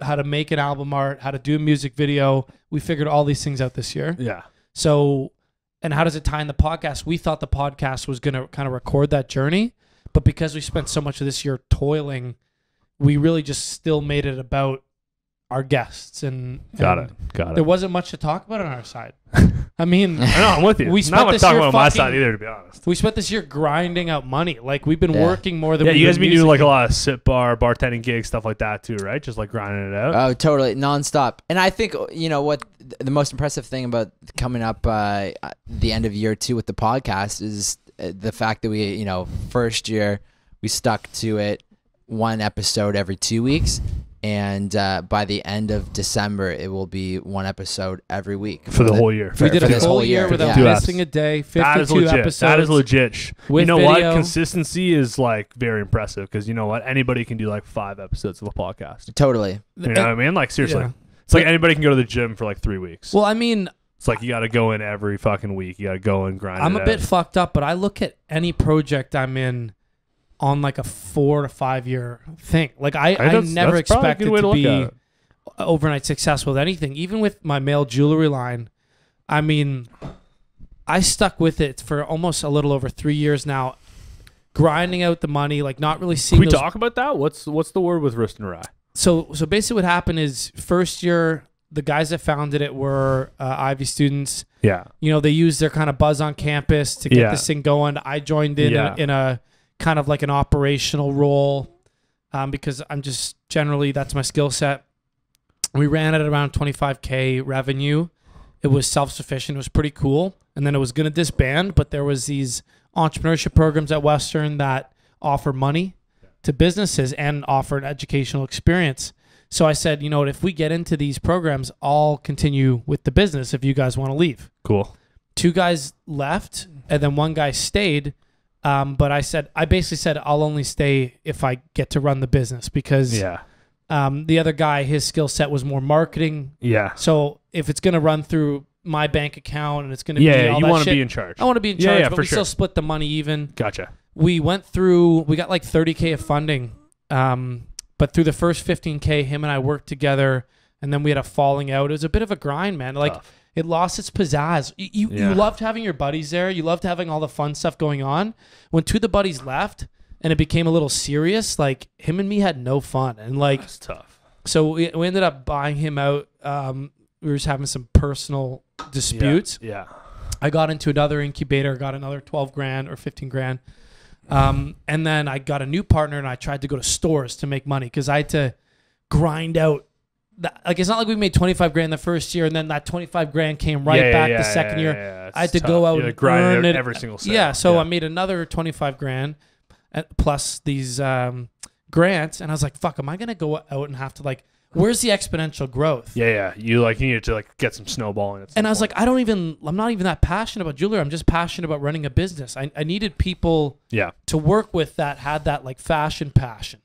How to make an album art. How to do a music video. We figured all these things out this year. Yeah. So, and how does it tie in the podcast? We thought the podcast was going to kind of record that journey, but because we spent so much of this year toiling, we really just still made it about our guests. And Got and it. Got There it. wasn't much to talk about on our side. I mean, I know. I'm with you. We We spent not much this talking year about my fucking- side either, to be honest. we spent this year grinding out money. Like we've been Yeah. working more than Yeah, we've you guys been been doing like a music- lot of sit bar, bartending gigs, stuff like that too, right? Just like grinding it out. oh, totally nonstop. And I think what the most impressive thing about coming up the end of year 2 with the podcast is the fact that we first year we stuck to it, 1 episode every 2 weeks. And by the end of December, it will be 1 episode every week for the whole year. We did for a this full whole year year. without Yeah. missing a day. 52 That is legit. episodes. That is legit. with You know video. what? Consistency is like very impressive because you know what? Anybody can do like 5 episodes of a podcast. Totally. You know what I mean? Like seriously, Yeah. it's like anybody can go to the gym for like 3 weeks. Well, I mean, It's like you got to go in every fucking week. You got to go and grind. I'm it a bit out. fucked up, but I look at any project I'm in on like a 4 to 5 year thing. Like I never that's probably a expected good way to look be at it. overnight successful with anything. Even with my male jewelry line, I mean, I stuck with it for almost a little over 3 years now, grinding out the money, like not really Can seeing we those. talk about that? What's the word with wrist and rye? So basically what happened is first year the guys that founded it were Ivy students. Yeah. You know, they used their kind of buzz on campus to get this thing going. I joined in a kind of like an operational role because I'm just generally, that's my skill set. We ran it at around 25K revenue. It was self-sufficient. It was pretty cool. And then it was going to disband, but there was these entrepreneurship programs at Western that offer money to businesses and offer an educational experience. So I said, you know what, if we get into these programs, I'll continue with the business if you guys want to leave. Cool. 2 guys left, and then 1 guy stayed. But I basically said, I'll only stay if I get to run the business because the other guy, his skill set was more marketing. Yeah. So if it's going to run through my bank account and it's going to be all that shit. You want to be in charge. I want to be in charge, but we still split the money even. Gotcha. We got like 30K of funding. But through the first 15K, him and I worked together, and then we had a falling out. It was a bit of a grind, man. Like, it lost its pizzazz. You loved having your buddies there. You loved having all the fun stuff going on. When 2 of the buddies left and it became a little serious, like, him and me had no fun. And, like, that's tough. So we ended up buying him out. We were just having some personal disputes. Yeah. I got into another incubator, got another 12 grand or 15 grand. And then I got a new partner and I tried to go to stores to make money because I had to grind out. Like, it's not like we made 25 grand the first year and then that 25 grand came back the second year. I had to go out and grind it every single sale. Yeah. So I made another 25 grand plus these grants. And I was like, fuck, am I going to go out and have to like, where's the exponential growth? Yeah. You needed to like get some snowballing. And I was like, I'm not even that passionate about jewelry. I'm just passionate about running a business. I needed people to work with that had that like fashion passion,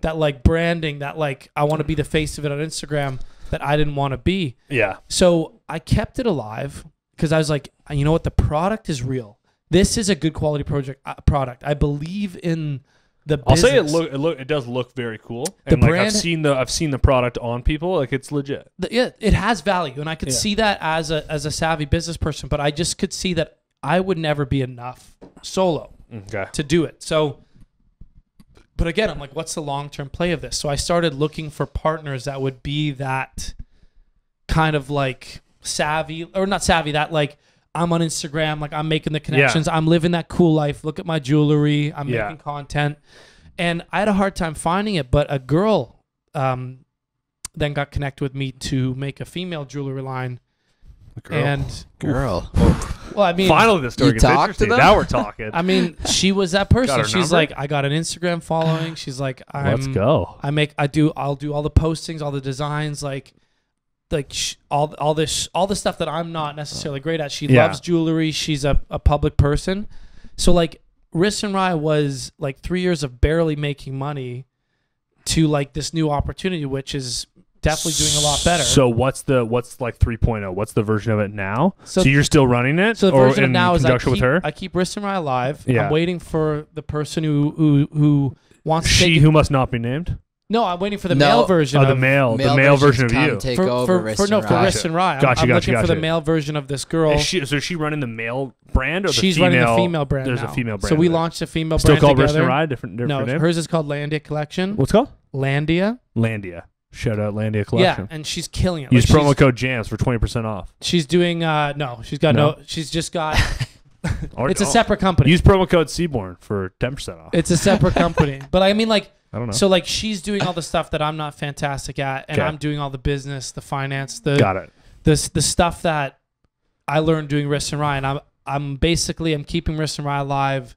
that like branding, that like I want to be the face of it on Instagram that I didn't want to be. Yeah. So I kept it alive because I was like, you know what? The product is real. This is a good quality product. I believe in the business. I'll say it does look very cool. And like I've seen the product on people, like it's legit. It has value, and I could see that as a savvy business person, but I just could see that I would never be enough solo to do it. So, but again, I'm like, what's the long-term play of this? So I started looking for partners that would be that kind of like savvy, or not savvy, that like I'm on Instagram, like I'm making the connections, I'm living that cool life. Look at my jewelry, I'm making content. And I had a hard time finding it, but a girl then got connected with me to make a female jewelry line. Girl. Well, I mean, finally the story gets interesting. Now we're talking. I mean, she was that person. She's like, I got an Instagram following. She's like, let's go. I'll do all the postings, all the designs, like all the stuff that I'm not necessarily great at. She loves jewelry. She's a public person. So like Wrist and Rye was like 3 years of barely making money to like this new opportunity, which is definitely doing a lot better. So what's like 3.0? What's the version of it now? So you're still running it? So the version of now is I keep Wrist and Rye alive. Yeah. I'm waiting for the person who wants to who must not be named. No, I'm waiting for the male version. Oh, the male version of you. Take for Wrist and Rye. I'm looking for the male version of this girl. So is she running the male brand or the She's female? She's running the female brand. There's now. a female brand. So we launched a female still brand called together. Wrist and Rye? Different no, name? hers is called Landia Collection. What's it called? Landia. Shout out Landia Collection. Yeah, and she's killing it. Use promo code JAMS for 20% off. She's doing she's just got it's a separate company. Use promo code Seaborn for 10% off. It's a separate company. But I mean, like, I don't know. So like she's doing all the stuff that I'm not fantastic at, and I'm doing all the business, the finance, the stuff that I learned doing Wrist and Rye, and I'm keeping Wrist and Rye alive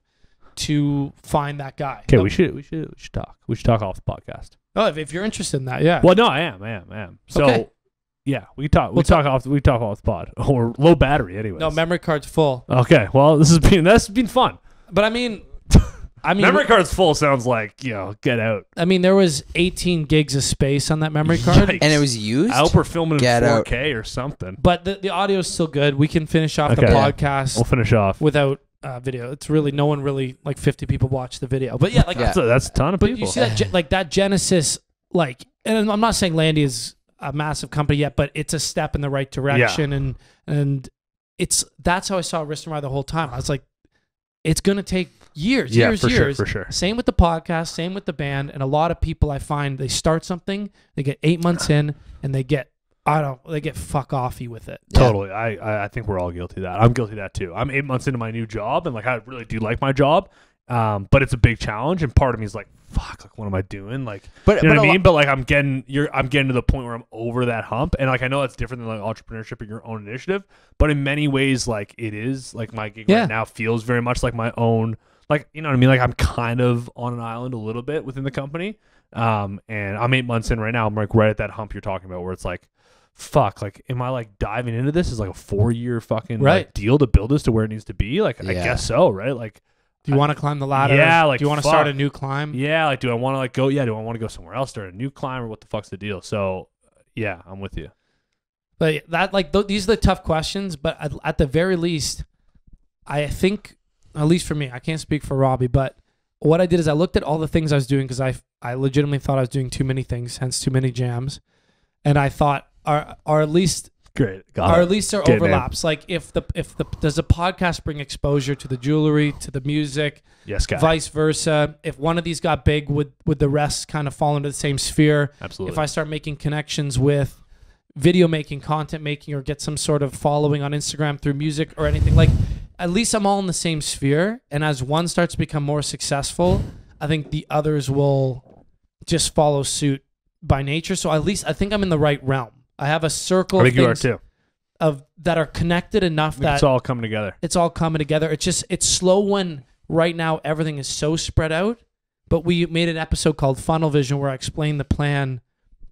to find that guy. Okay, we should talk. We should talk off the podcast. Oh, if you're interested in that, yeah. Well, no, I am. So yeah, we talk off the pod. Or low battery anyways. No, memory card's full. Okay, well this has been fun. But I mean memory card's full sounds like, get out. I mean, there was 18 gigs of space on that memory card. And it was used? I hope we're filming in 4K or something. But the audio is still good. We can finish off the podcast. We'll finish off without video. It's really, no one really, like 50 people watch the video. But yeah, like that's a ton of people. But you see that, that Genesis, like, and I'm not saying Landy is a massive company yet, but it's a step in the right direction. And that's how I saw Wrist and Rye the whole time. I was like, it's going to take years. For sure. Same with the podcast, same with the band. And a lot of people I find, they start something, they get 8 months in, and they get they get fuck offy with it. Yeah. Totally. I think we're all guilty of that. I'm guilty of that too. I'm 8 months into my new job, and like I really do like my job, but it's a big challenge. And part of me is like, fuck, like what am I doing? Like, But you know but what I a mean? But like I'm getting to the point where I'm over that hump, and like I know that's different than like entrepreneurship or your own initiative, but in many ways, like it is like my gig Yeah. right now feels very much like my own. Like, you know what I mean? Like I'm kind of on an island a little bit within the company. And I'm 8 months in right now. I'm like right at that hump you're talking about where it's like, fuck, like, am I like diving into this as like a 4-year fucking Right. like, deal to build this to where it needs to be? Like, I Yeah. guess so, right? Like, Do you want to climb the ladder? Yeah, like, do you want to start fuck. a new climb? yeah, like, do I want to like go? Yeah, do I want to go somewhere else, start a new climb, or what the fuck's the deal? So, yeah, I'm with you. But that like these are the tough questions. But at the very least, I think, at least for me, I can't speak for Robbie, but what I did is I looked at all the things I was doing because I legitimately thought I was doing too many things, hence too many jams, and I thought are at least. Great. Or at least there Good name. overlaps. Like if the does the podcast bring exposure to the jewelry, to the music, Yes, guy. vice versa? If one of these got big, would the rest kind of fall into the same sphere? Absolutely. If I start making connections with video making, content making, or get some sort of following on Instagram through music or anything, like at least I'm all in the same sphere. And as one starts to become more successful, I think the others will just follow suit by nature. So at least I think I'm in the right realm. I have a circle I of think you are things too. that are connected enough that It's all coming together. it's all coming together. It's slow when right now everything is so spread out. But we made an episode called Funnel Vision where I explained the plan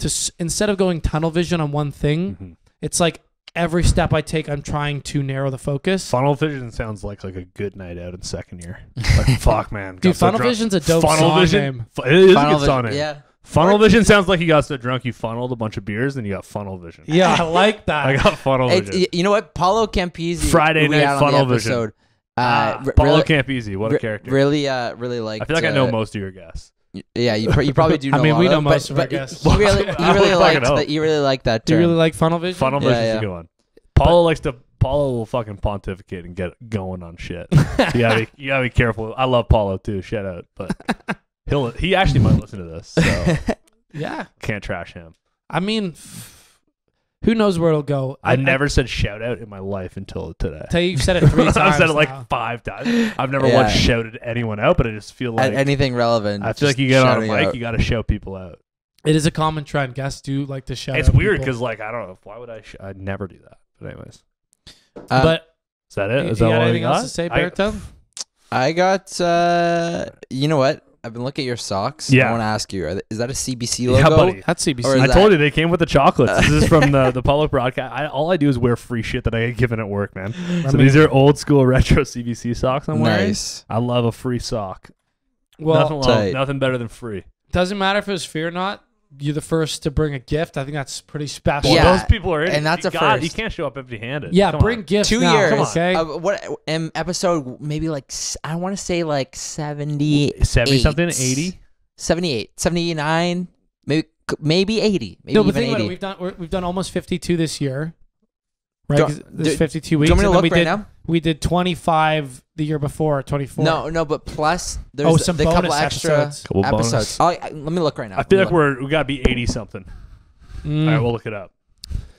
to instead of going tunnel vision on one thing, Mhm. it's like every step I take, I'm trying to narrow the focus. Funnel Vision sounds like a good night out in second year. Like, fuck, man. Dude, Got so Funnel drunk. Vision's a dope Funnel song Vision? name. It is Funnel a good song Vision, name. yeah. Funnel Vision sounds like you got so drunk you funneled a bunch of beers, then you got Funnel Vision. Yeah, I like that. I got Funnel Vision. You know what? Paulo Campisi. Friday who we night had on Funnel the Vision. episode, Paulo really, Campisi, what a character. Really liked. I feel like I know most of your guests. Yeah, you probably do know. I mean, a lot we of know them, most of our but guests. He really, I would fucking liked hope. that. You really like that Do term. you really like Funnel Vision? Funnel Yeah, Vision's yeah. a good one. Paulo will fucking pontificate and get going on shit. You gotta be careful. I love Paulo too. Shout out, but he actually might listen to this, so Yeah. can't trash him. I mean, who knows where it'll go? I never said shout out in my life until today. Tell you, you've said it 3 times. I've said it like now. 5 times. I've never Yeah. once shouted anyone out, but I just feel like Anything relevant. I feel like just you get on a shouting mic, out. you got to shout people out. It is a common trend. Guests do like to shout It's out weird people. because like I don't know why would I'd never do that. But anyways, But is that it? you Is that got all I anything got? else to say, I- Baritone? I got. You know what? I've been looking at your socks. Yeah. I want to ask you: is that a CBC logo? Yeah, buddy. That's CBC. Or is I that- told you they came with the chocolates. This is from the public broadcast. All I do is wear free shit that I get given at work, man. So these are old school retro CBC socks I'm wearing. Nice. I love a free sock. Well, Nothing better than free. doesn't matter if it was free or not. You're the first to bring a gift. I think that's pretty special. Yeah. Those people are in. And that's you a first. You can't show up empty-handed. Yeah, Come bring on. gifts 2 now, years. okay? What episode? Maybe like I want to say like 70, 70 something, 80. 78, 79, maybe 80, maybe no, but even think about 80. it. We've done almost 52 this year, right? Do- 'Cause there's do- 52 Do weeks. you want me to and then look right now? we did 25 the year before, 24. No, but plus there's some the couple bonus extra episodes. Couple bonus. episodes. Let me look right now. I feel like we got to be 80 something. Mm. All right, we'll look it up.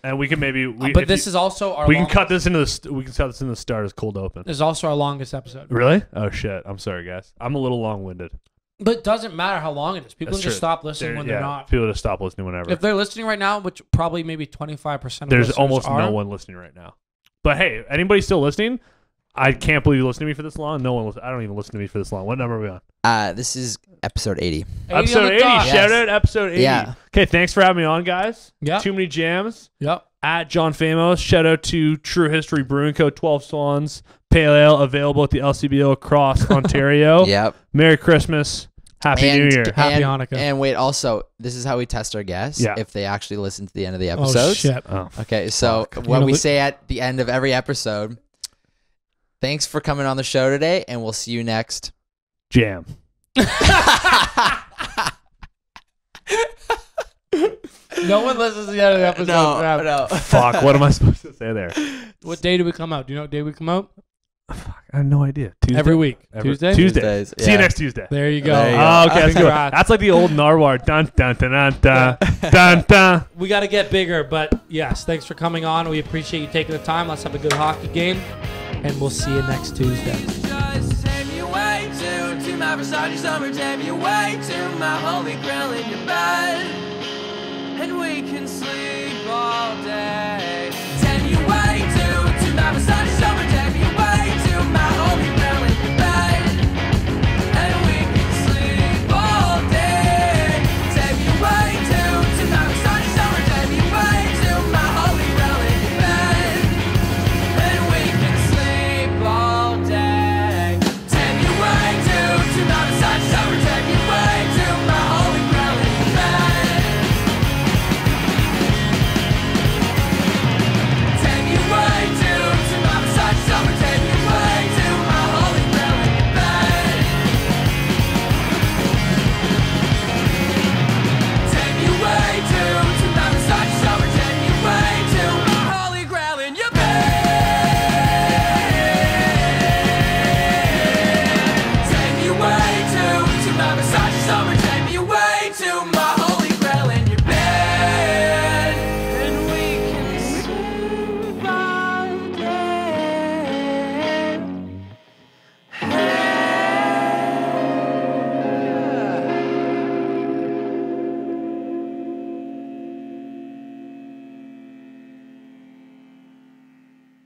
And we can maybe. But this is also our. We can cut this into we can cut this in the start as cold open. This is also our longest episode. Really? Oh shit! I'm sorry, guys. I'm a little long-winded. But it doesn't matter how long it is. People That's can just true. stop listening when they're not. People just stop listening whenever. If they're listening right now, which probably maybe 25% of There's listeners almost are, no one listening right now. But hey, anybody still listening? I can't believe you listened to me for this long. No one. I don't even listen to me for this long. What number are we on? this is episode 80. 80 Episode on the 80. dot. Shout out episode 80. Yeah. Okay, thanks for having me on, guys. Yep. Too many jams. Yep. At John Famos. Shout out to True History Brewing Co. 12 Swans Pale Ale available at the LCBO across Ontario. Yep. Merry Christmas. Happy New Year. Happy and, Hanukkah. And wait, also, this is how we test our guests. Yeah. If they actually listen to the end of the Oh, episodes. shit. Oh. Okay, so You what know, we we- say at the end of every episode, thanks for coming on the show today, and we'll see you next. Jam. No one listens to the end of the episode. No. Fuck, what am I supposed to say there? What day do we come out? Do you know what day we come out? I have no idea. Tuesday? Every week. Tuesday? Tuesday. Tuesdays, See you yeah. next Tuesday. There you go. There you go. Oh, okay, that's good. Congrats. That's like the old Narwhal. Dun dun dun dun dun dun dun. We got to get bigger, but yes, thanks for coming on. We appreciate you taking the time. Let's have a good hockey game, and we'll see you next Tuesday. Just take me away to my Versace summer. Take me away to my holy grail in your bed, and we can sleep all day. Take me away to my Versace summer. Take me away to my holy grail in your bed, and we can sleep all day. Take me away to my Versace summer. Take me away to my holy grail in your bed, and we can sleep all day. Take me away to my Versace summer. Take me away to my holy grail in your bed. Take me away to my Versace summer. Take me away to my holy grail in your bed. Take me away to my Versace summer. Take me away to my holy grail in your bed. Take me away to my Versace summer. Take me away to